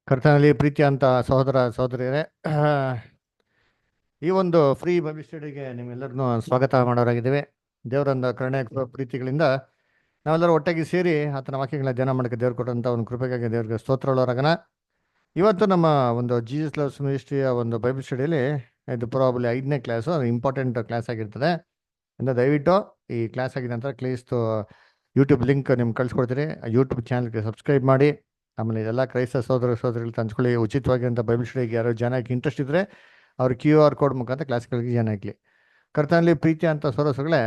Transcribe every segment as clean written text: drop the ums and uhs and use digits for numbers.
ಕರ್ತನಲ್ಲಿ ಪ್ರೀತಿ ಅಂತ ಸಹೋದರ ಸಹೋದರಿಯರೇ, ಈ ಒಂದು ಫ್ರೀ ಬೈಬಲ್ ಸ್ಟಡಿಗೆ ನಿಮ್ಮೆಲ್ಲರನ್ನೂ ಸ್ವಾಗತ ಮಾಡೋರಾಗಿದ್ದೇವೆ. ದೇವರೊಂದು ಕರುಣೆ ಪ್ರೀತಿಗಳಿಂದ ನಾವೆಲ್ಲರೂ ಒಟ್ಟಾಗಿ ಸೇರಿ ಆತನ ವಾಕ್ಯಗಳ ಧ್ಯಾನ ಮಾಡೋಕ್ಕೆ ದೇವ್ರು ಕೊಟ್ಟಂಥ ಒಂದು ಕೃಪೆಗಾಗಿ ದೇವರಿಗೆ ಸ್ತೋತ್ರಗಳಾಗನ. ಇವತ್ತು ನಮ್ಮ ಒಂದು ಜೀಸಸ್ ಲವ್ಸ್ ಮಿನಿಸ್ಟ್ರಿಯ ಒಂದು ಬೈಬಲ್ ಸ್ಟಡಿಯಲ್ಲಿ ಇದು ಪ್ರಾಬಲಿ 5ನೇ ಕ್ಲಾಸು, ಇಂಪಾರ್ಟೆಂಟ್ ಕ್ಲಾಸ್ ಆಗಿರ್ತದೆ. ಅಂದರೆ ದಯವಿಟ್ಟು ಈ ಕ್ಲಾಸ್ ಆಗಿದ ನಂತರ ಕ್ಲೀಸ್ತು ಯೂಟ್ಯೂಬ್ ಲಿಂಕ್ ನಿಮ್ಗೆ ಕಳಿಸ್ಕೊಡ್ತೀರಿ. ಆ ಯೂಟ್ಯೂಬ್ ಚಾನಲ್ಗೆ ಸಬ್ಸ್ಕ್ರೈಬ್ ಮಾಡಿ. ಆಮೇಲೆ ಇದೆಲ್ಲ ಕ್ರೈಸ್ತ ಸಹೋದರ ಸಹೋದರಿಗಳು ಹಂಚ್ಕೊಳ್ಳಿ. ಉಚಿತವಾಗಿ ಅಂತ ಬೈಬಲ್ ಸ್ಟಡಿಗೆ ಯಾರು ಜನ ಇಂಟ್ರೆಸ್ಟ್ ಇದ್ದರೆ ಅವ್ರ QR ಕೋಡ್ ಮುಖಾಂತರ ಕ್ಲಾಸ್ಗಳಿಗೆ ಜನ ಹಾಕಲಿ. ಕರ್ತನಲ್ಲಿ ಪ್ರೀತಿ ಅಂತ ಸೊರಸುಗಳೇ,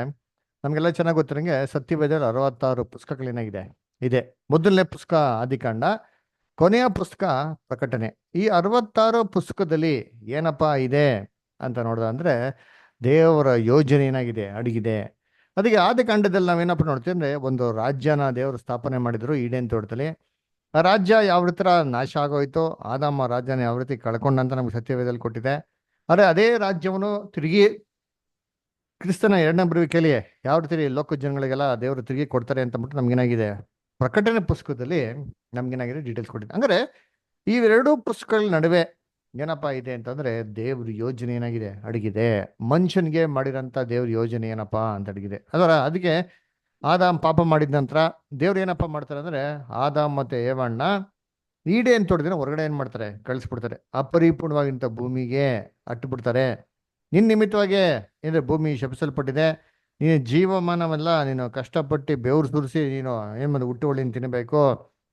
ನಮಗೆಲ್ಲ ಚೆನ್ನಾಗಿ ಗೊತ್ತಿರಂಗೆ ಸತ್ಯವೇದದಲ್ಲಿ 66 ಪುಸ್ತಕಗಳೇನಾಗಿದೆ ಇದೆ. ಮೊದಲನೇ ಪುಸ್ತಕ ಆದಿಕಾಂಡ, ಕೊನೆಯ ಪುಸ್ತಕ ಪ್ರಕಟಣೆ. ಈ 66 ಪುಸ್ತಕದಲ್ಲಿ ಏನಪ್ಪ ಇದೆ ಅಂತ ನೋಡೋದಂದ್ರೆ ದೇವರ ಯೋಜನೆ ಏನಾಗಿದೆ ಅಡಗಿದೆ. ಅದಕ್ಕೆ ಆದಿಕಾಂಡದಲ್ಲಿ ನಾವೇನಪ್ಪ ನೋಡ್ತೀವಿ ಅಂದರೆ, ಒಂದು ರಾಜ್ಯನ ದೇವರು ಸ್ಥಾಪನೆ ಮಾಡಿದ್ರು ಈಡೇನ್ ತೋಟದಲ್ಲಿ. ಆ ರಾಜ್ಯ ಯಾವ ರೀತಿ ನಾಶ ಆಗೋಯ್ತು, ಆದಾಮ ರಾಜ್ಯನ ಯಾವ ರೀತಿ ಕಳ್ಕೊಂಡಂತ ನಮ್ಗೆ ಸತ್ಯವೇದದಲ್ಲಿ ಕೊಟ್ಟಿದೆ. ಆದರೆ ಅದೇ ರಾಜ್ಯವನ್ನು ತಿರುಗಿ ಕ್ರಿಸ್ತನ 2ನೇ ಬರುವಿಕೆಯಲ್ಲಿ ಯಾವ ರೀತಿ ಲೋಕ ಜನಗಳಿಗೆಲ್ಲ ದೇವರು ತಿರುಗಿ ಕೊಡ್ತಾರೆ ಅಂತ ಅಂದ್ಬಿಟ್ಟು ನಮ್ಗೇನಾಗಿದೆ ಪ್ರಕಟಣೆ ಪುಸ್ತಕದಲ್ಲಿ ನಮ್ಗೇನಾಗಿದೆ ಡೀಟೇಲ್ಸ್ ಕೊಟ್ಟಿದೆ. ಅಂದರೆ ಇವೆರಡೂ ಪುಸ್ತಕಗಳ ನಡುವೆ ಏನಪ್ಪಾ ಇದೆ ಅಂತಂದ್ರೆ ದೇವ್ರ ಯೋಜನೆ ಏನಾಗಿದೆ ಅಡಗಿದೆ. ಮನುಷ್ಯನಿಗೆ ಮಾಡಿರೋಂಥ ದೇವ್ರ ಯೋಜನೆ ಏನಪ್ಪಾ ಅಂತ ಅಡಗಿದೆ. ಅದಕ್ಕೆ ಆದಾಮ್ ಪಾಪ ಮಾಡಿದ ನಂತರ ದೇವ್ರು ಏನಪ್ಪ ಮಾಡ್ತಾರೆ ಅಂದ್ರೆ, ಆದಾಮ್ ಮತ್ತೆ ಏವಣ್ಣ ಈಡೇನ್ ತೋಟದಿನ ಹೊರಗಡೆ ಏನ್ ಮಾಡ್ತಾರೆ, ಕಳಿಸ್ಬಿಡ್ತಾರೆ. ಅಪರಿಪೂರ್ಣವಾಗಿಂತ ಭೂಮಿಗೆ ಅಟ್ಟುಬಿಡ್ತಾರೆ. ನಿನ್ ನಿಮಿತ್ತವಾಗಿ ಏನ್ರೆ ಭೂಮಿ ಶಪಿಸಲ್ಪಟ್ಟಿದೆ, ನೀನು ಜೀವಮಾನವೆಲ್ಲ ನೀನು ಕಷ್ಟಪಟ್ಟು ಬೆವರು ಸುರಿಸಿ ನೀನು ಏನ್ ಮಾಡಿ ಹುಟ್ಟು ಒಳ್ಳಿನ ತಿನ್ನಬೇಕು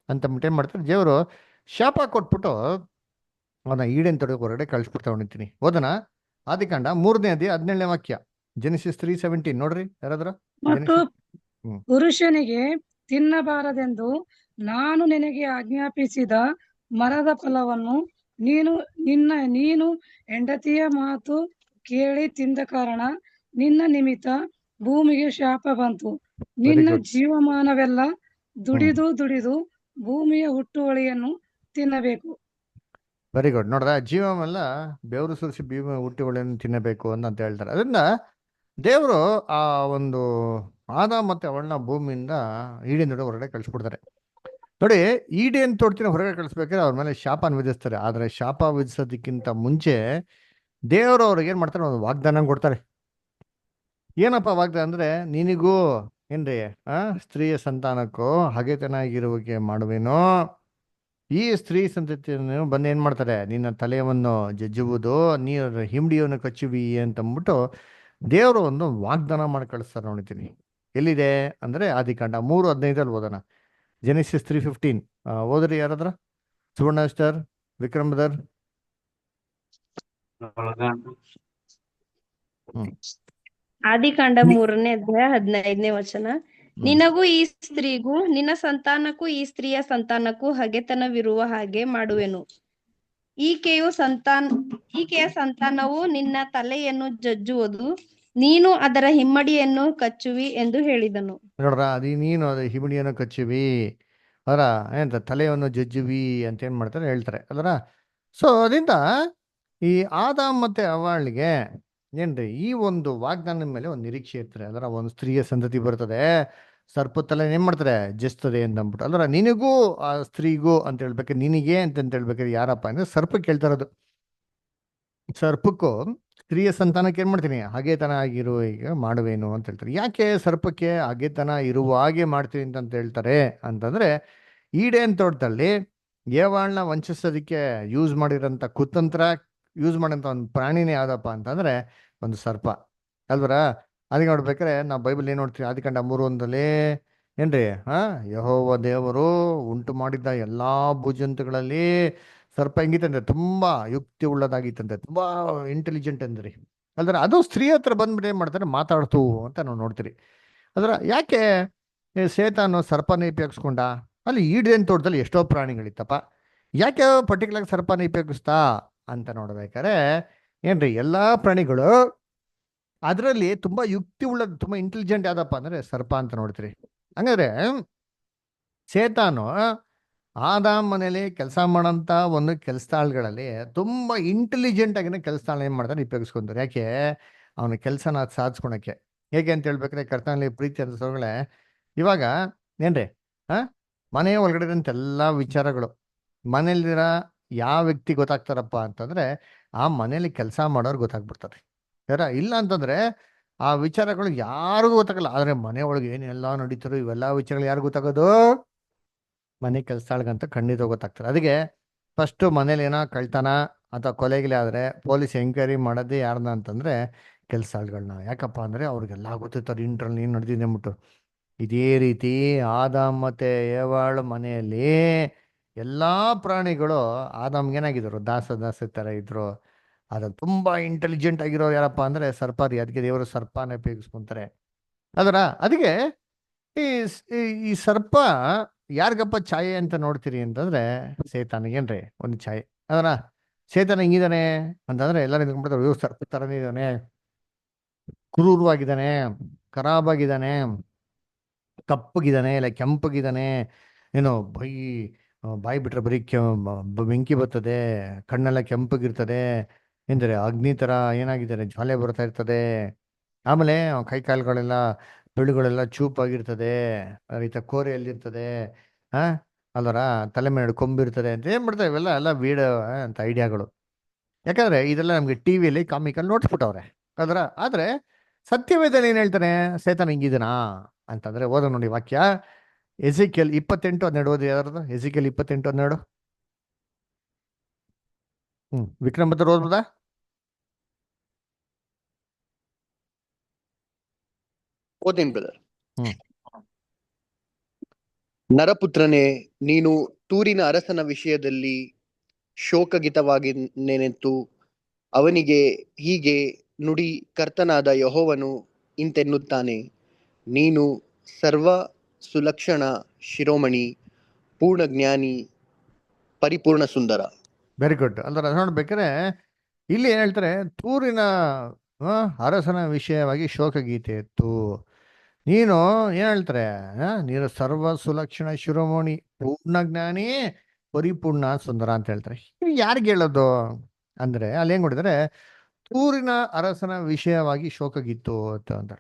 ಅಂತ ಏನ್ ಮಾಡ್ತಾರೆ, ದೇವರು ಶಾಪ ಕೊಟ್ಬಿಟ್ಟು ಅವನ ಈಡೇನ್ ತೋಟಕ್ಕೆ ಹೊರಗಡೆ ಕಳಿಸ್ಬಿಡ್ತಾ ಹೊಣಿತೀನಿ. ಓದನ ಆದಿಕಾಂಡ 3ನೇ ಅಧ್ಯಾಯ 17ನೇ ವಾಕ್ಯ, ಜೆನೆಸಿಸ್ 3:17 ನೋಡ್ರಿ ಯಾರಾದ್ರ. ಮತ್ತು ಪುರುಷನಿಗೆ ತಿನ್ನಬಾರದೆಂದು ನಾನು ನಿನಗೆ ಆಜ್ಞಾಪಿಸಿದ ಮರದ ಫಲವನ್ನು ನೀನು ಹೆಂಡತಿಯ ಮಾತು ಕೇಳಿ ತಿಂದ ಕಾರಣ ನಿನ್ನ ನಿಮಿತ್ತ ಭೂಮಿಗೆ ಶಾಪ ಬಂತು. ನಿನ್ನ ಜೀವಮಾನವೆಲ್ಲ ದುಡಿದು ಭೂಮಿಯ ಹುಟ್ಟುವಳಿಯನ್ನು ತಿನ್ನಬೇಕು. Very good. ನೋಡ್ರ, ಜೀವವೆಲ್ಲ ಬೆವರು ಸುರಿಸಿ ಭೂಮಿ ಹುಟ್ಟುವಳಿಯನ್ನು ತಿನ್ನಬೇಕು ಅಂತ ಹೇಳ್ತಾರೆ. ಅದರಿಂದ ದೇವರು ಆ ಒಂದು ಆದಾಮ್ ಮತ್ತೆ ಅವಳನ್ನ ಭೂಮಿಯಿಂದ ಈಡೇನ್ ತೋಟ ಹೊರಗಡೆ ಕಳಿಸ್ಬಿಡ್ತಾರೆ. ನೋಡಿ, ಈಡೇನ್ ತೋಟದಿಂದ ಹೊರಗಡೆ ಕಳಿಸ್ಬೇಕಾದ್ರೆ ಅವ್ರ ಮೇಲೆ ಶಾಪನ ವಿಧಿಸ್ತಾರೆ. ಆದ್ರೆ ಶಾಪ ವಿಧಿಸೋದಕ್ಕಿಂತ ಮುಂಚೆ ದೇವರು ಅವ್ರಿಗೆ ಏನ್ ಮಾಡ್ತಾರೆ, ಒಂದು ವಾಗ್ದಾನ ಕೊಡ್ತಾರೆ. ಏನಪ್ಪ ವಾಗ್ದಾನ ಅಂದ್ರೆ, ನಿನಗೂ ಏನ್ರಿ ಸ್ತ್ರೀಯ ಸಂತಾನಕ್ಕೂ ಹಗೆತನಾಗಿರುವಿಕೆ ಮಾಡುವೇನೋ. ಈ ಸ್ತ್ರೀ ಸಂತತಿಯನ್ನು ಬಂದು ಏನ್ ಮಾಡ್ತಾರೆ, ನಿನ್ನ ತಲೆಯನ್ನು ಜಜ್ಜುವುದು, ನೀರು ಹಿಂಡಿಯನ್ನು ಕಚ್ಚುವಿ ಅಂತಂದ್ಬಿಟ್ಟು ದೇವರು ಒಂದು ವಾಗ್ದಾನ ಮಾಡಿ ಕಳಿಸ್ತಾರೆ. ನೋಡ್ತೀನಿ ಎಲ್ಲಿದೆ ಅಂದ್ರೆ ಆದಿಕಾಂಡ 3:15 ಓದೋಣ. ಜೆನೆಸಿಸ್ 3:15 ಓದ್ರಿ ಯಾರಾದ್ರ. ಸುವರ್ಣ ಸ್ಟಾರ್, ವಿಕ್ರಮ್ ಬದರ್. ಆದಿಕಾಂಡ 3ನೇ ಅಧ್ಯಾಯ 15ನೇ ವಚನ. ನಿನಗೂ ಈ ಸ್ತ್ರೀಗೂ ನಿನ್ನ ಸಂತಾನಕ್ಕೂ ಈ ಸ್ತ್ರೀಯ ಸಂತಾನಕ್ಕೂ ಹಗೆತನವಿರುವ ಹಾಗೆ ಮಾಡುವೆನು. ಈಕೆಯ ಸಂತಾನವು ನಿನ್ನ ತಲೆಯನ್ನು ಜಜ್ಜುವುದು, ನೀನು ಅದರ ಹಿಮ್ಮಡಿಯನ್ನು ಕಚ್ಚುವಿ ಎಂದು ಹೇಳಿದನು. ನೋಡ್ರ, ನೀನು ಅದ ಹಿಮ್ಮಡಿಯನ್ನು ಕಚ್ಚುವಿ, ಅದರ ಏನಂತ ತಲೆಯನ್ನು ಜಜ್ಜುವಿ ಅಂತ ಏನ್ ಮಾಡ್ತಾರೆ ಹೇಳ್ತಾರೆ ಅದರ. ಸೊ ಅದರಿಂದ ಈ ಆದಾಮ್ ಮತ್ತೆ ಅವಳಿಗೆ ಏನ್ರಿ ಈ ಒಂದು ವಾಗ್ದಾನದ ಮೇಲೆ ಒಂದು ನಿರೀಕ್ಷೆ ಇರ್ತಾರೆ. ಅದರ ಒಂದು ಸ್ತ್ರೀಯ ಸಂತತಿ ಬರ್ತದೆ, ಸರ್ಪ ತಲೆ ಏನ್ ಮಾಡ್ತಾರೆ ಜಸ್ತದೆ ಅಂತ ಅಂದ್ಬಿಟ್ಟು. ಅಲ್ರ, ನಿನಗೂ ಆ ಸ್ತ್ರೀಗೂ ಅಂತ ಹೇಳ್ಬೇಕಾದ್ರೆ, ನಿನಗೆ ಅಂತ ಹೇಳ್ಬೇಕಾದ್ರೆ ಯಾರಪ್ಪ ಅಂದ್ರೆ ಸರ್ಪಕ್ಕೆ ಹೇಳ್ತಾ ಇರೋದು. ಸರ್ಪಕ್ಕೂ ಸ್ತ್ರೀಯ ಸಂತಾನಕ್ಕೆ ಏನ್ ಮಾಡ್ತೀನಿ, ಹಗೆತನ ಆಗಿರುವ ಈಗ ಮಾಡುವೇನು ಅಂತ ಹೇಳ್ತಾರೆ. ಯಾಕೆ ಸರ್ಪಕ್ಕೆ ಹಗೆತನ ಇರುವ ಹಾಗೆ ಮಾಡ್ತೀನಿ ಅಂತ ಹೇಳ್ತಾರೆ ಅಂತಂದ್ರೆ, ಈಡೇನ್ ತೋಟದಲ್ಲಿ ಏವಾಳನ್ನ ವಂಚಿಸೋದಕ್ಕೆ ಯೂಸ್ ಮಾಡಿರೋಂಥ ಕುತಂತ್ರ ಯೂಸ್ ಮಾಡೋಂಥ ಒಂದು ಪ್ರಾಣಿನೇ ಯಾವ್ದಪ್ಪ ಅಂತಂದ್ರೆ ಒಂದು ಸರ್ಪ ಅಲ್ವರ. ಅದಕ್ಕೆ ನೋಡ್ಬೇಕಾರೆ ನಾವು ಬೈಬಲ್ ಏನ್ ನೋಡ್ತೀವಿ, ಆದಿಕಾಂಡ 3:1 ಏನ್ರಿ ಯೆಹೋವ ದೇವರು ಉಂಟು ಮಾಡಿದ್ದ ಎಲ್ಲಾ ಭೂಜಂತುಗಳಲ್ಲಿ ಸರ್ಪ ಹೆಂಗಿತ್ತಂದ್ರೆ ತುಂಬಾ ಯುಕ್ತಿ ಉಳ್ಳದಾಗಿತ್ತಂತೆ, ತುಂಬಾ ಇಂಟೆಲಿಜೆಂಟ್ ಅಂದ್ರಿ. ಅಲ್ದ್ರ ಅದು ಸ್ತ್ರೀ ಹತ್ರ ಬಂದ್ಬಿಟ್ಟು ಏನ್ ಮಾಡ್ತಾರೆ, ಮಾತಾಡ್ತು ಅಂತ ನಾವು ನೋಡ್ತೀರಿ. ಅದ್ರ ಯಾಕೆ ಸೇತಾನು ಸರ್ಪನ ಉಪಯೋಗಿಸ್ಕೊಂಡ? ಅಲ್ಲಿ ಈಡೇನ್ ತೋಟದಲ್ಲಿ ಎಷ್ಟೋ ಪ್ರಾಣಿಗಳಿತ್ತಪ್ಪ, ಯಾಕೆ ಪರ್ಟಿಕ್ಯುಲರ್ ಸರ್ಪನ ಉಪಯೋಗಿಸ್ತಾ ಅಂತ ನೋಡ್ಬೇಕಾರೆ, ಏನ್ರಿ ಎಲ್ಲಾ ಪ್ರಾಣಿಗಳು ಅದರಲ್ಲಿ ತುಂಬಾ ಯುಕ್ತಿ ಉಳ್ಳದು, ತುಂಬಾ ಇಂಟೆಲಿಜೆಂಟ್ ಯಾವ್ದಪ್ಪ ಅಂದ್ರೆ ಸರ್ಪ ಅಂತ ನೋಡ್ತೀರಿ. ಹಂಗಾದ್ರೆ ಸೇತಾನು ಆದಾಮ್ ಮನೇಲಿ ಕೆಲಸ ಮಾಡೋಂಥ ಒಂದು ಕೆಲಸಗಳಲ್ಲಿ ತುಂಬಾ ಇಂಟೆಲಿಜೆಂಟ್ ಆಗಿನ ಕೆಲಸನ ಏನ್ ಮಾಡ್ತಾನೆ ಉಪಯೋಗಿಸ್ಕೊಂತಾರೆ. ಯಾಕೆ? ಅವನ ಕೆಲಸನ ಸಾಧಿಸ್ಕೊಳಕ್ಕೆ. ಹೇಗೆ ಅಂತ ಹೇಳ್ಬೇಕಾದ್ರೆ, ಕರ್ತನಲ್ಲಿ ಪ್ರೀತಿ ಅಂತ ಸೋಗಳೇ, ಇವಾಗ ಏನ್ರಿ ಮನೆಯ ಒಳಗಡೆ ಎಲ್ಲಾ ವಿಚಾರಗಳು, ಮನೇಲಿರ ಯಾವ ವ್ಯಕ್ತಿ ಗೊತ್ತಾಗ್ತಾರಪ್ಪ ಅಂತಂದ್ರೆ ಆ ಮನೇಲಿ ಕೆಲಸ ಮಾಡೋರು ಗೊತ್ತಾಗ್ಬಿಡ್ತಾರೆ. ಇಲ್ಲ ಅಂತಂದ್ರೆ ಆ ವಿಚಾರಗಳು ಯಾರಿಗೂ ಗೊತ್ತಾಗಲ್ಲ. ಆದ್ರೆ ಮನೆ ಒಳಗೆ ಏನೆಲ್ಲ ನಡೀತಾರೋ ಇವೆಲ್ಲ ವಿಚಾರಗಳು ಯಾರು ಗೊತ್ತಾಗೋದು? ಮನೆ ಕೆಲಸಗಂತ ಖಂಡಿತ ಗೊತ್ತಾಗ್ತಾರೆ. ಅದಕ್ಕೆ ಫಸ್ಟ್ ಮನೇಲಿ ಏನೋ ಕಳ್ತನ ಅಥವಾ ಕೊಲೆಗಿಲೆ ಆದ್ರೆ ಪೊಲೀಸ್ ಎಂಕ್ವೈರಿ ಮಾಡೋದೇ ಯಾರನ್ನ ಅಂತಂದ್ರೆ ಕೆಲಸಗಳನ್ನ. ಯಾಕಪ್ಪ ಅಂದ್ರೆ ಅವ್ರಿಗೆಲ್ಲ ಗೊತ್ತಿರ್ತಾರೆ ಇಂಟ್ರಲ್ಲಿ ಏನ್ ನಡೆದಿದೆ ಅಂದ್ಬಿಟ್ಟು. ಇದೇ ರೀತಿ ಆದಾಮ್ ಮತ್ತೆ ಏವಾಳ ಮನೆಯಲ್ಲಿ ಎಲ್ಲಾ ಪ್ರಾಣಿಗಳು ಆದಾಮ್ಗೆ ಏನಾಗಿದ್ರು? ದಾಸ ತರ ಇದ್ರು. ಅದ್ರಲ್ಲಿ ತುಂಬಾ ಇಂಟೆಲಿಜೆಂಟ್ ಆಗಿರೋ ಯಾರಪ್ಪ ಅಂದ್ರೆ ಸರ್ಪಾರಿ. ಅದಕ್ಕೆ ದೇವರು ಸರ್ಪನ ಉಪಯೋಗಿಸ್ಕೊಂತಾರೆ ಅದರ. ಅದಕ್ಕೆ ಈ ಈ ಸರ್ಪ ಯಾರಿಗಪ್ಪ ಛಾಯೆ ಅಂತ ನೋಡ್ತೀರಿ ಅಂತಂದ್ರೆ ಸೇತಾನಿಗೇನ್ರಿ ಒಂದು ಛಾಯೆ ಅದರ. ಸೇತಾನ ಹಿಂಗಿದಾನೆ ಅಂತಂದ್ರೆ ಎಲ್ಲರೂ ನಿಂತ್ಕೊಂಡ್ಬಿಡ್ತಾರೆ, ಇವ್ರು ಸರ್ಪ ತರನೇ ಇದ್ದಾನೆ, ಕ್ರೂರವಾಗಿದ್ದಾನೆ, ಖರಾಬಾಗಿದ್ದಾನೆ, ಕಪ್ಪಗಿದ್ದಾನೆ ಇಲ್ಲ ಕೆಂಪಗಿದ್ದಾನೆ, ಏನೋ ಬಾಯಿ ಬಿಟ್ರೆ ಬರೀ ಬೆಂಕಿ ಬರ್ತದೆ, ಕಣ್ಣೆಲ್ಲ ಕೆಂಪಗಿರ್ತದೆ, ಎಂದರೆ ಅಗ್ನಿ ತರ ಏನಾಗಿದ್ದಾರೆ, ಜ್ವಾಲೆ ಬರ್ತಾ ಇರ್ತದೆ. ಆಮೇಲೆ ಕೈ ಕಾಲುಗಳೆಲ್ಲ ಬೆಳುಗಳೆಲ್ಲ ಚೂಪಾಗಿರ್ತದೆ, ರೈತ ಕೋರೆಯಲ್ಲಿರ್ತದೆ, ಆ ಅಲ್ವರ ತಲೆ ಮೇಲೆ ಕೊಂಬಿರ್ತದೆ ಅಂತ ಏನ್ ಮಾಡ್ತಾರೆ. ಇವೆಲ್ಲ ಎಲ್ಲ ವೀಡ ಅಂತ ಐಡಿಯಾಗಳು. ಯಾಕಂದ್ರೆ ಇದೆಲ್ಲ ನಮ್ಗೆ ಟಿವಿಯಲ್ಲಿ ಕಾಮಿಕಲ್ಲಿ ನೋಡ್ಸ್ಬಿಟ್ಟವ್ರೆ ಅದರ. ಆದ್ರೆ ಸತ್ಯವೇದಲ್ಲಿ ಏನ್ ಹೇಳ್ತಾನೆ? ಸೇತನ ಹಿಂಗಿದನಾ ಅಂತಂದ್ರೆ ಓದ ನೋಡಿ ವಾಕ್ಯ. ಎಸಿಕೆಲ್ 28:12 ಓದಿ. ಯಾರ್ದು ಎಸಿಕೆಲ್ 28:12? ವಿಕ್ರಮ್ ಬದ್ರ ಓದ್ಬೋದಾ? ಓದೇನ್ ಬ್ರದರ್? ಹ್ಮ್. ನರಪುತ್ರನೇ, ನೀನು ತೂರಿನ ಅರಸನ ವಿಷಯದಲ್ಲಿ ಶೋಕಗಿತವಾಗಿ ನೆನೆತು ಅವನಿಗೆ ಹೀಗೆ ನುಡಿ, ಕರ್ತನಾದ ಯೆಹೋವನು ಇಂತೆನ್ನುತ್ತಾನೆ, ನೀನು ಸರ್ವ ಸುಲಕ್ಷಣ ಶಿರೋಮಣಿ, ಪೂರ್ಣ ಜ್ಞಾನಿ, ಪರಿಪೂರ್ಣ ಸುಂದರ. Very good. ಅಂದ್ರೆ ನೋಡ್ಬೇಕಾದ್ರೆ ಇಲ್ಲಿ ಏನ್ ಹೇಳ್ತಾರೆ? ತೂರಿನ ಅರಸನ ವಿಷಯವಾಗಿ ಶೋಕ ಗೀತೆ ಇತ್ತು. ನೀನು ಏನ್ ಹೇಳ್ತಾರೆ? ನೀನು ಸರ್ವ ಸುಲಕ್ಷಣ ಶಿರೋಮಣಿ, ಪೂರ್ಣ ಜ್ಞಾನಿ, ಪರಿಪೂರ್ಣ ಸುಂದರ ಅಂತ ಹೇಳ್ತಾರೆ. ಇವು ಯಾರಿಗೆ ಹೇಳೋದು ಅಂದ್ರೆ ಅಲ್ಲಿ ಏನ್ ಕೊಟ್ಟಿದ್ದಾರೆ? ತೂರಿನ ಅರಸನ ವಿಷಯವಾಗಿ ಶೋಕಗಿತ್ತು ಅಂತ.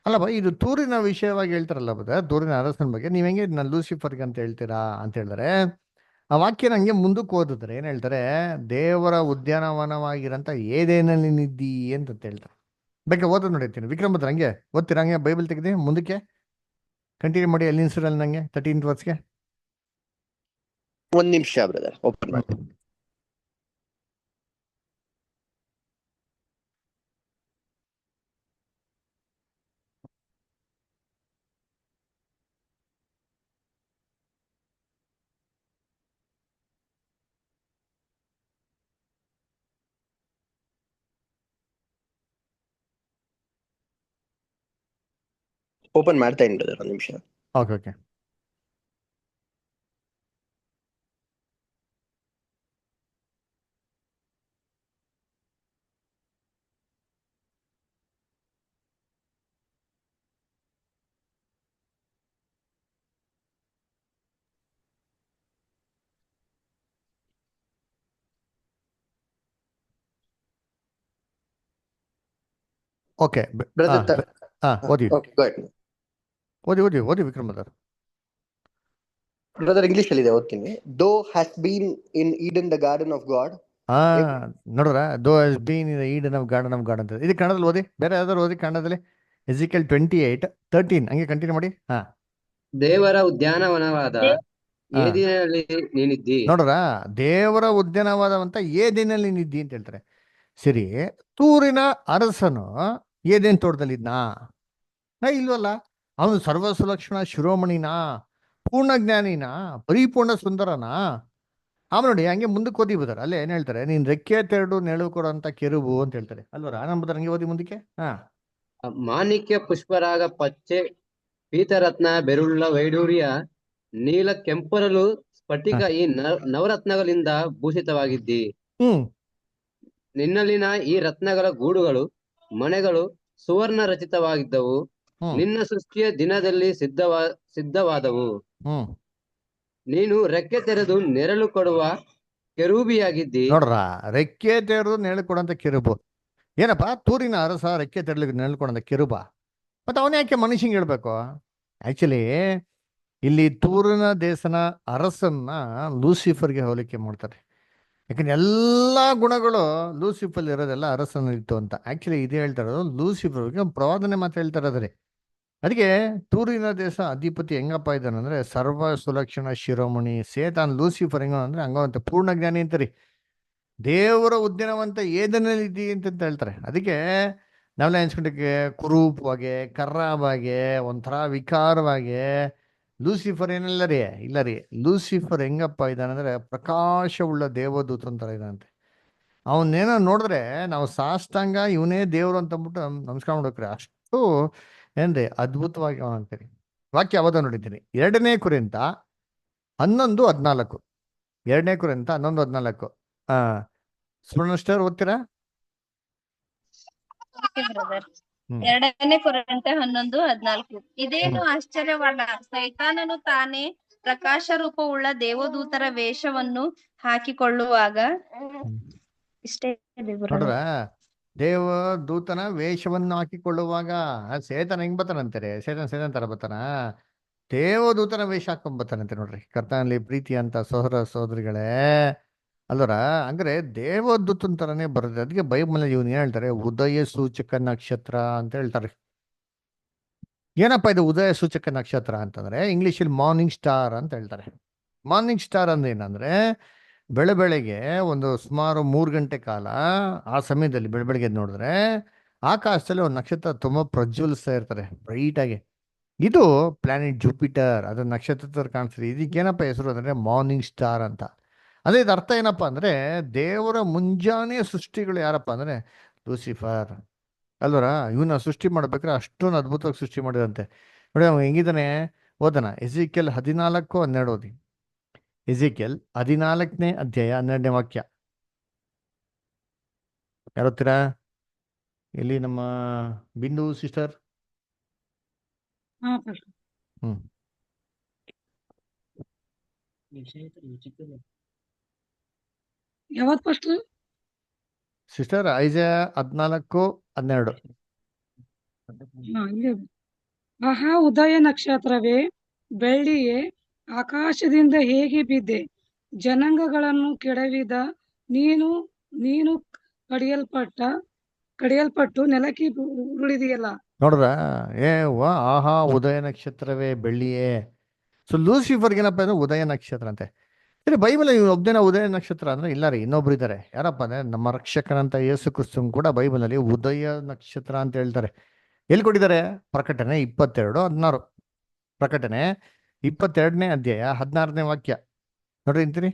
ಅಲ್ಲಪ್ಪ, ಇದು ತೂರಿನ ವಿಷಯವಾಗಿ ಹೇಳ್ತಾರಲ್ಲ ಬದ, ತೂರಿನ ಅರಸನ ಬಗ್ಗೆ ನೀವ್ ಹೆಂಗೆ ಲೂಸಿಫರ್ಗೆ ಅಂತ ಹೇಳ್ತೀರಾ ಅಂತ ಹೇಳಿದ್ರೆ ಆ ವಾಕ್ಯ ನಂಗೆ ಮುಂದಕ್ಕೆ ಓದಿದ್ರೆ ಏನ್ ಹೇಳ್ತಾರೆ? ದೇವರ ಉದ್ಯಾನವನವಾಗಿರಂತ ಏದೇನಲ್ಲಿ ನಿದ್ದಿ ಅಂತ ಹೇಳ್ತಾರೆ. ಬೇಕಾ ಓದೋದು ನೋಡಿರ್ತೀನಿ. ವಿಕ್ರಮ್ ಭದ್ರ ಹಂಗೆ ಓದ್ತೀರಾ? ಹಂಗೆ ಬೈಬಲ್ ತೆಗೆದಿ ಮುಂದಕ್ಕೆ ಕಂಟಿನ್ಯೂ ಮಾಡಿ. ಅಲ್ಲಿ ನಿಲ್ಸಿರಲ್ಲ ನಂಗೆ 13th ವರ್ಸ್ಗೆ. ಒಂದ್ ನಿಮಿಷ ಬ್ರದರ್, ಓಪನ್ ಮಾಡಿ. ಓಪನ್ ಮಾಡ್ತಾ ಇದ್ದೀನಿ ಬ್ರದರ್, ಒಂದ್ ನಿಮಿಷ. Okay okay. ಓಕೆ ಬ್ರದರ್ ಓದಿ ಓಕೆ, ಗೋ ಅಹೆಡ್. ಓದಿ ಓದಿ ಓದಿ ವಿಕ್ರಮ್ ಭದ್ರ. ಬ್ರದರ್ ಇಂಗ್ಲಿಷ್ ಅಲ್ಲಿ ಇದೆ, ಓದ್ತೀನಿ. ದೋ has been in Eden the garden of god. ನೋಡ್ರ, ದೋ has been in Eden of garden of god ಅಂತ. ಇದು ಕನ್ನಡದಲ್ಲಿ ಓದಿ, ಬೇರೆ ಯಾವ್ದಾದ್ರು ಓದಿ ಕನ್ನಡದಲ್ಲಿ. ಎಜಿಕಲ್ 28:13 ಹಂಗೆ ಕಂಟಿನ್ಯೂ ಮಾಡಿ. ದೇವರ ಉದ್ಯಾನವನವಾದ ಏದಿನಲ್ಲಿ ನೀನಿದ್ದಿ. ನೋಡ್ರ, ದೇವರ ಉದ್ಯಾನವಾದವಂತ ಏದೇನಲ್ಲಿ ನಿದ್ದಿ ಅಂತ ಹೇಳ್ತಾರೆ. ಸರಿ, ತೂರಿನ ಅರಸನು ಏದೇನ್ ತೋಟದಲ್ಲಿದ್ನಾ? ಇಲ್ವಲ್ಲ. ಅವನು ಸರ್ವ ಸುಲಕ್ಷಣ ಶಿರೋಮಣಿನಾ, ಪೂರ್ಣ ಜ್ಞಾನಿನ, ಪರಿಪೂರ್ಣ ಸುಂದರನಾ? ಆಮೇಲೆ ನೋಡಿ ಹಂಗೆ ಮುಂದಕ್ಕೆ ಓದಿ ಬದಾರ. ಅಲ್ಲೇ ಏನ್ ಹೇಳ್ತಾರೆ? ನೀನ್ ರೆಕ್ಕೆ ತೆರಡು ನೆರಳು ಕೊಡುವಂತ ಕೆರುಬು ಅಂತ ಹೇಳ್ತಾರೆ ಅಲ್ವರ. ನಂಬುದಾರ ಹಂಗೆ ಓದಿ ಮುಂದಕ್ಕೆ. ಮಾಣಿಕ್ಯ, ಪುಷ್ಪರಾಗ, ಪಚ್ಚೆ, ಪೀತರತ್ನ, ಬೆರುಳ್ಳ, ವೈಡೂರ್ಯ, ನೀಲ, ಕೆಂಪರಲು, ಸ್ಫಟಿಕ, ಈ ನವರತ್ನಗಳಿಂದ ಭೂಷಿತವಾಗಿದ್ದಿ. ನಿನ್ನಲ್ಲಿನ ಈ ರತ್ನಗಳ ಗೂಡುಗಳು, ಮನೆಗಳು ಸುವರ್ಣ ರಚಿತವಾಗಿದ್ದವು. ನಿನ್ನ ಸೃಷ್ಟಿಯ ದಿನದಲ್ಲಿ ಸಿದ್ಧವಾದವು. ನೀನು ರೆಕ್ಕೆ ತೆರೆದು ನೆರಳು ಕೊಡುವ ಕೆರೂಬಿಯಾಗಿದ್ದಿ. ನೋಡ್ರ, ರೆಕ್ಕೆ ತೆರೆದು ನೆರಳು ಕೊಡುವಂತ ಕೆರುಬು. ಏನಪ್ಪಾ? ತೂರಿನ ಅರಸ ರೆಕ್ಕೆ ತೆರಳಿಗೆ ನೆರಳು ಕೊಡುವಂತ ಕೆರುಬ. ಮತ್ತೆ ಅವನ ಯಾಕೆ ಮನುಷ್ಯಂಗೆ ಹೇಳ್ಬೇಕು? ಆಕ್ಚುಲಿ ಇಲ್ಲಿ ತೂರಿನ ದೇಶನ ಅರಸನ್ನ ಲೂಸಿಫರ್ಗೆ ಹೋಲಿಕೆ ಮಾಡ್ತಾರೆ. ಯಾಕಂದ್ರೆ ಎಲ್ಲ ಗುಣಗಳು ಲೂಸಿಫರ್ ಇರೋದೆಲ್ಲ ಅರಸನಿತ್ತು ಅಂತ. ಆಕ್ಚುಲಿ ಇದು ಹೇಳ್ತಾ ಇರೋದು ಲೂಸಿಫರ್ಗೆ ಪ್ರವಾದನೆ ಮಾತ್ರ ಹೇಳ್ತಾ ಇರೋದ್ರಿ. ಅದಕ್ಕೆ ತೂರಿನ ದೇಶ ಅಧಿಪತಿ ಹೆಂಗಪ್ಪ ಇದ್ದಾನೆ ಅಂದ್ರೆ ಸರ್ವ ಸುಲಕ್ಷಣ ಶಿರೋಮಣಿ ಸೇತಾನ್ ಲೂಸಿಫರ್ ಹೆಂಗ ಅಂದ್ರೆ ಹಂಗವಂತ ಪೂರ್ಣ ಜ್ಞಾನಿ ಅಂತಾರೆ. ದೇವರ ಉದ್ಯಾನವಂತ ಏದನಲ್ಲಿ ಇದ್ದೀ ಅಂತ ಹೇಳ್ತಾರೆ. ಅದಕ್ಕೆ ನಾವೆಲ್ಲ ಎನ್ಸ್ಕೊಂಡಕ್ಕೆ ಕುರೂಪವಾಗಿ ಕರ್ರಾವಾಗಿ ಒಂಥರ ವಿಕಾರವಾಗಿ ಲೂಸಿಫರ್ ಏನಿಲ್ಲ ರೀ, ಇಲ್ಲ ರೀ. ಲೂಸಿಫರ್ ಹೆಂಗಪ್ಪ ಇದ್ದಾನೆ ಅಂದ್ರೆ ಪ್ರಕಾಶವುಳ್ಳ ದೇವದೂತ ಅಂತಾರೆ ಇದಂತೆ. ಅವನ್ನೇನೋ ನೋಡಿದ್ರೆ ನಾವು ಸಾಷ್ಟಾಂಗ ಇವನೇ ದೇವ್ರು ಅಂತ ಅಂದ್ಬಿಟ್ಟು ನಮಸ್ಕಾರ ಮಾಡ್ಬೇಕ್ರಿ. ಅಷ್ಟು ಏನ್ರಿ ಅದ್ಭುತವಾಗಿ ಅವನು ಅಂತೀರಿ. ವಾಕ್ಯ ಯಾವ್ದು ನೋಡಿದ್ದೀನಿ, 2ನೇ ಕುರಿತ 11:14. 2ನೇ ಕುರಿತ 11:14. ಆ ಸುವರ್ಣಸ್ಟರ್ ಓದ್ತೀರಾ? ಬ್ರದರ್. ಹ್ಮ್ 2 ಕೊರಿಂಥೆ 11:14. ಹ್ಮ್ ಇದೇನು ಆಶ್ಚರ್ಯವಲ್ಲ, ಸೈತಾನನು ತಾನೇ ಪ್ರಕಾಶ ರೂಪವುಳ್ಳ ದೇವದೂತರ ವೇಷವನ್ನು ಹಾಕಿಕೊಳ್ಳುವಾಗ ಹ್ಮ್. ಇಷ್ಟೇ ಇದೆ ನೋಡ್ರ, ಬ್ರದರ್. ದೇವ ದೂತನ ವೇಷವನ್ನು ಹಾಕಿಕೊಳ್ಳುವಾಗ ಸೇತನ ಹೆಂಗ್ ಬರ್ತಾನಂತಾರೆ? ಸೇತನ್ ತರ ಬರ್ತಾನ? ದೇವದೂತನ ವೇಷ ಹಾಕೊಂಡ್ ಬರ್ತಾನಂತೆ. ನೋಡ್ರಿ, ಕರ್ತನಲ್ಲಿ ಪ್ರೀತಿ ಅಂತ ಸೋದರ ಸೋದರಿಗಳೇ ಅಲ್ವರ. ಹಂಗಾರೆ ದೇವದೂತನ ತರನೇ ಬರುತ್ತೆ. ಅದಕ್ಕೆ ಬೈಬಲ್ ಇವನು ಏನ್ ಹೇಳ್ತಾರೆ, ಉದಯ ಸೂಚಕ ನಕ್ಷತ್ರ ಅಂತ ಹೇಳ್ತಾರೆ. ಏನಪ್ಪ ಇದು ಉದಯ ಸೂಚಕ ನಕ್ಷತ್ರ ಅಂತಂದ್ರೆ ಇಂಗ್ಲಿಷಲ್ಲಿ ಮಾರ್ನಿಂಗ್ ಸ್ಟಾರ್ ಅಂತ ಹೇಳ್ತಾರೆ. ಮಾರ್ನಿಂಗ್ ಸ್ಟಾರ್ ಅಂದ್ರೆ ಏನಂದ್ರೆ ಬೆಳಗ್ಗೆ ಒಂದು ಸುಮಾರು 3 ಗಂಟೆ ಕಾಲ ಆ ಸಮಯದಲ್ಲಿ ಬೆಳಗ್ಗೆ ನೋಡಿದ್ರೆ ಆಕಾಶದಲ್ಲಿ ಒಂದು ನಕ್ಷತ್ರ ತುಂಬಾ ಪ್ರಜ್ವಲಿಸ್ತಾ ಇರ್ತಾರೆ ಬ್ರೈಟ್ ಆಗಿ. ಇದು ಪ್ಲಾನೆಟ್ ಜುಪಿಟರ್, ಅದ್ರ ನಕ್ಷತ್ರ ತರ ಕಾಣಿಸ್ತದೆ. ಇದಕ್ಕೇನಪ್ಪ ಹೆಸರು ಅಂದ್ರೆ ಮಾರ್ನಿಂಗ್ ಸ್ಟಾರ್ ಅಂತ. ಅದೇ ಇದು ಅರ್ಥ ಏನಪ್ಪಾ ಅಂದ್ರೆ ದೇವರ ಮುಂಜಾನೆ ಸೃಷ್ಟಿಗಳು ಯಾರಪ್ಪ ಅಂದ್ರೆ ಲೂಸಿಫರ್ ಅಲ್ವರ. ಇವನ್ನ ಸೃಷ್ಟಿ ಮಾಡ್ಬೇಕಾದ್ರೆ ಅಷ್ಟೊಂದು ಅದ್ಭುತವಾಗಿ ಸೃಷ್ಟಿ ಮಾಡಿದಂತೆ. ನೋಡಿ ಅವ್ನು ಹೆಂಗಿದ್ದಾನೆ ಓದನ. ಎಜಿಕೆಲ್ 14:12 ಓದಿ. ಎಜಿಕೆಲ್ 14ನೇ ಅಧ್ಯಾಯ 12ನೇ ವಾಕ್ಯ. ಯಾರತ್ತೀರಾ? ಇಲ್ಲಿ ನಮ್ಮ ಬಿಂದು ಸಿಸ್ಟರ್. ಹಾ ಪಾಸ್ಟರ್. ಹ್ಮ್ ಯಾವತ್ ಪಾಸ್ಟರ್? ಸಿಸ್ಟರ್ ಐಜಯ 14:12. ಹಾ ಇಲ್ಲೇ. ಆಹಾ ಉದಯ ನಕ್ಷತ್ರವೇ, ಬೆಳ್ಳಿಯೇ, ಆಕಾಶದಿಂದ ಹೇಗೆ ಬಿದ್ದೆ, ಜನಾಂಗಗಳನ್ನು ಕೆಡವಿದ ನೀನು, ನೀನು ಕಡಿಯಲ್ಪಟ್ಟು ನೆಲಕ್ಕೆ ಉರುಳಿದೆಯಲ್ಲ. ನೋಡ್ರ, ಏ ವಾ ಆಹಾ ಉದಯ ನಕ್ಷತ್ರವೇ ಬೆಳ್ಳಿಯೇ. ಸೊ ಲೂಸಿಫರ್ಗೆ ಏನಪ್ಪ ಅಂದ್ರೆ ಉದಯ ನಕ್ಷತ್ರ ಅಂತೆ. ಸರಿ, ಬೈಬಲ್ ಇವ್ನು ಒಬ್ಬನೇ ಉದಯ ನಕ್ಷತ್ರ ಅಂದ್ರೆ ಇಲ್ಲ ರೀ, ಇನ್ನೊಬ್ರು ಇದ್ದಾರೆ. ಯಾರಪ್ಪ ಅಂದ್ರೆ ನಮ್ಮ ರಕ್ಷಕನಂತ ಯೇಸು ಕ್ರಿಸ್ತನ್ ಕೂಡ ಬೈಬಲ್ ಅಲ್ಲಿ ಉದಯ ನಕ್ಷತ್ರ ಅಂತ ಹೇಳ್ತಾರೆ. ಎಲ್ಲಿ ಕೊಟ್ಟಿದ್ದಾರೆ? ಪ್ರಕಟಣೆ 22:16. ಪ್ರಕಟಣೆ 22ನೇ ಅಧ್ಯಾಯ 16ನೇ ವಾಕ್ಯ ನೋಡ್ರಿ ಅಂತೀರಿ.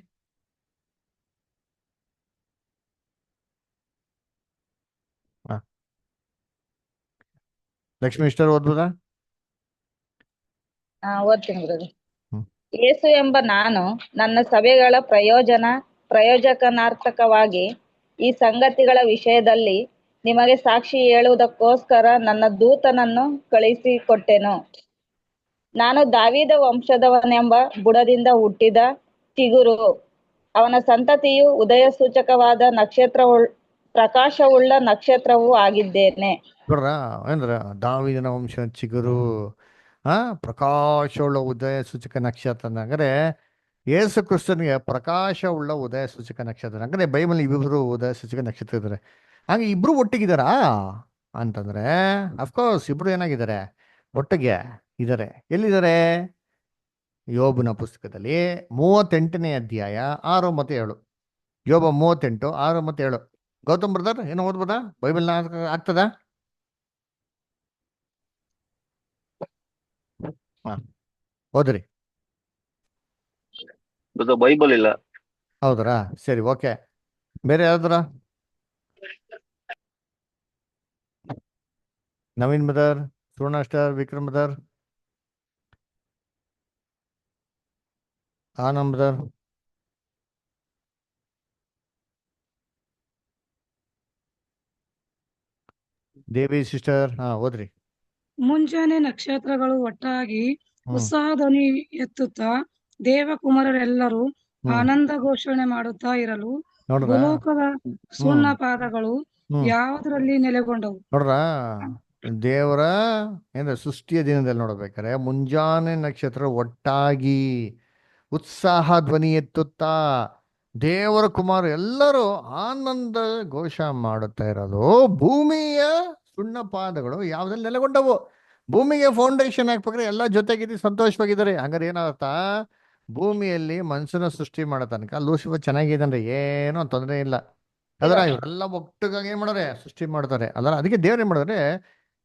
ಹಾ, ಲಕ್ಷ್ಮೀ ಇಷ್ಟರು ಓದ್ಬೋದಾ? ಓದ್ತೀನಿ ಬ್ರದರ್. ಹ್ಮ್ ಯೇಸು ಎಂಬ ನಾನು ನನ್ನ ಸಭೆಗಳ ಪ್ರಯೋಜನಾರ್ಥಕವಾಗಿ ಈ ಸಂಗತಿಗಳ ವಿಷಯದಲ್ಲಿ ನಿಮಗೆ ಸಾಕ್ಷಿ ಹೇಳುವುದಕ್ಕೋಸ್ಕರ ನನ್ನ ದೂತನನ್ನು ಕಳುಹಿಸಿಕೊಟ್ಟೆನು. ನಾನು ದಾವೀದ ವಂಶದವನೆಂಬ ಬುಡದಿಂದ ಹುಟ್ಟಿದ ಚಿಗುರು, ಅವನ ಸಂತತಿಯು ಉದಯ ಸೂಚಕವಾದ ಪ್ರಕಾಶವುಳ್ಳ ನಕ್ಷತ್ರವೂ ಆಗಿದ್ದೇನೆ. ನೋಡ್ರ, ಏನ್ರ ದಾವೀದನ ವಂಶ ಚಿಗುರು, ಪ್ರಕಾಶವುಳ್ಳ ಉದಯ ಸೂಚಕ ನಕ್ಷತ್ರ ಅಂದ್ರೆ ಯೇಸು ಕ್ರಿಸ್ತನಿಗೆ ಪ್ರಕಾಶವುಳ್ಳ ಉದಯ ಸೂಚಕ ನಕ್ಷತ್ರ. ಅಂದ್ರೆ ಬೈಬಲ್ ಇಬ್ಬರು ಉದಯ ಸೂಚಕ ನಕ್ಷತ್ರ ಇದ್ದಾರೆ. ಹಾಗೆ ಇಬ್ರು ಒಟ್ಟಿಗಿದಾರಾ ಅಂತಂದ್ರೆ ಅಫ್ಕೋರ್ಸ್ ಇಬ್ರು ಏನಾಗಿದ್ದಾರೆ, ಒಟ್ಟಿಗೆ ಇದ್ದಾರೆ. ಎಲ್ಲಿದ್ದಾರೆ? ಯೋಬನ ಪುಸ್ತಕದಲ್ಲಿ 38ನೇ ಅಧ್ಯಾಯ 6 ಮತ್ತು 7. ಯೋಬ 38 6 ಮತ್ತು 7. ಗೌತಮ್ ಬ್ರದರ್ ಏನೋ ಓದ್ಬೋದಾ? ಬೈಬಲ್ನ ಆಗ್ತದ? ಓದ್ರಿ. ಬೈಬಲ್ ಇಲ್ಲ. ಹೌದರಾ? ಸರಿ, ಓಕೆ. ಬೇರೆ ಯಾವ್ದಾರ? ನವೀನ್ ಬ್ರದರ್, ಸುವರ್ಣಾಸ್ಟರ್, Vikram brother, Anand brother. Devi sister, ಓದ್ರಿ. ಮುಂಜಾನೆ ನಕ್ಷತ್ರಗಳು ಒಟ್ಟಾಗಿ ಹ್ಮ್ ಉತ್ಸಾಹಧ್ವನಿ ಎತ್ತುತ್ತಾ ದೇವಕುಮಾರರೆಲ್ಲರೂ ಹ್ಮ್ ಆನಂದ ಘೋಷಣೆ ಮಾಡುತ್ತಾ ಇರಲು ನೋಡ್ರ. ಭೂಲೋಕದ ಹ್ಮ್ ಪಾದಗಳು ಹ್ಮ್ ಯಾವುದರಲ್ಲಿ ನೆಲೆಗೊಂಡವು? ನೋಡ್ರ, ದೇವರ ಸೃಷ್ಟಿಯ ದಿನದಲ್ಲಿ ನೋಡ್ಬೇಕಾರೆ ಮುಂಜಾನೆ ನಕ್ಷತ್ರ ಒಟ್ಟಾಗಿ ಉತ್ಸಾಹ ಧ್ವನಿ ಎತ್ತುತ್ತಾ ದೇವರ ಕುಮಾರ ಎಲ್ಲರೂ ಆನಂದ ಘೋಷ ಮಾಡುತ್ತಾ ಇರೋದು ಭೂಮಿಯ ಸುಣ್ಣ ಪಾದಗಳು ಯಾವ್ದ್ರಲ್ಲಿ ನೆಲೆಗೊಂಡವು. ಭೂಮಿಗೆ ಫೌಂಡೇಶನ್ ಹಾಕ್ಬೇಕಾದ್ರೆ ಎಲ್ಲ ಜೊತೆಗಿದ್ದು ಸಂತೋಷವಾಗಿದ್ದಾರೆ. ಹಂಗಾರೆ ಏನರ್ಥ? ಭೂಮಿಯಲ್ಲಿ ಮನುಷ್ಯನ ಸೃಷ್ಟಿ ಮಾಡೋ ತನಕ ಲೂಸಿಫರ್ ಚೆನ್ನಾಗಿದ್ದಾನೆ, ಏನೋ ತೊಂದರೆ ಇಲ್ಲ. ಅದರ ಇವರೆಲ್ಲ ಒಟ್ಟಿಗಾಗಿ ಏನ್ ಮಾಡೋರೆ? ಸೃಷ್ಟಿ ಮಾಡ್ತಾರೆ. ಅದರ ಅದಕ್ಕೆ ದೇವ್ರು ಏನ್ ಮಾಡಿದ್ರೆ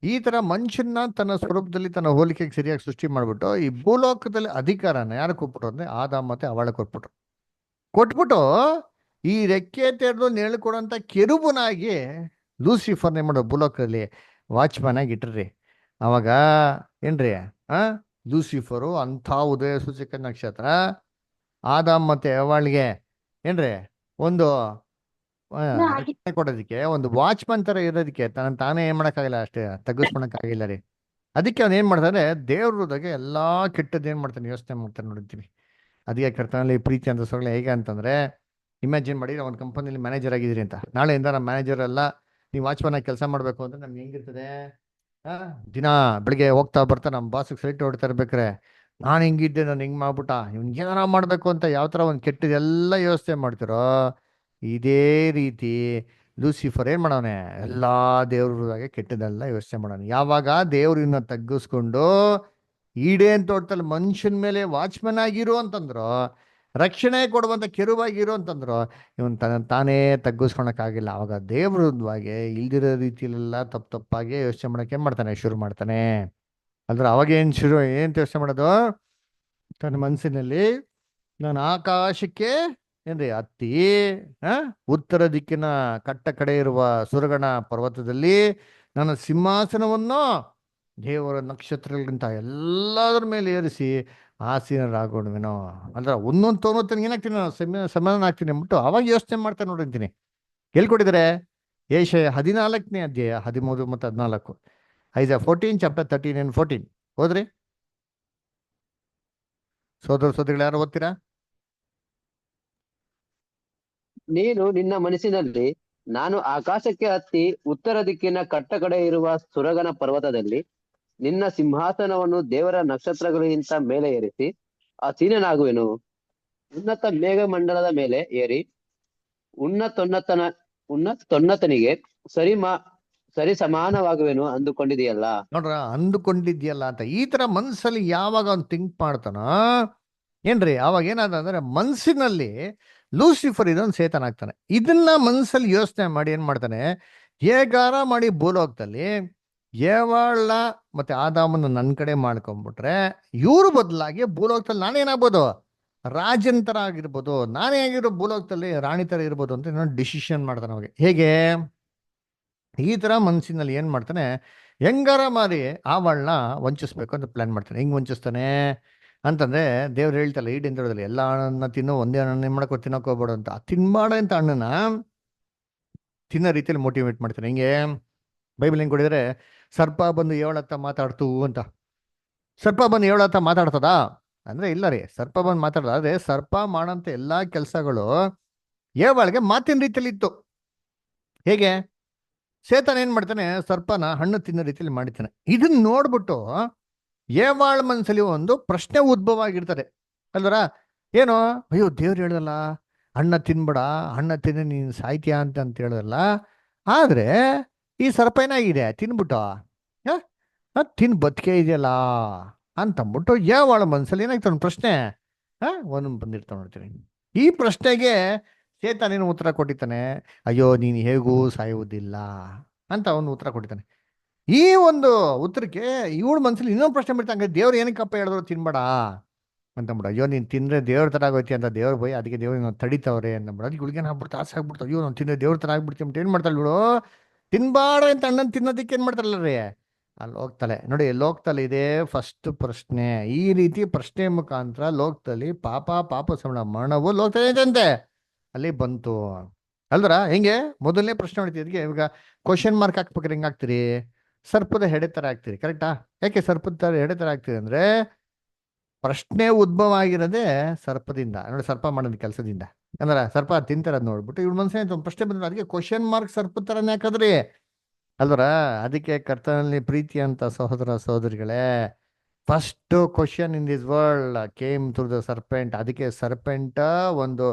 ಈ ತರ ಮನುಷ್ಯನ ತನ್ನ ಸ್ವರೂಪದಲ್ಲಿ ತನ್ನ ಹೋಲಿಕೆಗೆ ಸರಿಯಾಗಿ ಸೃಷ್ಟಿ ಮಾಡ್ಬಿಟ್ಟು ಈ ಭೂಲೋಕದಲ್ಲಿ ಅಧಿಕಾರನ ಯಾರು ಕೊಟ್ಬಿಟ್ರು ಅಂದ್ರೆ ಆದಾಮ್ ಮತ್ತೆ ಅವಳ ಕೊಟ್ಬಿಟ್ಟು ಈ ರೆಕ್ಕೆ ತೆರೆದು ನೇಳು ಕೊಡುವಂತ ಕೆರುಬನಾಗಿ ಲೂಸಿಫರ್ನ ಏನ್ ಮಾಡೋದು ಭೂಲೋಕದಲ್ಲಿ ವಾಚ್ಮನ್ ಆಗಿ ಇಟ್ರಿ. ಅವಾಗ ಏನ್ರಿ ಲೂಸಿಫರು ಅಂಥ ಉದಯ ಸೂಚಕ ನಕ್ಷತ್ರ ಆದಾಮ್ ಮತ್ತೆ ಅವಳಿಗೆ ಏನ್ರಿ ಒಂದು ರಕ್ಷಣೆ ಕೊಡೋದಕ್ಕೆ ಒಂದು ವಾಚ್ಮನ್ ತರ ಇರೋದಕ್ಕೆ ತಾನೇ ಏನ್ ಮಾಡಕ್ಕಾಗಿಲ್ಲ, ಅಷ್ಟೇ ತಗ್ಗಿಸ್ಕೊಳಕ್ಕಾಗಿಲ್ಲ ರೀ. ಅದಕ್ಕೆ ಅವ್ನು ಏನ್ ಮಾಡ್ತಾನೆ, ದೇವ್ರದಾಗೆ ಎಲ್ಲಾ ಕೆಟ್ಟದ್ದು ಏನ್ ಮಾಡ್ತಾನೆ ಯೋಚನೆ ಮಾಡ್ತಾನೆ ನೋಡಿರ್ತೀನಿ. ಅದಕ್ಕೆ ಕರ್ತನಲ್ಲಿ ಪ್ರೀತಿ ಅಂತ ಸೊಗಳೆ ಹೇಗೆ ಅಂತಂದ್ರೆ, ಇಮ್ಯಾಜಿನ್ ಮಾಡಿ ಒಂದು ಕಂಪನಿಲಿ ಮ್ಯಾನೇಜರ್ ಆಗಿದ್ರಿ ಅಂತ. ನಾಳೆಯಿಂದ ನಮ್ಮ ಮ್ಯಾನೇಜರ್ ಎಲ್ಲ ನೀವು ವಾಚ್ಮನ್ ಆಗಿ ಕೆಲಸ ಮಾಡ್ಬೇಕು ಅಂದ್ರೆ ನಮ್ಗೆ ಹೆಂಗಿರ್ತದೆ? ದಿನ ಬೆಳಿಗ್ಗೆ ಹೋಗ್ತಾ ಬರ್ತಾ ನಮ್ಮ ಬಾಸ್ಗೆ ಸೈಟ್ ಹೊಡ್ತಾ ಇರ್ಬೇಕ್ರೆ, ನಾನು ಹಿಂಗಿದ್ದೆ, ನಾನು ಹಿಂಗ್ ಮಾಡ್ಬಿಟ್ಟ, ಇವ್ನಿಗೆ ಏನಾರ ಮಾಡ್ಬೇಕು ಅಂತ ಯಾವ ತರ ಒಂದು ಕೆಟ್ಟದೆಲ್ಲ ಯೋಚನೆ ಮಾಡ್ತಿರೋ, ಇದೇ ರೀತಿ ಲೂಸಿಫರ್ ಏನ್ ಮಾಡವನೆ, ಎಲ್ಲಾ ದೇವ್ರದಾಗೆ ಕೆಟ್ಟದೆಲ್ಲ ಯೋಚನೆ ಮಾಡೋಣ. ಯಾವಾಗ ದೇವ್ರನ್ನ ತಗ್ಗಿಸ್ಕೊಂಡು ಈಡೇನ್ ತೋಟದಲ್ಲಿ ಮನುಷ್ಯನ ಮೇಲೆ ವಾಚ್ಮನ್ ಆಗಿರು ಅಂತಂದ್ರು, ರಕ್ಷಣೆ ಕೊಡುವಂತ ಕೆರುವಾಗಿರು ಅಂತಂದ್ರು, ಇವನ್ ತಾನೇ ತಗ್ಗಿಸ್ಕೊಳಕ್ಕಾಗಿಲ್ಲ. ಅವಾಗ ದೇವ್ರದ್ವಾಗೆ ಇಲ್ದಿರೋ ರೀತಿಯಲ್ಲೆಲ್ಲ ತಪ್ಪಾಗಿ ಯೋಚನೆ ಮಾಡಕ್ಕೆ ಏನ್ ಮಾಡ್ತಾನೆ, ಶುರು ಮಾಡ್ತಾನೆ. ಅಂದ್ರೆ ಅವಾಗ ಏನ್ ಯೋಚನೆ ಮಾಡೋದು? ತನ್ನ ಮನಸ್ಸಿನಲ್ಲಿ ನಾನು ಆಕಾಶಕ್ಕೆ ಏನ್ರಿ ಹತ್ತಿ ಉತ್ತರ ದಿಕ್ಕಿನ ಕಟ್ಟ ಕಡೆ ಇರುವ ಸುರಗಣ ಪರ್ವತದಲ್ಲಿ ನನ್ನ ಸಿಂಹಾಸನವನ್ನು ದೇವರ ನಕ್ಷತ್ರಗಳಿಗಿಂತ ಎಲ್ಲದರ ಮೇಲೆ ಏರಿಸಿ ಆಸೀನರಾಗೋಣವೇನೋ. ಅಂದ್ರೆ ಒಂದೊಂದು ತೊಗೊತೀನಿ ಏನಾಗ್ತೀನಿ, ನಾನು ಸಮಾಧಾನ ಆಗ್ತೀನಿ ಅಂದ್ಬಿಟ್ಟು ಅವಾಗ ಯೋಚನೆ ಮಾಡ್ತಾ ನೋಡಿರ್ತೀನಿ. ಹೇಳ್ಕೊಟ್ಟಿದ್ದಾರೆ ಏಷಯ 14ನೇ ಅಧ್ಯಾಯ 13 ಮತ್ತು 14. ಐಸಾ 14 ಚಾಪ್ಟರ್ 13 and 14 ಹೋದ್ರಿ ಸೋದರಿಗಳು ಯಾರು ಓದ್ತೀರಾ? ನೀನು ನಿನ್ನ ಮನಸ್ಸಿನಲ್ಲಿ, ನಾನು ಆಕಾಶಕ್ಕೆ ಹತ್ತಿ ಉತ್ತರ ದಿಕ್ಕಿನ ಕಟ್ಟ ಕಡೆ ಇರುವ ಸುರಗನ ಪರ್ವತದಲ್ಲಿ ನಿನ್ನ ಸಿಂಹಾಸನವನ್ನು ದೇವರ ನಕ್ಷತ್ರಗಳಿಗಿಂತ ಮೇಲೆ ಏರಿಸಿ ಆಸೀನನಾಗುವೆನು. ಉನ್ನತ ಮೇಘಮಂಡಲದ ಮೇಲೆ ಏರಿ ಉನ್ನತೋನ್ನತನಿಗೆ ಸರಿ ಸಮಾನವಾಗುವೆನು ಅಂದುಕೊಂಡಿದೆಯಲ್ಲ. ನೋಡ್ರ, ಅಂದುಕೊಂಡಿದ್ಯಲ್ಲ ಅಂತ ಈ ತರ ಮನ್ಸಲ್ಲಿ ಯಾವಾಗ ಅವ್ನು ಥಿಂಕ್ ಮಾಡ್ತಾನೋ ಏನ್ರಿ, ಅವಾಗ ಏನಾದ ಅಂದ್ರೆ ಮನ್ಸಿನಲ್ಲಿ ಲೂಸಿಫರ್ ಇದೊಂದು ಸೇತನ ಆಗ್ತಾನೆ. ಇದನ್ನ ಮನ್ಸಲ್ಲಿ ಯೋಚನೆ ಮಾಡಿ ಏನ್ ಮಾಡ್ತಾನೆ, ಹೇಗಾರ ಮಾಡಿ ಭೂಲೋಕದಲ್ಲಿ ಏವಾಳ ಮತ್ತೆ ಆದಾಮನ ನನ್ನ ಕಡೆ ಮಾಡ್ಕೊಂಡ್ಬಿಟ್ರೆ ಇವ್ರ ಬದಲಾಗಿ ಭೂಲೋಕದಲ್ಲಿ ನಾನೇನಾಗ್ಬೋದು, ರಾಜನ್ ತರ ಆಗಿರ್ಬೋದು, ನಾನೇ ಆಗಿರೋ ಭೂಲೋಕದಲ್ಲಿ ರಾಣಿ ತರ ಇರ್ಬೋದು ಅಂತ ಇನ್ನೊಂದು ಡಿಸಿಷನ್ ಮಾಡ್ತಾನೆ. ಅವಾಗ ಹೇಗೆ ಈ ತರ ಮನ್ಸಿನಲ್ಲಿ ಏನ್ ಮಾಡ್ತಾನೆ, ಹೆಂಗಾರ ಮಾರಿ ಆವಳನ್ನ ವಂಚಿಸ್ಬೇಕು ಅಂತ ಪ್ಲಾನ್ ಮಾಡ್ತಾನೆ. ಹೆಂಗ್ ವಂಚಿಸ್ತಾನೆ ಅಂತಂದ್ರೆ, ದೇವ್ರು ಹೇಳ್ತಲ್ಲ ಈಡೇಂದ್ರದಲ್ಲಿ ಎಲ್ಲ ಹಣ್ಣನ್ನ ತಿನ್ನೋ, ಒಂದೇ ಹಣ್ಣನ್ನ ಏನ್ ಮಾಡಕೋ ತಿನ್ನೋಕ್ ಹೋಗ್ಬೇಡ ಅಂತ. ತಿನ್ಮಾಡ ಅಂತ ಹಣ್ಣನ್ನ ತಿನ್ನೋ ರೀತಿಯಲ್ಲಿ ಮೋಟಿವೇಟ್ ಮಾಡ್ತಾನೆ. ಹಿಂಗೆ ಬೈಬಲ್ ಹೆಂಗ್ ಕೊಡಿದ್ರೆ, ಸರ್ಪ ಬಂದು ಏಳತ್ತ ಮಾತಾಡ್ತು ಅಂತ. ಸರ್ಪ ಬಂದು ಏಳತ್ತ ಮಾತಾಡ್ತದ ಅಂದ್ರೆ ಇಲ್ಲ ರೀ, ಸರ್ಪ ಬಂದು ಮಾತಾಡ್ದ. ಆದ್ರೆ ಸರ್ಪ ಮಾಡಂತ ಎಲ್ಲಾ ಕೆಲ್ಸಗಳು ಏವಾಳಿಗೆ ಮಾತಿನ ರೀತಿಯಲ್ಲಿ ಇತ್ತು. ಹೇಗೆ ಸೇತನ ಏನ್ ಮಾಡ್ತಾನೆ, ಸರ್ಪನ ಹಣ್ಣು ತಿನ್ನೋ ರೀತಿಯಲ್ಲಿ ಮಾಡಿತಾನೆ. ಇದನ್ನ ನೋಡ್ಬಿಟ್ಟು ಏವಾಳ ಮನ್ಸಲ್ಲಿ ಒಂದು ಪ್ರಶ್ನೆ ಉದ್ಭವ ಆಗಿರ್ತದೆ ಅಲ್ವರ, ಏನು, ಅಯ್ಯೋ ದೇವ್ರು ಹೇಳ್ದಲ್ಲ ಹಣ್ಣ ತಿನ್ಬೇಡ, ಹಣ್ಣ ತಿನ್ನ ನೀನು ಸಾಯ್ತೀಯ ಅಂತ ಹೇಳೋದಲ್ಲ, ಆದ್ರೆ ಈ ಸರ್ಪ ಏನಾಗಿದೆ ತಿನ್ಬಿಟ್ಟು ತಿನ್ ಬದುಕೆ ಇದೆಯಲ್ಲ ಅಂತಂದ್ಬಿಟ್ಟು ಏವಾಳ ಮನ್ಸಲ್ಲಿ ಏನಾಗ್ತಾನೆ ಒಂದು ಪ್ರಶ್ನೆ ಒಂದೊಂದು ಬಂದಿರ್ತಾವ ನೋಡ್ತೀನಿ. ಈ ಪ್ರಶ್ನೆಗೆ ಸೇತಾನೇನು ಉತ್ತರ ಕೊಟ್ಟಿದ್ದಾನೆ, ಅಯ್ಯೋ ನೀನು ಹೇಗೂ ಸಾಯುವುದಿಲ್ಲ ಅಂತ ಅವನು ಉತ್ತರ ಕೊಟ್ಟಿದ್ದಾನೆ. ಈ ಒಂದು ಉತ್ತರಕ್ಕೆ ಇವಳ ಮನ್ಸಲ್ಲಿ ಇನ್ನೊಂದು ಪ್ರಶ್ನೆ ಬಿಡ್ತಾನೆ, ದೇವ್ರು ಏನಕ್ಕಪ್ಪ ಹೇಳಿದ್ರು ತಿನ್ಬೇಡ ಅಂತಂದ್ಬಿಡ. ಅಯ್ಯೋ ನೀನು ತಿಂದ್ರೆ ದೇವ್ರ ತರ ಆಗೋಯ್ತಿ ಅಂತ ದೇವ್ರ ಭಯ, ಅದಕ್ಕೆ ದೇವ್ರ ತಡಿತಾವ್ರೆ ಅಂತಂದ್ಬಿಡ. ಅದಕ್ಕೆ ಹುಡುಗನ ಆಗ್ಬಿಡ್ತು, ಆಸೆ ಆಗ್ಬಿಡ್ತು, ಅಯ್ಯೋ ನಾನು ತಿಂದ್ರೆ ದೇವ್ರ ತರ ಆಗ್ಬಿಡ್ತೀವಿ ಅಂತ ಏನ್ ಮಾಡ್ತಾಳೆ ಇವಳು, ತಿನ್ಬಾಡ ಅಂತ ಅಣ್ಣನ್ ತಿನ್ನೋದಕ್ಕೆ ಏನ್ ಮಾಡ್ತಾರಲ್ಲ ರೀ, ಅಲ್ಲಿ ಹೋಗ್ತಾಳೆ ನೋಡಿ. ಲೋಕದಲ್ಲಿ ಇದೇ ಫಸ್ಟ್ ಪ್ರಶ್ನೆ. ಈ ರೀತಿ ಪ್ರಶ್ನೆ ಮುಖಾಂತರ ಲೋಕದಲ್ಲಿ ಪಾಪ ಮರಣವು ಲೋಕದಲ್ಲಿ ಅಂತೆ ಅಲ್ಲಿ ಬಂತು ಅಲ್ದ್ರ. ಹೆಂಗೆ ಮೊದಲನೇ ಪ್ರಶ್ನೆ ಹೊಡಿತಿದ್ಗೆ ಇವಾಗ ಕ್ವಶನ್ ಮಾರ್ಕ್ ಹಾಕ್ಬೇಕಾದ್ರೆ ಹೆಂಗ್ ಹಾಕ್ತಿರಿ, ಸರ್ಪದ ಹೆಡೆ ತರ ಆಗ್ತೀರಿ. ಕರೆಕ್ಟಾ? ಯಾಕೆ ಸರ್ಪದ ತರ ಹೆಡೆ ತರ ಆಗ್ತೀರಿ ಅಂದ್ರೆ ಪ್ರಶ್ನೆ ಉದ್ಭವ ಆಗಿರೋದೇ ಸರ್ಪದಿಂದ. ನೋಡಿ, ಸರ್ಪ ಮಾಡೋದ್ ಕೆಲಸದಿಂದ ಅಂದ್ರೆ ಸರ್ಪ ತಿಂತಾರದ್ ನೋಡ್ಬಿಟ್ಟು ಇವ್ರ ಮನ್ಸೇನ ಪ್ರಶ್ನೆ ಬಂದ್ರೆ ಅದಕ್ಕೆ ಕ್ವಶನ್ ಮಾರ್ಕ್ ಸರ್ಪದ ತರನೇ ಹಾಕದ್ರಿ ಅಲ್ವರ. ಅದಕ್ಕೆ ಕರ್ತನಲ್ಲಿ ಪ್ರೀತಿ ಅಂತ ಸಹೋದರ ಸಹೋದರಿಗಳೇ, first question in this world came through the serpent. ಅದಕ್ಕೆ ಸರ್ಪೆಂಟ್ ಒಂದು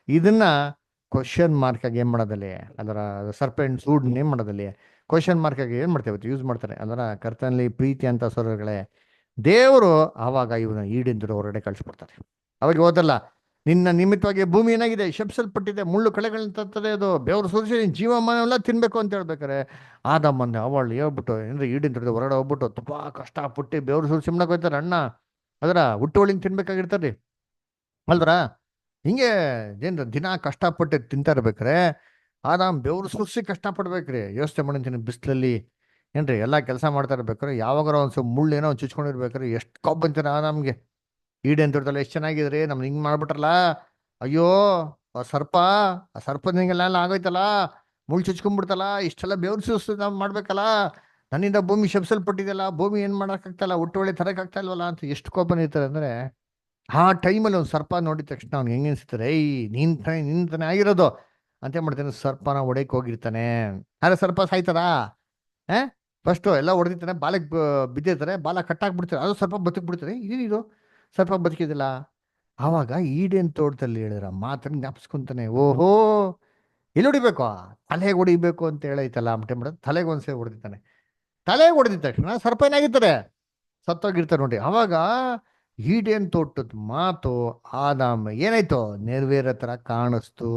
ಇದನ್ನ ಕ್ವಶನ್ ಮಾರ್ಕ್ ಆಗಿ ಏನ್ ಮಾಡೋದಲ್ಲಿ, ಅದರ ಸರ್ಪೆಂಟ್ ಸೂಡ್ ಏನ್ ಮಾಡೋದಲ್ಲಿ ಕ್ವಶನ್ ಮಾರ್ಕ್ ಆಗಿ ಏನ್ ಮಾಡ್ತೇವೆ ಯೂಸ್ ಮಾಡ್ತಾರೆ. ಅದರ ಕರ್ತನಲ್ಲಿ ಪ್ರೀತಿ ಅಂತ ಸ್ವರಗಳೇ, ದೇವರು ಆವಾಗ ಇವನ ಈಡಿಂದ ಹೊರಗಡೆ ಕಳಿಸ್ಬಿಡ್ತಾರೆ. ಅವಾಗ ಹೋದಲ್ಲ, ನಿನ್ನ ನಿಮಿತ್ತವಾಗಿ ಭೂಮಿ ಏನಾಗಿದೆ, ಶಪಿಸಲ್ಪಟ್ಟಿದೆ, ಮುಳ್ಳು ಕಳೆಗಳನ್ನ ತರ್ತದೆ, ಅದು ಬೆವರು ಸುರಿಸಿ ಜೀವಮಾನವೆಲ್ಲ ತಿನ್ಬೇಕು ಅಂತ ಹೇಳ್ಬೇಕಾರೆ ಆದಮ್ಮಂದೆ ಅವಳು ಹೇಳ್ಬಿಟ್ಟು ಅಂದ್ರೆ ಈಡಿಂದ ಹೊರಗಡೆ ಹೋಗ್ಬಿಟ್ಟು ತುಂಬಾ ಕಷ್ಟಪಟ್ಟು ಬೆವರು ಸುರಿಸಿ ಮಾಡಕ್ ಹೋಗ್ತಾರೆ. ಅಣ್ಣ ಅದರ ಹುಟ್ಟುವಳಿಂಗ್ ತಿನ್ಬೇಕಾಗಿರ್ತಾರೆ ಅಲ್ದ್ರ. ಹಿಂಗೆ ಏನ್ರ ದಿನ ಕಷ್ಟಪಟ್ಟು ತಿಂತಾ ಇರ್ಬೇಕ್ರೆ ಆದಾಮ್ ಬೆವರು ಸುರಿಸಿ ಕಷ್ಟಪಡ್ಬೇಕ್ರಿ. ಯೋಚನೆ ಮಾಡಿದ್ದೀನಿ, ಬಿಸಿಲಲ್ಲಿ ಏನ್ರಿ ಎಲ್ಲಾ ಕೆಲಸ ಮಾಡ್ತಾ ಇರ್ಬೇಕಾರೆ ಯಾವಾಗಾರ ಒಂದ್ಸಲ ಮುಳ್ಳು ಏನೋ ಚುಚ್ಕೊಂಡಿರ್ಬೇಕಾರೆ ಎಷ್ಟು ಕೊಬ್ಬ ಅಂತೀರ ಆದಾಮ್ಗೆ. ಈಡೇನ್ ತೋಟದಲ್ಲಿ ಎಷ್ಟು ಚೆನ್ನಾಗಿದ್ರಿ, ನಮ್ಗೆ ಹಿಂಗ್ ಮಾಡ್ಬಿಟ್ರಲ್ಲ, ಅಯ್ಯೋ ಆ ಸರ್ಪ, ಆ ಸರ್ಪದಿಂಗೆಲ್ಲ ಆಗೋಯ್ತಲ್ಲ, ಮುಳ್ಳು ಚುಚ್ಕೊಂಡ್ಬಿಡ್ತಲ್ಲ, ಇಷ್ಟೆಲ್ಲ ಬೆವರು ಸುರಿಸಿ ನಾವು ಮಾಡ್ಬೇಕಲ್ಲ, ನನ್ನಿಂದ ಭೂಮಿ ಶಪಿಸಲ್ಪಟ್ಟಿದೆಯಲ್ಲ, ಭೂಮಿ ಏನ್ ಮಾಡಕ್ಕಾಗ್ತಲ್ಲ, ಹುಟ್ಟುವಳಿ ತರಕಾಗ್ತಾ ಇಲ್ವಲ್ಲ ಅಂತ ಎಷ್ಟು ಕೋಪ ಇರ್ತಾರೆ ಅಂದ್ರೆ, ಆ ಟೈಮಲ್ಲಿ ಒಂದು ಸರ್ಪ ನೋಡಿದ ತಕ್ಷಣ ಅವ್ನು ಹೆಂಗೆ ಅನ್ಸುತ್ತಾರೆ, ಏಯ್ ನಿನ್ ತಾನೆ ಆಗಿರೋದು ಅಂತ ಮಾಡ್ತಾನೆ, ಸರ್ಪನ ಹೊಡೆಯಕ್ ಹೋಗಿರ್ತಾನೆ. ಆದ್ರೆ ಸರ್ಪ ಸಾಯ್ತದ ಫಸ್ಟ್ ಎಲ್ಲ ಹೊಡೆದಿರ್ತಾನೆ, ಬಾಲಕ್ಕೆ ಬಿದ್ದಿರ್ತಾರೆ, ಬಾಲ ಕಟ್ಟಾಕ್ಬಿಡ್ತಾರೆ, ಅದು ಸ್ವಲ್ಪ ಬದುಕ್ಬಿಡ್ತಾರೆ. ಇದೇನಿದು ಸರ್ಪ ಬದುಕಿದಿಲ್ಲ. ಆವಾಗ ಈಡೇನ್ ತೋಟದಲ್ಲಿ ಹೇಳಿದ್ರ ಮಾತನ್ನ ಜ್ಞಾಪಿಸ್ಕೊಂತಾನೆ, ಓಹೋ ಎಲ್ಲಿ ಹೊಡಿಬೇಕು, ತಲೆಗೆ ಹೊಡಿಬೇಕು ಅಂತ ಹೇಳೈತಲ್ಲ ಅಂಟೆ ಮಾಡೋದು, ತಲೆಗೆ ಒಂದ್ಸರಿ ಹೊಡೆದಿದ್ದಾನೆ. ತಲೆಗೆ ಹೊಡೆದಿದ ತಕ್ಷಣ ಸರ್ಪ ಏನಾಗಿರ್ತಾರೆ, ಸತ್ತೋಗಿರ್ತಾರೆ ನೋಡಿ. ಅವಾಗ ಈಡೇನ್ ತೋಟದ ಮಾತು ಆದಾಮ್ ಏನಾಯ್ತು, ನೆರವೇರೋ ತರ ಕಾಣಿಸ್ತು.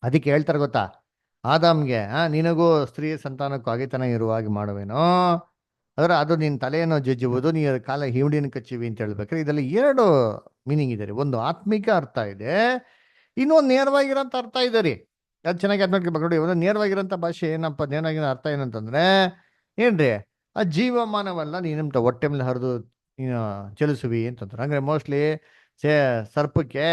ಅದಕ್ಕೆ ಹೇಳ್ತಾರೆ ಗೊತ್ತಾ, ಆದಾಮ್ಗೆ ನಿನಗೂ ಸ್ತ್ರೀ ಸಂತಾನಕ್ಕೂ ಅಗೆತನ ಇರುವ ಹಾಗೆ ಮಾಡುವೇನೋ, ಅದರ ಅದು ನಿನ್ನ ತಲೆಯನ್ನು ಜಜ್ಜುವುದು, ನೀ ಕಾಲ ಹಿಡಿಯನ್ನು ಕಚ್ಚಿವಿ ಅಂತ ಹೇಳ್ಬೇಕಾದ್ರೆ ಇದರಲ್ಲಿ ಎರಡು ಮೀನಿಂಗ್ ಇದೆ ರೀ. ಒಂದು ಆತ್ಮಿಕ ಅರ್ಥ ಇದೆ, ಇನ್ನೊಂದು ನೇರವಾಗಿರೋಂಥ ಅರ್ಥ ಇದೆ ರೀ. ಅದು ಚೆನ್ನಾಗಿ ಅರ್ಥ ಮಾಡ್ಕೊಬೇಕು ನೋಡಿ. ಒಂದು ನೇರವಾಗಿರೋಂಥ ಭಾಷೆ ಏನಪ್ಪ, ನೇರವಾಗಿರೋ ಅರ್ಥ ಏನಂತಂದ್ರೆ ಏನ್ರಿ, ಆ ಜೀವಮಾನವಲ್ಲ ನೀನಂತ ಹೊಟ್ಟೆ ಮೇಲೆ ಹರಿದು ನೀನು ಚಲಿಸುವಿ ಅಂತಂತಾರೆ. ಹಂಗಾರೆ ಮೋಸ್ಟ್ಲಿ ಸರ್ಪಕ್ಕೆ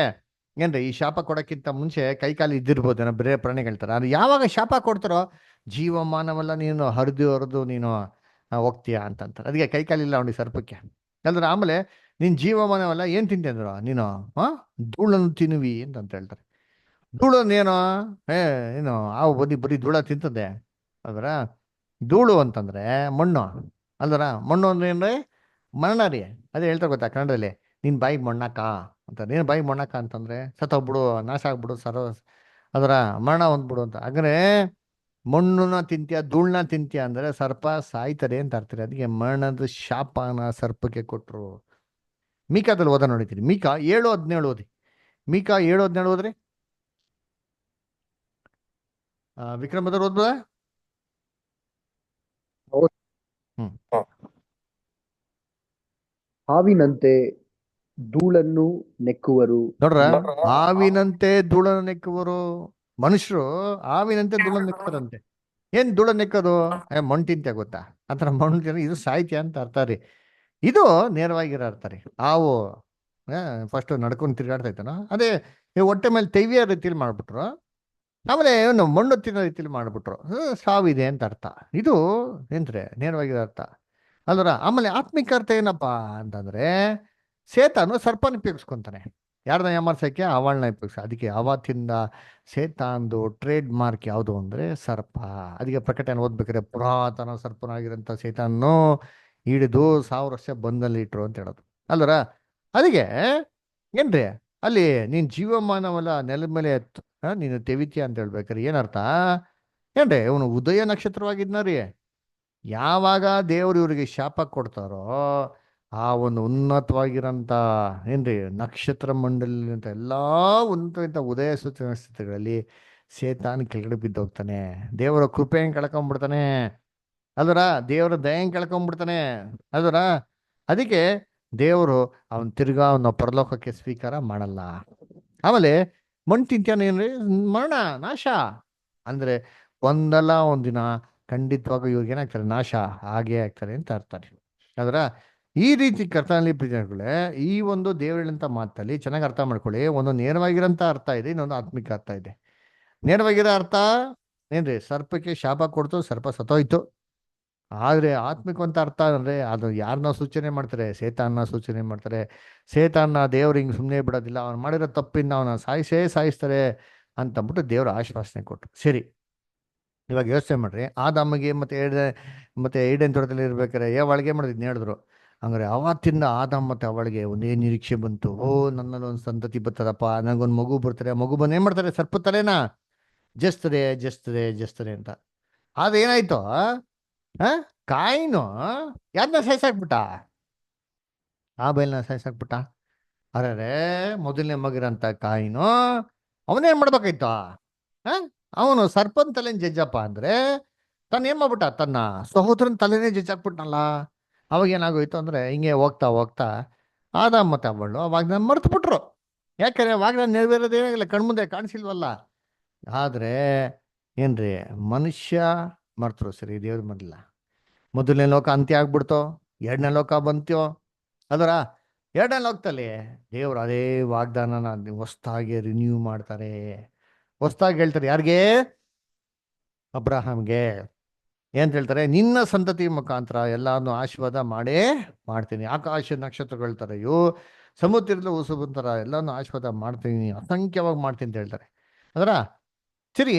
ಏನ್ರಿ ಈ ಶಾಪ ಕೊಡೋಕ್ಕಿಂತ ಮುಂಚೆ ಕೈಕಾಲು ಇದ್ದಿರ್ಬೋದು ಬೇರೆ ಪ್ರಾಣಿಗಳ್ತಾರೆ. ಅದು ಯಾವಾಗ ಶಾಪ ಕೊಡ್ತಾರೋ ಜೀವಮಾನವಲ್ಲ ನೀನು ಹರಿದು ನೀನು ಹೋಗ್ತೀಯಾ ಅಂತಂತಾರೆ. ಅದಕ್ಕೆ ಕೈಕಾಲಿಲ್ಲ ಅವನಿಗೆ ಸರ್ಪಕ್ಕೆ ಅಲ್ದ್ರೆ. ಆಮೇಲೆ ನಿನ್ ಜೀವಮಾನವಲ್ಲ ಏನ್ ತಿಂತೆ ಅಂದ್ರು, ನೀನು ಧೂಳನ್ನು ತಿನ್ನುವಿ ಅಂತ ಹೇಳ್ತಾರೆ. ಧೂಳನ್ನೇನೋ ಏನು ಆವು ಬರೀ ಧೂಳ ತಿಂತದೆ ಅಲ್ದ್ರ. ಧೂಳು ಅಂತಂದ್ರೆ ಮಣ್ಣು ಅಲ್ದ್ರ. ಮಣ್ಣು ಅಂದ್ರೆ ಏನ್ರಿ, ಮರಣ ರೀ. ಅದೇ ಹೇಳ್ತಾರೆ ಗೊತ್ತಾ ಕನ್ನಡದಲ್ಲಿ, ನಿನ್ ಬಾಯಿಗೆ ಮಣ್ಣಾಕ ಅಂತ. ನೀನು ಬಾಯಿಗೆ ಮಣ್ಣಾಕ ಅಂತಂದ್ರೆ ಸತ್ತೋಗ್ಬಿಡು, ನಾಶ ಆಗ್ಬಿಡು, ಅದರ ಮರಣ ಹೊಂದ್ಬಿಡು ಅಂತ. ಹಾಗಾದ್ರೆ ಮಣ್ಣನ್ನ ತಿಂತೀಯ, ಧೂಳನ್ನ ತಿಂತೀಯ ಅಂದ್ರೆ ಸರ್ಪ ಸಾಯ್ತಾರೆ ಅಂತ ಅರ್ಥ. ಅದಕ್ಕೆ ಮರಣದ ಶಾಪನ ಸರ್ಪಕ್ಕೆ ಕೊಟ್ರು. ಮೀಕಾದಲ್ಲಿ ಓದ ನೋಡಿತೀನಿ, ಮೀಕಾ 7:17 ಓದಿ. ಮೀಕಾ 7:17 ಓದ್ರಿ. ವಿಕ್ರಮ್ ಬದರ್ ಓದ್ಬೋದ? ಹಾವಿನಂತೆ ಧೂಳನ್ನು ನೆಕ್ಕುವರು. ನೋಡ್ರ, ಹಾವಿನಂತೆ ಧೂಳನ್ನು ನೆಕ್ಕುವರು. ಮನುಷ್ಯರು ಹಾವಿನಂತೆ ಧೂಳನ್ನು ನೆಕ್ತಾರಂತೆ. ಏನ್ ಧೂಳ ನೆಕ್ಕೋದು, ಮಣ್ಣು ತಿಂತೆ ಗೊತ್ತಾ, ಆತರ ಮಣ್ಣು ತಿನ್ನ ಇದು ಸಾಹಿತ್ಯ ಅಂತ ಅರ್ಥ ರೀ. ಇದು ನೇರವಾಗಿರೋ ಅರ್ಥ ರೀ. ಹಾವು ಫಸ್ಟ್ ನಡ್ಕೊಂಡು ತಿರ್ಗಾಡ್ತಾ ಇದ್ದಾನ, ಅದೇ ಹೊಟ್ಟೆ ಮೇಲೆ ತೆವಿಯ ರೀತಿಲಿ ಮಾಡ್ಬಿಟ್ರು, ಆಮೇಲೆ ಏನು ಮಣ್ಣು ತಿನ್ನೋ ರೀತಿಲಿ ಮಾಡ್ಬಿಟ್ರು, ಸಾವಿದೆ ಅಂತ ಅರ್ಥ. ಇದು ಏನ್ರೆ ನೇರವಾಗಿರೋ ಅರ್ಥ ಅಲ್ವರ. ಆಮೇಲೆ ಆತ್ಮಿಕ ಅರ್ಥ ಏನಪ್ಪಾ ಅಂತಂದ್ರೆ, ಸೇತಾನು ಸರ್ಪನ ಉಪಯೋಗಿಸ್ಕೊಂತಾನೆ. ಯಾರನ್ನ ಯಾಮಾರ್ಸಕ್ಕೆ, ಅವಳನ್ನ ಉಪಯೋಗಿಸ. ಅದಕ್ಕೆ ಅವತ್ತಿಂದ ಸೇತಾನ್ದು ಟ್ರೇಡ್ ಮಾರ್ಕ್ ಯಾವುದು ಅಂದ್ರೆ ಸರ್ಪ. ಅದಕ್ಕೆ ಪ್ರಕಟಣೆ ಓದ್ಬೇಕಾದ್ರೆ ಪುರಾತನ ಸರ್ಪನಾಗಿರೋಂಥ ಸೇತಾನು ಹಿಡಿದು 1000 ವರ್ಷ ಬಂದಲ್ಲಿ ಇಟ್ರು ಅಂತ ಹೇಳೋದು ಅಲ್ವರ. ಅದಕ್ಕೆ ಏನ್ರಿ ಅಲ್ಲಿ ನೀನ್ ಜೀವಮಾನವಲ್ಲ ನೆಲದ ಮೇಲೆ ನೀನು ತೆವಿತೀಯ ಅಂತ ಹೇಳ್ಬೇಕಾರೆ ಏನರ್ಥ ಏನ್ರಿ, ಇವನು ಉದಯ ನಕ್ಷತ್ರವಾಗಿದ್ನ ರೀ. ಯಾವಾಗ ದೇವರು ಇವರಿಗೆ ಶಾಪ ಕೊಡ್ತಾರೋ ಆ ಒಂದು ಉನ್ನತವಾಗಿರೋಂಥ ಏನ್ರಿ ನಕ್ಷತ್ರ ಮಂಡಲಿ ಅಂತ ಎಲ್ಲಾ ಉನ್ನತ ಉದಯ ಸೂಚನ ನಕ್ಷತ್ರಗಳಲ್ಲಿ ಸೇತಾನ್ ಕೆಳಗಡೆ ಬಿದ್ದೋಗ್ತಾನೆ. ದೇವರ ಕೃಪೆಯನ್ನು ಕಳ್ಕೊಂಡ್ಬಿಡ್ತಾನೆ ಅಲ್ವರ, ದೇವರ ದಯೆಯನ್ನು ಕಳ್ಕೊಂಡ್ಬಿಡ್ತಾನೆ ಅಲ್ವರ. ಅದಕ್ಕೆ ದೇವರು ಅವನ್ ತಿರ್ಗಾ ಅವನ ಪರಲೋಕಕ್ಕೆ ಸ್ವೀಕಾರ ಮಾಡಲ್ಲ. ಆಮೇಲೆ ಮಣ್ಣು ತಿಂತಾನೇನ್ರಿ, ಮರಣ ನಾಶ ಅಂದ್ರೆ ಒಂದಲ್ಲ ಒಂದಿನ ಖಂಡಿತವಾಗ ಇವ್ರಿಗೆ ಏನಾಗ್ತಾರೆ, ನಾಶ ಆಗೇ ಆಗ್ತಾರೆ ಅಂತ ಅರ್ಥ. ಅದರ ಈ ರೀತಿ ಕರ್ತನಲ್ಲಿ ಪ್ರಿಯಗಳೇ, ಈ ಒಂದು ದೇವರಂತ ಮಾತಲ್ಲಿ ಚೆನ್ನಾಗಿ ಅರ್ಥ ಮಾಡ್ಕೊಳ್ಳಿ. ಒಂದು ನೇರವಾಗಿರೋಂಥ ಅರ್ಥ ಇದೆ, ಇನ್ನೊಂದು ಆತ್ಮಿಕ ಅರ್ಥ ಇದೆ. ನೇರವಾಗಿರೋ ಅರ್ಥ ಏನ್ರಿ, ಸರ್ಪಕ್ಕೆ ಶಾಪ ಕೊಡ್ತು, ಸರ್ಪ ಸತ್ತೋಯ್ತು. ಆದ್ರೆ ಆತ್ಮಿಕ ಅಂತ ಅರ್ಥ ಅಂದ್ರೆ ಅದು ಯಾರನ್ನ ಸೂಚನೆ ಮಾಡ್ತಾರೆ, ಸೇತಾನ್ನ ಸೂಚನೆ ಮಾಡ್ತಾರೆ. ಸೇತಾನ್ನ ದೇವ್ರು ಹಿಂಗ್ ಸುಮ್ಮನೆ ಬಿಡೋದಿಲ್ಲ, ಅವ್ನು ಮಾಡಿರೋ ತಪ್ಪಿಂದ ಅವನ ಸಾಯಿಸ್ತಾರೆ ಅಂತಂದ್ಬಿಟ್ಟು ದೇವ್ರ ಆಶ್ವಾಸನೆ ಕೊಟ್ರು. ಸರಿ, ಇವಾಗ ಯೋಚನೆ ಮಾಡ್ರಿ, ಆದಾಮಿಗೆ ಮತ್ತೆ ಈಡೇನ್ ತೋಟದಲ್ಲಿ ಇರ್ಬೇಕಾರೆ ಒಳಗೆ ಮಾಡಿದ್ನ ಹೇಳಿದ್ರು. ಹಂಗಾರೆ ಅವತ್ತಿಂದ ಆದಾಮ್ ಮತ್ತೆ ಅವಳಿಗೆ ಒಂದೇ ನಿರೀಕ್ಷೆ ಬಂತು. ಓ, ನನ್ನಲ್ಲಿ ಒಂದು ಸಂತತಿ ಬರ್ತದಪ್ಪ, ನನಗೊಂದು ಮಗು ಬರ್ತಾರೆ. ಮಗು ಬಂದು ಏನ್ ಮಾಡ್ತಾರೆ? ಸರ್ಪ ತಲೆನ ಜಸ್ತದೆ ಜಸ್ತದೆ ಜಸ್ತದೆ ಅಂತ. ಅದೇನಾಯ್ತು? ಕಾಯಿನು ಯಾರನ್ನ ಸಾಯ್ಸಾಕ್ಬಿಟ್ಟ? ಆಬೇಲ್ನ ಸಾಯ್ಸಾಕ್ಬಿಟ್ಟ. ಅರೆ, ಮೊದಲನೇ ಮಗಿರಂತ ಕಾಯಿನು ಅವನೇನ್ ಮಾಡ್ಬೇಕಾಯ್ತು? ಅವನು ಸರ್ಪನ್ ತಲೆನ್ ಜಜ್ಜಪ್ಪ ಅಂದ್ರೆ ತನ್ನ ಏನ್ ಮಾಡ್ಬಿಟ್ಟ? ತನ್ನ ಸಹೋದರನ ತಲೆನೇ ಜಜ್ಜಾಕ್ಬಿಟ್ನಲ್ಲ. ಅವಾಗ ಏನಾಗೋಯ್ತು ಅಂದ್ರೆ, ಹಿಂಗೆ ಹೋಗ್ತಾ ಹೋಗ್ತಾ ಆದಾಮ್ ಮತ್ತೆ ಅವಳು ಅವಾಗ ಮರ್ತು ಬಿಟ್ರು. ಯಾಕಂದ್ರೆ ಅವಾಗ ನೆರವೇರೋದೇನಾಗಿಲ್ಲ, ಕಣ್ಮುಂದೆ ಕಾಣಿಸಿಲ್ವಲ್ಲ. ಆದ್ರೆ ಏನ್ರಿ, ಮನುಷ್ಯ ಮರ್ತರು ಸರಿ, ದೇವ್ರ ಮರಲಿಲ್ಲ. ಮೊದಲನೇ ಲೋಕ ಅಂತ್ಯ ಆಗ್ಬಿಡ್ತೋ, ಎರಡನೇ ಲೋಕ ಬಂತ್ಯೋ. ಅದರ ಎರಡನೇ ಲೋಕದಲ್ಲಿ ದೇವ್ರು ಅದೇ ವಾಗ್ದಾನನ ಹೊಸ್ದಾಗಿ ರಿನ್ಯೂ ಮಾಡ್ತಾರೆ. ಹೊಸ್ದಾಗಿ ಹೇಳ್ತಾರೆ. ಯಾರಿಗೆ? ಅಬ್ರಹಾಮ್ಗೆ. ಏನ್ ಹೇಳ್ತಾರೆ? ನಿನ್ನ ಸಂತತಿ ಮುಖಾಂತರ ಎಲ್ಲಾನು ಆಶೀರ್ವಾದ ಮಾಡೇ ಮಾಡ್ತೀನಿ. ಆಕಾಶ ನಕ್ಷತ್ರಗಳ ಥರಯೋ ಸಮುದ್ರದ ಉಸುಬು ಥರ ಎಲ್ಲಾನು ಆಶೀರ್ವಾದ ಮಾಡ್ತೀನಿ, ಅಸಂಖ್ಯವಾಗಿ ಮಾಡ್ತೀನಿ ಅಂತ ಹೇಳ್ತಾರೆ. ಅದರ ಸರಿ,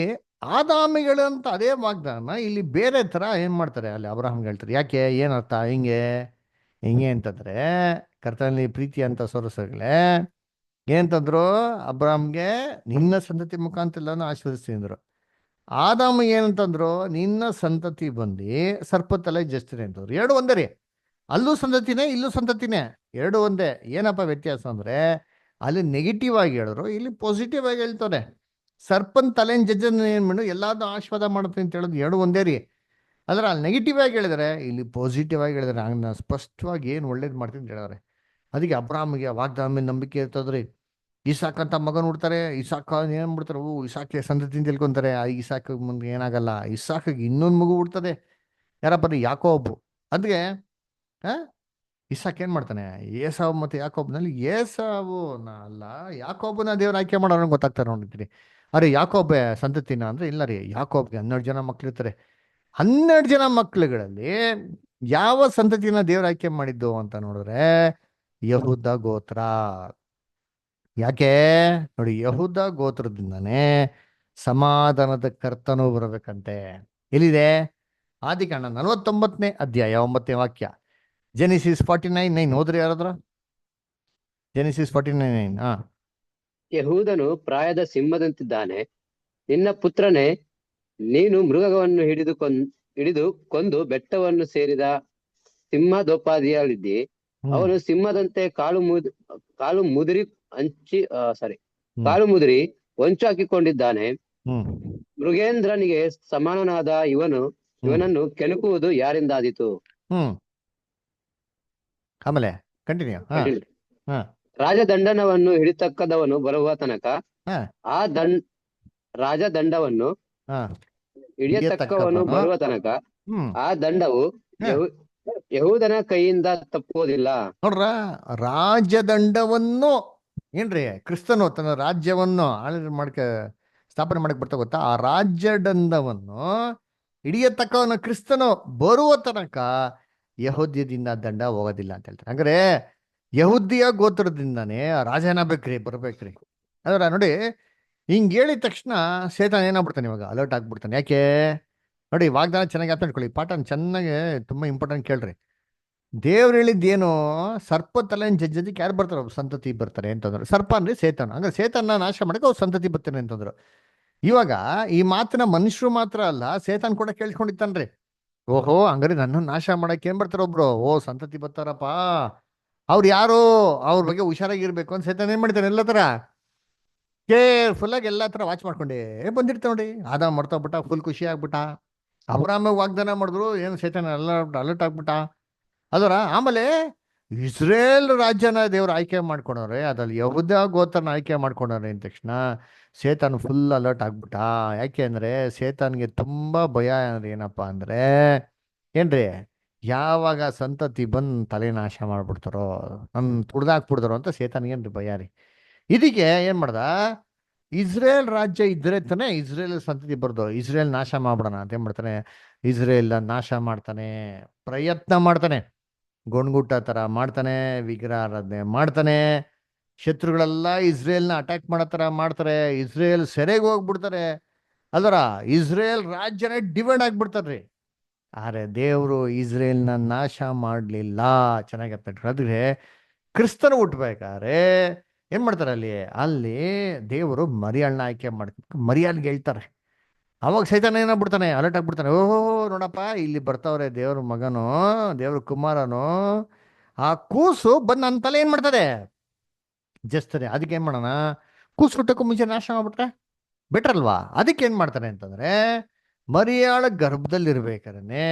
ಆದಾಮಿಗಳಂತ ಅದೇ ವಾಗ್ದಾನ ಇಲ್ಲಿ ಬೇರೆ ಥರ ಏನು ಮಾಡ್ತಾರೆ ಅಲ್ಲಿ ಅಬ್ರಹಾಮ್ಗೆ ಹೇಳ್ತಾರೆ. ಯಾಕೆ? ಏನರ್ಥ? ಹಿಂಗೆ ಅಂತಂದ್ರೆ, ಕರ್ತನಲ್ಲಿ ಪ್ರೀತಿ ಅಂತ ಸೊರಸಗಳೇ ಏನಂತಂದ್ರು? ಅಬ್ರಹಾಮ್ಗೆ ನಿನ್ನ ಸಂತತಿ ಮುಖಾಂತರ ಎಲ್ಲಾನು ಆಶೀರ್ವದಿಸ್ತೀನಿ ಅಂದರು. ಆದಾಮ ಏನಂತಂದ್ರು? ನಿನ್ನ ಸಂತತಿ ಬಂದು ಸರ್ಪ ತಲೆ ಜಸ್ತಿನೇ ಅಂತಂದ್ರು. ಎರಡು ಒಂದೇ ರೀ. ಅಲ್ಲೂ ಸಂತತಿನೇ, ಇಲ್ಲೂ ಸಂತತಿನೇ, ಎರಡು ಒಂದೇ. ಏನಪ್ಪ ವ್ಯತ್ಯಾಸ ಅಂದ್ರೆ, ಅಲ್ಲಿ ನೆಗೆಟಿವ್ ಆಗಿ ಹೇಳಿದ್ರು, ಇಲ್ಲಿ ಪಾಸಿಟಿವ್ ಆಗಿ ಹೇಳ್ತಾರೆ. ಸರ್ಪನ್ ತಲೆನ ಜಜ್ಜನ ಏನ್ ಮಾಡು, ಎಲ್ಲಾದ್ರೂ ಆಶೀರ್ವಾದ ಮಾಡ್ತೀನಿ ಅಂತ ಹೇಳೋದು ಎರಡು ಒಂದೇ ರೀ. ಆದ್ರೆ ಅಲ್ಲಿ ನೆಗೆಟಿವ್ ಆಗಿ ಹೇಳಿದರೆ, ಇಲ್ಲಿ ಪಾಸಿಟಿವ್ ಆಗಿ ಹೇಳಿದರೆ, ಹಂಗ ಸ್ಪಷ್ಟವಾಗಿ ಏನು ಒಳ್ಳೇದು ಮಾಡ್ತೀನಿ ಅಂತ ಹೇಳಿದಾರೆ. ಅದಕ್ಕೆ ಅಬ್ರಾಹ್ಮಿಗೆ ವಾಗ್ದಾನ ಮೇಲೆ ನಂಬಿಕೆ ಇರ್ತದ್ರಿ. ಇಸಾಕ್ ಅಂತ ಮಗನ್ ಹುಡ್ತಾರೆ. ಇಸಾಕ ಏನ್ ಬಿಡ್ತಾರೆ? ಇಸಾಕೆ ಸಂತತಿ ತಿಳ್ಕೊಂತಾರೆ. ಆ ಇಸಾಕ್ ಮುಂದೆ ಏನಾಗಲ್ಲ, ಇಸಾಕಿಗೆ ಇನ್ನೊಂದು ಮಗು ಹುಡ್ತದೆ. ಯಾರಪ್ಪ? ಯಾಕೋಬ್. ಅದಕ್ಕೆ ಇಸಾಕ್ ಏನ್ ಮಾಡ್ತಾನೆ? ಏಸಾವ್ ಮತ್ತೆ ಯಾಕೋಬ್ನಲ್ಲಿ ಏಸಾವುನ ಅಲ್ಲ, ಯಾಕೋಬನ ದೇವ್ರ ಆಯ್ಕೆ ಮಾಡೋಣ ಗೊತ್ತಾಗ್ತಾರೆ ನೋಡಿದ್ರಿ. ಅರೆ, ಯಾಕೋಬೆ ಸಂತತಿನ ಅಂದ್ರೆ ಇಲ್ಲ ರೀ. ಯಾಕೋಬ್ಗೆ 12 ಜನ ಮಕ್ಳಿರ್ತಾರೆ. 12 ಜನ ಮಕ್ಳುಗಳಲ್ಲಿ ಯಾವ ಸಂತತಿನ ದೇವ್ರ ಆಯ್ಕೆ ಮಾಡಿದ್ದು ಅಂತ ನೋಡಿದ್ರೆ ಯಹೂದ ಗೋತ್ರ. ಯಾಕೆ ನೋಡಿ, ಯಹೂದ ಗೋತ್ರದಿಂದಾನೇ ಸಮಾಧಾನದ ಕರ್ತನೂ ಬರಬೇಕಂತೆ. ಎಲ್ಲಿದೆ? ಆದಿಕಾಂಡ 49ನೇ ಅಧ್ಯಾಯ 9ನೇ ವಾಕ್ಯ. ಜೆನಿಸಿಸ್ 49:9 ಹೋದ್ರಿ ಯಾರಾದ್ರ? ಜೆನಿಸಿಸ್ 49:9. ಯಹೂದನು ಪ್ರಾಯದ ಸಿಂಹದಂತಿದ್ದಾನೆ. ನಿನ್ನ ಪುತ್ರನೇ, ನೀನು ಮೃಗವನ್ನು ಹಿಡಿದು ಕೊಂದು ಬೆಟ್ಟವನ್ನು ಸೇರಿದ ಸಿಂಹದೋಪಾದಿಯಲ್ಲಿದ್ದಿ. ಅವನು ಸಿಂಹದಂತೆ ಕಾಲು ಮುದುರಿ ಹೊಂಚು ಹಾಕಿಕೊಂಡಿದ್ದಾನೆ. ಮೃಗೇಂದ್ರನಿಗೆ ಸಮಾನನಾದ ಇವನನ್ನು ಕೆಣಕುವುದು ಯಾರಿಂದಾದೀತು? ಆಮೇಲೆ ಕಂಟಿನ್ಯೂ. ರಾಜದಂಡನವನ್ನು ಹಿಡಿತಕ್ಕದವನು ಬರುವ ತನಕ, ಆ ರಾಜದಂಡವನ್ನು ಹಿಡಿಯತಕ್ಕವನು ಬರುವ ತನಕ ಆ ದಂಡವು ಯಹೂದನ ಕೈಯಿಂದ ತಪ್ಪುವುದಿಲ್ಲ. ನೋಡ್ರ, ರಾಜದಂಡವನ್ನು ಏನ್ರಿ ಕ್ರಿಸ್ತನು ತನ್ನ ರಾಜ್ಯವನ್ನು ಸ್ಥಾಪನೆ ಮಾಡಕ್ ಬರ್ತಾ ಗೊತ್ತಾ? ಆ ರಾಜ್ಯದಂಡವನ್ನು ಹಿಡಿಯತಕ್ಕವನು ಕ್ರಿಸ್ತನು ಬರುವ ತನಕ ಯಹೂದ್ಯದಿಂದ ದಂಡ ಹೋಗೋದಿಲ್ಲ ಅಂತ ಹೇಳ್ತಾರೆ. ಹಂಗಾರೆ ಯಹೂದಿಯ ಗೋತ್ರದಿಂದಾನೇ ರಾಜನ ಬರ್ಬೇಕ್ರಿ. ಅದರ ನೋಡಿ, ಹಿಂಗೆ ಹೇಳಿದ ತಕ್ಷಣ ಸೇತಾನ ಏನಾಗ್ಬಿಡ್ತಾನೆ? ಇವಾಗ ಅಲರ್ಟ್ ಆಗ್ಬಿಡ್ತಾನೆ. ಯಾಕೆ ನೋಡಿ, ವಾಗ್ದಾನ ಚೆನ್ನಾಗಿ ಅರ್ಥ ಮಾಡ್ಕೊಳ್ಳಿ. ಪಾಠ ಚೆನ್ನಾಗಿ ತುಂಬಾ ಇಂಪಾರ್ಟೆಂಟ್ ಕೇಳ್ರಿ. ದೇವ್ರು ಹೇಳಿದ್ದೇನು? ಸರ್ಪ ತಲೆನ ಜಜ್ಜದಕ್ಕೆ ಯಾರು ಬರ್ತಾರೆ? ಸಂತತಿ ಬರ್ತಾರೆ ಅಂತಂದ್ರು. ಸರ್ಪ ಅಂದ್ರೆ ಸೇತಾನ. ಹಂಗ ಸೇತಾನ ನಾಶ ಮಾಡಕ್ಕೆ ಅವ್ರು ಸಂತತಿ ಬರ್ತಾನೆ ಅಂತಂದ್ರು. ಇವಾಗ ಈ ಮಾತನ್ನ ಮನುಷ್ಯರು ಮಾತ್ರ ಅಲ್ಲ, ಸೇತಾನ್ ಕೂಡ ಕೇಳ್ಕೊಂಡಿತ್ತಾನ್ರಿ. ಓಹೋ, ಹಂಗಾರೆ ನನ್ನ ನಾಶ ಮಾಡಕ್ಕೆ ಏನ್ ಬರ್ತಾರ ಒಬ್ರು? ಸಂತತಿ ಬರ್ತಾರಪ್ಪ, ಅವ್ರು ಯಾರು? ಅವ್ರ ಬಗ್ಗೆ ಹುಷಾರಾಗಿರ್ಬೇಕು ಅಂತ ಸೇತಾನ್ ಏನ್ ಮಾಡ್ತಾನೆ? ಎಲ್ಲ ತರ ಕೇರ್ಫುಲ್ ಆಗಿ ಎಲ್ಲಾ ತರ ವಾಚ್ ಮಾಡ್ಕೊಂಡೇ ಬಂದಿರ್ತಾವ ನೋಡಿ. ಆದಾಮ್ ಮರ್ತೋಗ್ಬಿಟ್ಟ, ಫುಲ್ ಖುಷಿ ಆಗ್ಬಿಟ್ಟ. ಅಬ್ರಾಹ್ಮ ವಾಗ್ದಾನ ಮಾಡಿದ್ರು, ಏನು ಸೇತಾನ ಅಲರ್ಟ್ ಆಗ್ಬಿಟ್ಟ. ಅದರ ಆಮೇಲೆ ಇಸ್ರೇಲ್ ರಾಜ್ಯನ ದೇವ್ರು ಆಯ್ಕೆ ಮಾಡ್ಕೊಂಡವ್ರೆ, ಅದ್ರಲ್ಲಿ ಯಹೂದ ಗೋತ್ರನ ಆಯ್ಕೆ ಮಾಡ್ಕೊಂಡವ್ರೆ ಅಂದ ತಕ್ಷಣ ಸೇತಾನ್ ಫುಲ್ ಅಲರ್ಟ್ ಆಗ್ಬಿಟ್ಟ. ಯಾಕೆ ಅಂದ್ರೆ ಸೇತಾನ್ಗೆ ತುಂಬಾ ಭಯ. ಅಂದ್ರೆ ಏನಪ್ಪಾ ಅಂದ್ರೆ ಏನ್ರಿ, ಯಾವಾಗ ಸಂತತಿ ಬಂದ್ ತಲೆನಾಶ ಮಾಡ್ಬಿಡ್ತಾರೋ, ತುಡ್ದಾಕ್ಬಿಡ್ತಾರೋ ಅಂತ ಸೇತಾನ್ಗೇನ್ರಿ ಭಯ ರೀ. ಇದಕ್ಕೆ ಏನ್ ಮಾಡ್ದ? ಇಸ್ರೇಲ್ ರಾಜ್ಯ ಇದ್ರೆ ತಾನೆ ಇಸ್ರೇಲ್ ಸಂತತಿ ಬರ್ದು ಇಸ್ರೇಲ್ ನಾಶ ಮಾಡ್ಬಿಡೋಣ ಅಂತ ಏನ್ ಮಾಡ್ತಾನೆ? ಇಸ್ರೇಲ್ ನಾಶ ಮಾಡ್ತಾನೆ, ಪ್ರಯತ್ನ ಮಾಡ್ತಾನೆ, ಗೊಂಡ್ಗುಟ್ಟ ತರ ಮಾಡ್ತಾನೆ, ವಿಗ್ರಹ ಆರಾಧನೆ ಮಾಡ್ತಾನೆ, ಶತ್ರುಗಳೆಲ್ಲ ಇಸ್ರೇಲ್ನ ಅಟ್ಯಾಕ್ ಮಾಡೋ ತರ ಮಾಡ್ತಾರೆ, ಇಸ್ರೇಲ್ ಸೆರೆಗೆ ಹೋಗ್ಬಿಡ್ತಾರೆ. ಅದರ ಇಸ್ರೇಲ್ ರಾಜ್ಯನೇ ಡಿವೈಡ್ ಆಗ್ಬಿಡ್ತಾರ್ರಿ. ಆದ್ರೆ ದೇವರು ಇಸ್ರೇಲ್ನ ನಾಶ ಮಾಡಲಿಲ್ಲ. ಚೆನ್ನಾಗಿ ಅರ್ಥಾದ್ರೆ ಕ್ರಿಸ್ತನ ಹುಟ್ಬೇಕಾದ್ರೆ ಏನ್ ಮಾಡ್ತಾರೆ ಅಲ್ಲಿ ಅಲ್ಲಿ ದೇವರು ಮರಿಯಾಳನ್ನ ಆಯ್ಕೆ ಮಾಡ್ತಾರೆ, ಮರಿಯಾಳ್ಗೆ ಹೇಳ್ತಾರೆ. ಅವಾಗ ಸೈತಾನ ಏನಾಗ್ಬಿಡ್ತಾನೆ, ಅಲರ್ಟ್ ಆಗ್ಬಿಡ್ತಾನೆ. ಓಹೋ ನೋಡಪ್ಪ, ಇಲ್ಲಿ ಬರ್ತಾವ್ರೆ ದೇವ್ರ ಮಗನು, ದೇವ್ರ ಕುಮಾರನು, ಆ ಕೂಸು ಬಂದು ನನ್ನ ತಲೆ ಏನ್ ಮಾಡ್ತದೆ, ಜಸ್ತದೆ. ಅದಕ್ಕೆ ಏನ್ ಮಾಡೋಣ, ಕೂಸು ಹುಟ್ಟಕ್ಕೂ ಮುಂಚೆ ನಾಶ ಮಾಡ್ಬಿಟ್ರೆ ಬೆಟರ್ ಅಲ್ವಾ? ಅದಕ್ಕೆ ಏನ್ ಮಾಡ್ತಾನೆ ಅಂತಂದ್ರೆ, ಮರಿಯಾಳ ಗರ್ಭದಲ್ಲಿರ್ಬೇಕಾದ್ರೆ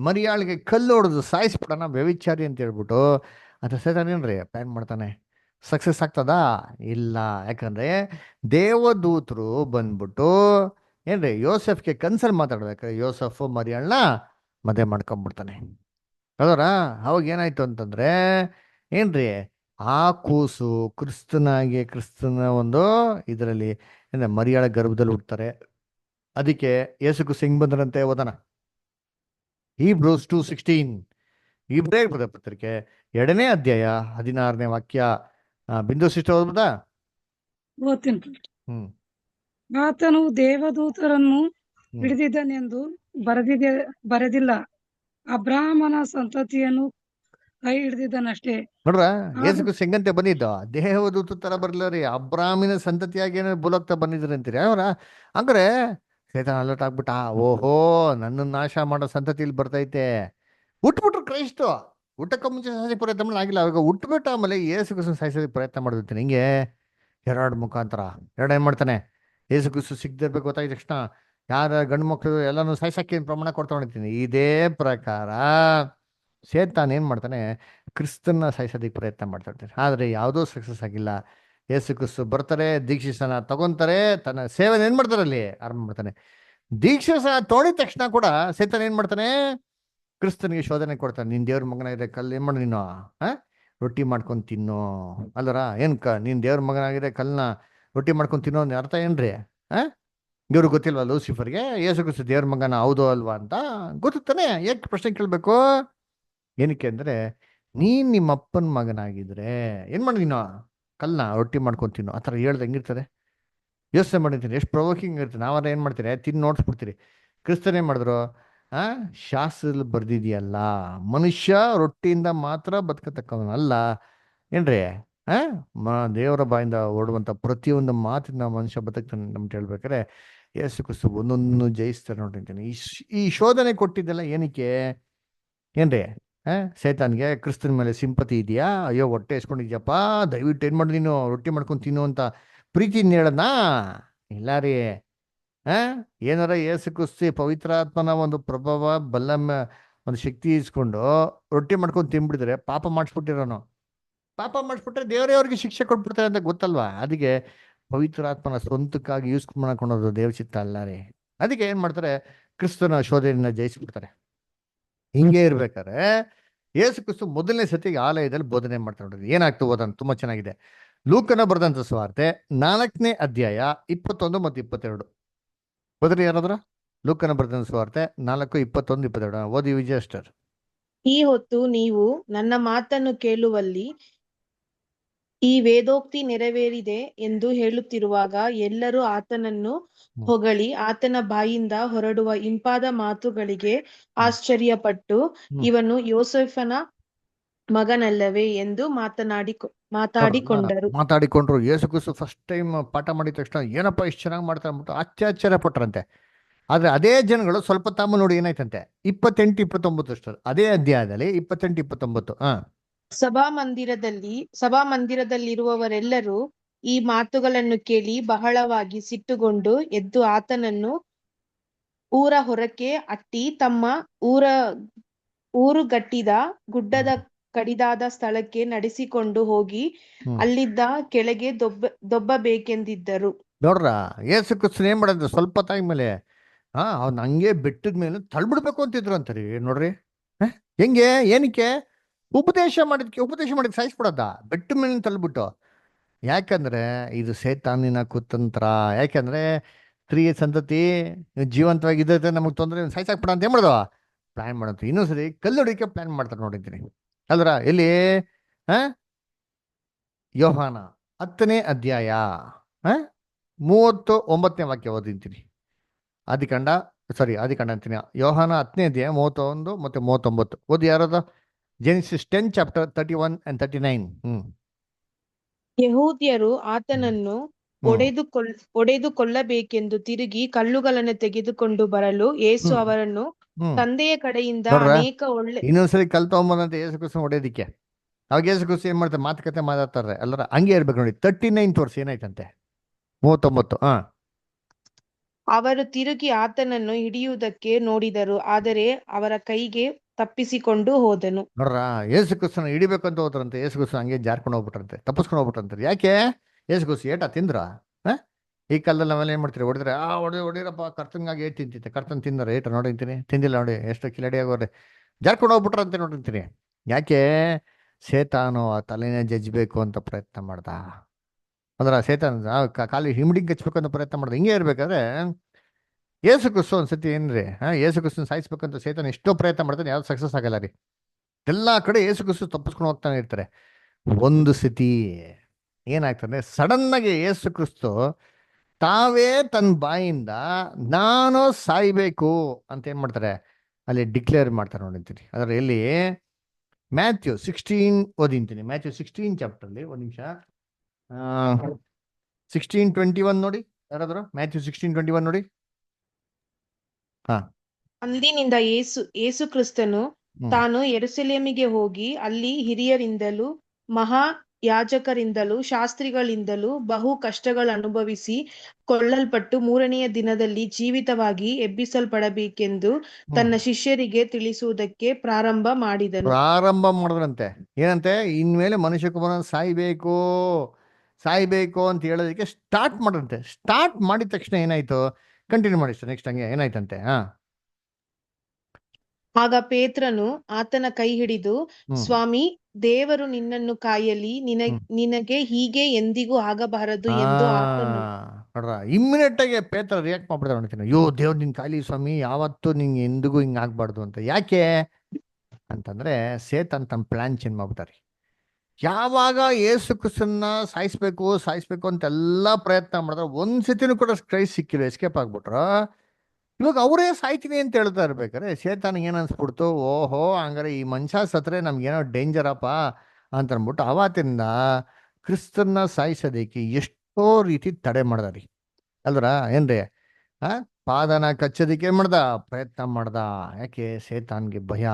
ಮರಿಯಾಳಿಗೆ ಕಲ್ಲು ಹೊಡೆದು ಸಾಯಿಸ್ಬಿಡೋಣ ವ್ಯವಿಚಾರಿ ಅಂತ ಹೇಳ್ಬಿಟ್ಟು ಅದ್ರ ಸೈತಾನ ಏನ್ರಿ ಪ್ಲಾನ್ ಮಾಡ್ತಾನೆ. ಸಕ್ಸಸ್ ಆಗ್ತದಾ? ಇಲ್ಲ. ಯಾಕಂದ್ರೆ ದೇವದೂತರು ಬಂದ್ಬಿಟ್ಟು ಏನ್ರಿ ಯೋಸೆಫ್ಗೆ ಕನ್ಸಲ್ ಮಾತಾಡ್ಬೇಕಾದ್ರೆ ಯೋಸೆಫ್ ಮರಿಯಾಳನ್ನ ಮದುವೆ ಮಾಡ್ಕೊಂಡ್ಬಿಡ್ತಾನೆ. ಅದರ ಅವಾಗ ಏನಾಯ್ತು ಅಂತಂದ್ರೆ ಏನ್ರಿ, ಆ ಕೂಸು ಕ್ರಿಸ್ತನ ಒಂದು ಇದರಲ್ಲಿ ಮರಿಯಾಳ ಗರ್ಭದಲ್ಲಿ ಹುಡ್ತಾರೆ. ಅದಕ್ಕೆ ಯೇಸು ಕ್ರಿಸ್ತ ಹೆಂಗ್ ಬಂದ್ರಂತೆ ಓದನ, Hebrews 2:16, ಇಬ್ರೇ ಪತ್ರಿಕೆ 2ನೇ ಅಧ್ಯಾಯ 16ನೇ ವಾಕ್ಯ. ಬಿಂದು ಸಿಸ್ಟರ್ ಓದ್ಬೋದಾ? ಓದ್ತೀನಿ. ಹ್ಮ್ ಆತನು ದೇವದೂತರನ್ನು ಹ್ಮ್ ಹಿಡಿದಿದ್ದನೆಂದು ಬರೆದಿಲ್ಲ, ಅಬ್ರಾಹ್ಮನ ಸಂತತಿಯನ್ನು ಕೈ ಹಿಡಿದಿದ್ದನಷ್ಟೇ. ನೋಡ್ರ, ಯೇಸು ಆಗ- ಕ್ರಿಸ್ತ ಹೆಂಗಂತೆ ಬಂದಿದ್ದ, ದೇವದೂತ ತರ ಬರ್ಲಿಲ್ಲ ರೀ, ಅಬ್ರಾಹ್ಮಿನ ಸಂತತಿಯಾಗಿ ಏನೋ ಭೂಲೋಕ್ತ ಬಂದಿದ್ರಿ ಅಂತೀರಿ ಅವರ. ಅಂದ್ರೆ ಸೈತಾನ ಅಲರ್ಟ್ ಆಗ್ಬಿಟ್ಟ, ಓಹೋ ನನ್ನ ನಾಶ ಮಾಡೋ ಸಂತತಿಲಿ ಬರ್ತೈತೆ. ಹುಟ್ಬಿಟ್ರು ಕ್ರೈಸ್ತ, ಹುಟ್ಟಕ್ಕೆ ಮುಂಚೆ ಸಾಯಿಸಿ ಪ್ರಯತ್ನ ಆಗಿಲ್ಲ, ಅವಾಗ ಹುಟ್ಬಿಟ್ಟು ಆಮೇಲೆ ಯೇಸು ಕ್ರಿಸ್ತನ ಸಾಯಿಸೋದಕ್ಕೆ ಪ್ರಯತ್ನ ಮಾಡಿರ್ತೀನಿ. ಹಿಂಗೆ ಎರಡು ಮುಖಾಂತರ ಏನ್ ಮಾಡ್ತಾನೆ, ಯೇಸು ಕ್ರಿಸ್ತ ಸಿಗ್ದಿರ್ಬೇಕು ಗೊತ್ತಾಗಿದ ತಕ್ಷಣ ಯಾರ ಗಂಡು ಮಕ್ಕಳು ಎಲ್ಲಾನು ಸಾಯಿಸಕ್ಕೆ ಪ್ರಮಾಣ ಕೊಡ್ತಾ ಹೊಡಿತೀನಿ. ಇದೇ ಪ್ರಕಾರ ಸೇತಾನ್ ಏನ್ ಮಾಡ್ತಾನೆ, ಕ್ರಿಸ್ತನ್ನ ಸಾಯಿಸೋದಕ್ಕೆ ಪ್ರಯತ್ನ ಮಾಡ್ತಾ ಇರ್ತಾರೆ. ಆದ್ರೆ ಯಾವುದೂ ಸಕ್ಸಸ್ ಆಗಿಲ್ಲ. ಯೇಸು ಕ್ರಿಸ್ತು ಬರ್ತಾರೆ, ದೀಕ್ಷಿಸನ ತಗೊಂತಾರೆ, ತನ್ನ ಸೇವೆನ ಏನ್ ಮಾಡ್ತಾರೆ ಅಲ್ಲಿ ಆರಂಭ ಮಾಡ್ತಾನೆ. ದೀಕ್ಷಿಸನ ತೊಗೊಂಡಿದ ತಕ್ಷಣ ಕೂಡ ಸೇತಾನ್ ಏನ್ ಮಾಡ್ತಾನೆ, ಕ್ರಿಸ್ತನಿಗೆ ಶೋಧನೆ ಕೊಡ್ತಾನೆ. ನಿನ್ ದೇವ್ರ ಮಗನಾಗಿದೆ, ಕಲ್ಲು ಏನ್ ಮಾಡು ನೀನು, ರೊಟ್ಟಿ ಮಾಡ್ಕೊಂಡು ತಿನ್ನು ಅಲ್ಲರ. ನೀನ್ ದೇವ್ರ ಮಗನಾಗಿದೆ, ಕಲ್ಲನ್ನ ರೊಟ್ಟಿ ಮಾಡ್ಕೊಂಡು ತಿನ್ನೋ ಅರ್ಥ ಏನ್ರಿ? ಇವ್ರಿಗೆ ಗೊತ್ತಿಲ್ವಾ ಲೂಸಿಫರ್ಗೆ ಯೇಸು ಕ್ರಿಸ್ತ ದೇವ್ರ ಮಗನ ಹೌದು ಅಲ್ವಾ ಅಂತ ಗೊತ್ತಾನೆ. ಯಾಕೆ ಪ್ರಶ್ನೆ ಕೇಳಬೇಕು? ಏನಕ್ಕೆ ಅಂದ್ರೆ, ನೀನ್ ನಿಮ್ಮ ಅಪ್ಪನ ಮಗನಾಗಿದ್ರೆ ಏನ್ ಮಾಡಿ ನೀನು ಕಲ್ಲನ್ನ ರೊಟ್ಟಿ ಮಾಡ್ಕೊಂಡು ತಿನ್ನು. ಆ ಥರ ಹೇಳ್ದೆ ಹೆಂಗಿರ್ತದೆ? ಯೋಚನೆ ಮಾಡಿರ್ತೀನಿ, ಎಷ್ಟು ಪ್ರೊವೋಕಿಂಗ್ ಇರುತ್ತೆ. ನಾವಾರ ಏನ್ ಮಾಡ್ತೀರಿ, ತಿನ್ನು ನೋಡ್ಸ್ಬಿಡ್ತೀರಿ. ಕ್ರಿಸ್ತನ್ ಏನ್ ಮಾಡಿದ್ರು, ಶಾಸ್ತ್ರದಲ್ಲಿ ಬರ್ದಿದೆಯಲ್ಲ, ಮನುಷ್ಯ ರೊಟ್ಟಿಯಿಂದ ಮಾತ್ರ ಬದುಕತಕ್ಕವನಲ್ಲ ಏನ್ರಿ, ದೇವರ ಬಾಯಿಂದ ಓಡುವಂತ ಪ್ರತಿಯೊಂದು ಮಾತಿನ ಮನುಷ್ಯ ಬದುಕ್ತಾನೆ ನಮ್ಗೆ ಹೇಳ್ಬೇಕಾರೆ ಯೇಸು ಕ್ರಿಸ್ತ ಒಂದೊಂದು ಜಯಿಸ್ತಾರೆ ನೋಡಿರ್ತೀನಿ. ಈ ಶೋಧನೆ ಕೊಟ್ಟಿದ್ದೆಲ್ಲ ಏನಕ್ಕೆ ಏನ್ರಿ? ಸೈತಾನ್ಗೆ ಕ್ರಿಸ್ತನ ಮೇಲೆ ಸಿಂಪತಿ ಇದೆಯಾ? ಅಯ್ಯೋ ಹೊಟ್ಟೆ ಇಸ್ಕೊಂಡಿದ್ಯಪ್ಪ, ದಯವಿಟ್ಟು ಏನ್ ಮಾಡಿ ನೀನು ರೊಟ್ಟಿ ಮಾಡ್ಕೊಂಡು ತಿನ್ನು ಅಂತ ಪ್ರೀತಿಯಿಂದ ಹೇಳದ್ನಾ? ಇಲ್ಲ ರೀ. ಏನಾರ ಯೇಸು ಕ್ರಿಸ್ತ ಪವಿತ್ರಾತ್ಮನ ಒಂದು ಪ್ರಭಾವ ಒಂದು ಶಕ್ತಿ ಇಸ್ಕೊಂಡು ರೊಟ್ಟಿ ಮಾಡ್ಕೊಂಡು ತಿನ್ಬಿಡಿದ್ರೆ ಪಾಪ ಮಾಡಿಸ್ಬಿಟ್ಟಿರೋನು. ಪಾಪ ಮಾಡಿಸ್ಬಿಟ್ರೆ ದೇವರೇ ಅವ್ರಿಗೆ ಶಿಕ್ಷೆ ಕೊಟ್ಬಿಡ್ತಾರೆ ಅಂತ ಗೊತ್ತಲ್ವಾ? ಅದಕ್ಕೆ ಪವಿತ್ರಾತ್ಮನ ಸ್ವಂತಕ್ಕಾಗಿ ಯೂಸ್ ಮಾಡ್ಕೊಳೋದು ದೇವ್ರ ಚಿತ್ತ ಅಲ್ಲ ರೀ. ಅದಕ್ಕೆ ಏನ್ ಮಾಡ್ತಾರೆ, ಕ್ರಿಸ್ತನ ಶೋಧನೆಯನ್ನ ಜಯಿಸ್ಬಿಡ್ತಾರೆ. ಹಿಂಗೆ ಇರ್ಬೇಕಾದ್ರೆ ಯೇಸು ಕ್ರಿಸ್ತ ಮೊದಲನೇ ಸತಿಗೆ ಆಲಯದಲ್ಲಿ ಬೋಧನೆ ಮಾಡ್ತಾರೆ. ನೋಡ್ರಿ ಏನಾಗ್ತದೆ ಓದೋಣ, ತುಂಬಾ ಚೆನ್ನಾಗಿದೆ. ಲೂಕನ ಬರೆದಂತ ಸುವಾರ್ತೆ 4ನೇ ಅಧ್ಯಾಯ 21 ಮತ್ತು 22 ಓದ್ರಿ ಯಾರಾದ್ರ. ಲೂಕನ ಬರೆದಂತ ಸುವಾರ್ತೆ 4, 21, 22 ಓದಿ ವಿಜಯ ಅಷ್ಟರ್. ಈ ಹೊತ್ತು ನೀವು ನನ್ನ ಮಾತನ್ನು ಕೇಳುವಲ್ಲಿ ಈ ವೇದೋಕ್ತಿ ನೆರವೇರಿದೆ ಎಂದು ಹೇಳುತ್ತಿರುವಾಗ ಎಲ್ಲರೂ ಆತನನ್ನು ಹೊಗಳಿ ಆತನ ಬಾಯಿಂದ ಹೊರಡುವ ಇಂಪಾದ ಮಾತುಗಳಿಗೆ ಆಶ್ಚರ್ಯಪಟ್ಟು, ಇವನು ಯೋಸೇಫನ ಮಗನಲ್ಲವೇ ಎಂದು ಮಾತಾಡಿಕೊಂಡ್ರು. ಯೇಸು ಕ್ರಿಸ್ತ ಫಸ್ಟ್ ಟೈಮ್ ಪಾಠ ಮಾಡಿದ ತಕ್ಷಣ ಏನಪ್ಪ ಇಷ್ಟು ಚೆನ್ನಾಗಿ ಮಾಡ್ತಾರೆ ಅಂದ್ಬಿಟ್ಟು ಆಶ್ಚರ್ಯ ಪಟ್ರಂತೆ. ಆದ್ರೆ ಅದೇ ಜನಗಳು ಸ್ವಲ್ಪ ತಾಮ ನೋಡಿ ಏನಾಯ್ತಂತೆ, 28, 29 ಅಷ್ಟೇ ಅದೇ ಅಧ್ಯಾಯದಲ್ಲಿ 28, 29. ಸಭಾಮಂದಿರದಲ್ಲಿರುವವರೆಲ್ಲರೂ ಈ ಮಾತುಗಳನ್ನು ಕೇಳಿ ಬಹಳವಾಗಿ ಸಿಟ್ಟುಗೊಂಡು ಎದ್ದು ಆತನನ್ನು ಊರ ಹೊರಕ್ಕೆ ಅಟ್ಟಿ ತಮ್ಮ ಊರುಗಟ್ಟಿದ ಗುಡ್ಡದ ಕಡಿದಾದ ಸ್ಥಳಕ್ಕೆ ನಡೆಸಿಕೊಂಡು ಹೋಗಿ ಅಲ್ಲಿದ್ದ ಕೆಳಗೆ ದೊಬ್ಬಬೇಕೆಂದಿದ್ದರು. ನೋಡ್ರ, ಯೇಸು ಕ್ರಿಸ್ತನ್ ಏನ್ ಮಾಡಿದ್ರು, ಸ್ವಲ್ಪ ತಾಯಿ ಮೇಲೆ ಅವ್ನ ಹಂಗೆ ಬೆಟ್ಟದ ಮೇಲೆ ತಳ್ಬಿಡ್ಬೇಕು ಅಂತಿದ್ರು ಅಂತಾರಿ. ನೋಡ್ರಿ ಹೆಂಗೆ, ಏನಕ್ಕೆ? ಉಪದೇಶ ಮಾಡಿದ್ ಸಾಯಿಸ್ಬಿಡೋದ ಬೆಟ್ಟ ಮೇಲೆ ತಳ್ಬಿಟ್ಟು. ಯಾಕಂದ್ರೆ ಇದು ಸೈತಾನಿನ ಕುತಂತ್ರ. ಯಾಕಂದ್ರೆ ಸ್ತ್ರೀಯ ಸಂತತಿ ಜೀವಂತವಾಗಿದ್ದ ನಮಗ್ ತೊಂದರೆ ಸಾಯಿಸಾಕ್ಬಿಡ ಅಂತ ಏನ್ ಮಾಡೋದು, ಪ್ಲಾನ್ ಮಾಡಂತ. ಇನ್ನೊಂದ್ಸರಿ ಕಲ್ಲು ಹೊಡಿಕೆ ಪ್ಲಾನ್ ಮಾಡ್ತಾರೆ ನೋಡಿದ್ದೀನಿ ಅಲ್ರ. ಎಲ್ಲಿ? ಯೋಹಾನ 10ನೇ ಅಧ್ಯಾಯ 39ನೇ ವಾಕ್ಯ ಓದಿಂತೀನಿ. ಆದಿಕಾಂಡ ಸಾರಿ ಆದಿಕಾಂಡ ಅಂತೀನಿ, ಯೋಹಾನ 10ನೇ ಅಧ್ಯಾಯ 31 ಮತ್ತು 39 ಓದಿ ಯಾರದ. Genesis 10 chapter 31 and 39. ಯಹೂದ್ಯರು ಆತನನ್ನು ಹ್ಮ್ ಒಡೆದು ಕೊಲ್ಲಬೇಕೆಂದು ತಿರುಗಿ ಕಲ್ಲುಗಳನ್ನು ತೆಗೆದುಕೊಂಡು ಬರಲು ಯೇಸು ಹ್ಮ್ ಅವರನ್ನು ಹ್ಮ್ ತಂದೆಯ ಕಡೆಯಿಂದ ನೋಡ್ರ ಅನೇಕ ಒಳ್ಳೆ ಇನ್ನೊಂದ್ಸರಿ ಕಲ್ ತಗೊಂಬಂದಂತೆ ಯೇಸು ಕ್ರಿಸ್ತನ ಹೊಡೆಯೋದಿಕ್ಕೆ. ಅವಾಗ ಯೇಸು ಕ್ರಿಸ್ತ ಏನ್ ಮಾಡ್ತಾರೆ, ಮಾತುಕತೆ ಮಾತಾಡ್ತಾರೆ ಅಲ್ಲರ, ಹಂಗೆ ಇರ್ಬೇಕು ನೋಡಿ. 39th ವರ್ಷ ಏನಾಯ್ತಂತೆ, 39. ಅವರು ತಿರುಗಿ ಆತನನ್ನು ಹಿಡಿಯುವುದಕ್ಕೆ ನೋಡಿದರು, ಆದರೆ ಅವರ ಕೈಗೆ ತಪ್ಪಿಸಿಕೊಂಡು ಹೋದನು. ನೋಡ್ರ, ಯೇಸು ಕ್ರಿಸ್ತನ ಹಿಡಿಬೇಕಂತ ಹೋದ್ರಂತೆ, ಯೇಸು ಕ್ರಿಸ್ತ ಹಂಗೆ ಜಾರ್ಕೊಂಡು ಹೋಗ್ಬಿಟ್ರಂತೆ, ತಪ್ಪಿಸ್ಕೊಂಡು ಹೋಗ್ಬಿಟ್ರಂತೆ. ಯಾಕೆ? ಯೇಸು ಕ್ರಿಸ್ತ ಏಟ ತಿಂದ್ರ? ಈ ಕಾಲದಲ್ಲಿ ನಾವೆಲ್ಲ ಏನ್ ಮಾಡ್ತೀರಿ, ಹೊಡೆದ್ರೆ ಹೊಡಿರಪ್ಪ ಕರ್ತನ್ಗಾಗಿ ಏಟ್ ತಿಂತಿತ್ತೆ, ಕರ್ತನ್ ತಿಂದಾರೆ ಏಟ ನೋಡಿಂತೀನಿ, ತಿಂದಿಲ್ಲ ನೋಡಿ ಎಷ್ಟು ಕಿಲಡಿ ಆಗೋರೆ, ಜಾರ್ಕೊಂಡು ಹೋಗ್ಬಿಟ್ರಂತೆ ನೋಡಿರ್ತೀನಿ. ಯಾಕೆ? ಸೇತಾನು ಆ ತಲೆನೇ ಜಜ್ಬೇಕು ಅಂತ ಪ್ರಯತ್ನ ಮಾಡ್ದ. ಅಂದ್ರೆ ಸೇತಾನ ಖಾಲಿ ಹಿಮ್ಡಿಂಗ್ ಹಚ್ಬೇಕು ಅಂತ ಪ್ರಯತ್ನ ಮಾಡ್ದ. ಹಿಂಗೆ ಇರ್ಬೇಕಾದ್ರೆ ಯೇಸು ಕ್ರಿಸ್ತ ಒಂದ್ಸತಿ ಏನ್ರಿ, ಯೇಸು ಕ್ರಿಸ್ತನ ಸಾಯಿಸ್ಬೇಕಂತ ಸೇತಾನ ಎಷ್ಟೋ ಪ್ರಯತ್ನ ಮಾಡ್ತಾನೆ, ಯಾವ್ದು ಸಕ್ಸಸ್ ಆಗಲ್ಲ ರೀ. ಎಲ್ಲಾ ಕಡೆ ಯೇಸು ಕ್ರಿಸ್ತ ತಪ್ಪಿಸ್ಕೊಂಡು ಹೋಗ್ತಾನೆ ಇರ್ತಾರೆ. ಒಂದು ಸತಿ ಏನಾಗ್ತದೆ, ಸಡನ್ ಆಗಿ ಯೇಸು ಕ್ರಿಸ್ತು ತಾವೇ ತನ್ನ ಬಾಯಿಂದ ನಾನು ಸಾಯ್ಬೇಕು ಅಂತ ಏನ್ ಮಾಡ್ತಾರೆ, ಅಲ್ಲಿ ಡಿಕ್ಲೇರ್ ಮಾಡ್ತಾರೆ ನೋಡಿರ್ತೀನಿ. ಅದರ ಎಲ್ಲಿ ಮ್ಯಾಥ್ಯೂ 16 ಓದಿಂತೀನಿ. ಮ್ಯಾಥ್ಯೂ 16 ಚಾಪ್ಟರ್ಲಿ ಒಂದ್ ನಿಮಿಷ 16:21 ನೋಡಿ. ಯಾರಾದ್ರು ಮ್ಯಾಥ್ಯೂ 16:21 ನೋಡಿ. ಹಾ ಅಂದಿನಿಂದ ಯೇಸು ಕ್ರಿಸ್ತನು ತಾನು ಯೆರೂಸಲೇಮಿಗೆ ಹೋಗಿ ಅಲ್ಲಿ ಹಿರಿಯರಿಂದಲೂ ಮಹಾ ಯಾಜಕರಿಂದಲೂ ಶಾಸ್ತ್ರಿಗಳಿಂದಲೂ ಬಹು ಕಷ್ಟಗಳು ಅನುಭವಿಸಿ ಕೊಲ್ಲಲ್ಪಟ್ಟು 3ನೆಯ ದಿನದಲ್ಲಿ ಜೀವಿತವಾಗಿ ಎಬ್ಬಿಸಲ್ಪಡಬೇಕೆಂದು ತನ್ನ ಶಿಷ್ಯರಿಗೆ ತಿಳಿಸುವುದಕ್ಕೆ ಪ್ರಾರಂಭ ಮಾಡಿದ್ರಂತೆ. ಏನಂತೆ? ಇನ್ಮೇಲೆ ಮನುಷ್ಯ ಕುಮಾರನ ಸಾಯ್ಬೇಕು ಅಂತ ಹೇಳೋದಕ್ಕೆ ಸ್ಟಾರ್ಟ್ ಮಾಡ್ರಂತೆ. ಸ್ಟಾರ್ಟ್ ಮಾಡಿದ ತಕ್ಷಣ ಏನಾಯ್ತು, ಕಂಟಿನ್ಯೂ ಮಾಡಿ ನೆಕ್ಸ್ಟ್ ಹಂಗೆ ಏನಾಯ್ತಂತೆ. ಆಗ ಪೇತ್ರನು ಆತನ ಕೈ ಹಿಡಿದು, ಸ್ವಾಮಿ, ದೇವರು ನಿನ್ನನ್ನು ಕಾಯಲಿ, ನಿನಗೆ ಹೀಗೆ ಎಂದಿಗೂ ಆಗಬಾರದು ಎಂದು ನೋಡ್ರ, ಇಮ್ಮಿಡಿಯೇಟ್ ಆಗಿ ಪೇತ್ರ ರಿಯಾಕ್ಟ್ ಮಾಡ್ಬಿಡ್ತಾರೆ ನೋಡ್ತೀನಿ. ಅಯ್ಯೋ ದೇವ್ರು ನಿನ್ ಕಾಯಲಿ ಸ್ವಾಮಿ, ಯಾವತ್ತೂ ನಿಂಗೆ ಎಂದಿಗೂ ಹಿಂಗೆ ಆಗ್ಬಾರ್ದು ಅಂತ. ಯಾಕೆ ಅಂತಂದ್ರೆ ಸೇತನ್ ತನ್ನ ಪ್ಲಾನ್ ಚೇಂಜ್ ಮಾಡ್ಬಿಟ್ಟಾರೆ. ಯಾವಾಗ ಯೇಸು ಕ್ರಿಸ್ತನ್ನ ಸಾಯಿಸ್ಬೇಕು ಅಂತೆಲ್ಲ ಪ್ರಯತ್ನ ಮಾಡಿದ್ರೆ ಒಂದ್ಸತಿನೂ ಕೂಡ ಕ್ರೈಸ್ಟ್ ಸಿಕ್ಕಿಲ್ಲ, ಎಸ್ಕೇಪ್ ಆಗ್ಬಿಟ್ರ. ಇವಾಗ ಅವರೇ ಸಾಯ್ತೀನಿ ಅಂತ ಹೇಳ್ತಾ ಇರ್ಬೇಕಾರೆ ಸೇತಾನಿಗೆ ಏನ್ ಅನ್ಸ್ಬಿಡ್ತು, ಓಹೋ ಹಂಗಾರೆ ಈ ಮನುಷ್ಯ ಸತ್ರೆ ನಮ್ಗೇನೋ ಡೇಂಜರಪ್ಪ ಅಂತ ಅಂದ್ಬಿಟ್ಟು ಅವತ್ತಿಂದ ಕ್ರಿಸ್ತನ್ನ ಸಾಯಿಸೋದಕ್ಕೆ ಎಷ್ಟೋ ರೀತಿ ತಡೆ ಮಾಡ್ದಾರಿ ಅಲ್ರ ಏನ್ರಿ. ಪಾದನ ಕಚ್ಚೋದಿಕ್ಕೆ ಮಾಡ್ದ, ಪ್ರಯತ್ನ ಮಾಡ್ದ. ಯಾಕೆ? ಸೇತಾನ್ಗೆ ಭಯ.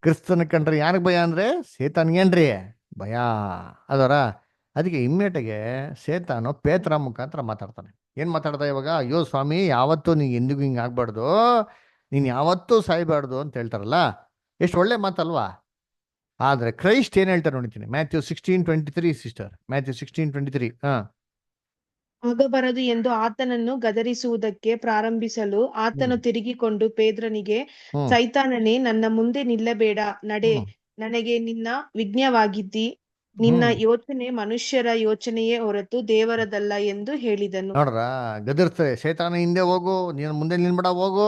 ಕ್ರಿಸ್ತನ ಕಂಡ್ರೆ ಯಾರಿಗೆ ಭಯ ಅಂದ್ರೆ ಸೇತಾನ್ಗೇನ್ರಿ ಭಯ ಅದರ. ಅದಕ್ಕೆ ಇಮ್ಮಿಡಿಯೇಟ್ಗೆ ಸೇತಾನು ಪೇತ್ರ ಮುಖಾಂತರ ಮಾತಾಡ್ತಾನೆ. ಏನ್ ಮಾತಾಡ್ದ ಇವಾಗ? ಅಯ್ಯೋ ಸ್ವಾಮಿ, ಯಾವತ್ತೂ ನೀನ್ ಎಂದಿಗೂ ಹಿಂಗೆ ಆಗ್ಬಾರ್ದು, ನೀನ್ ಯಾವತ್ತೂ ಸಾಯ್ಬಾರ್ದು ಅಂತ ಹೇಳ್ತಾರಲ್ಲ, ಎಷ್ಟು ಒಳ್ಳೆ ಮಾತಲ್ವಾ? ಆದ್ರೆ ಕ್ರೈಸ್ಟ್ ಏನ್ ಹೇಳ್ತಾರೆ ನೋಡಿತೀನಿ. Matthew 16:23 sister, Matthew 16:23. ಆಗಬಾರದು ಎಂದು ಆತನನ್ನು ಗದರಿಸುವುದಕ್ಕೆ ಪ್ರಾರಂಭಿಸಲು ಆತನು ತಿರುಗಿಕೊಂಡು ಪೇತ್ರನಿಗೆ, ಸೈತಾನನೇ, ನನ್ನ ಮುಂದೆ ನಿಲ್ಲಬೇಡ, ನಡೆ, ನನಗೆ ನಿನ್ನ ವಿಜ್ಞವಾಗಿದ್ದಿ, ನಿನ್ನ ಯೋಚನೆ ಮನುಷ್ಯರ ಯೋಚನೆಯೇ ಹೊರತು ದೇವರದಲ್ಲ ಎಂದು ಹೇಳಿದನು. ನೋಡ್ರ, ಗದರ್ಸ್ತಾರೆ, ಸೈತಾನ ಹಿಂದೆ ಹೋಗು, ನೀನು ಮುಂದೆ ನಿಲ್ಬೇಡ, ಹೋಗು.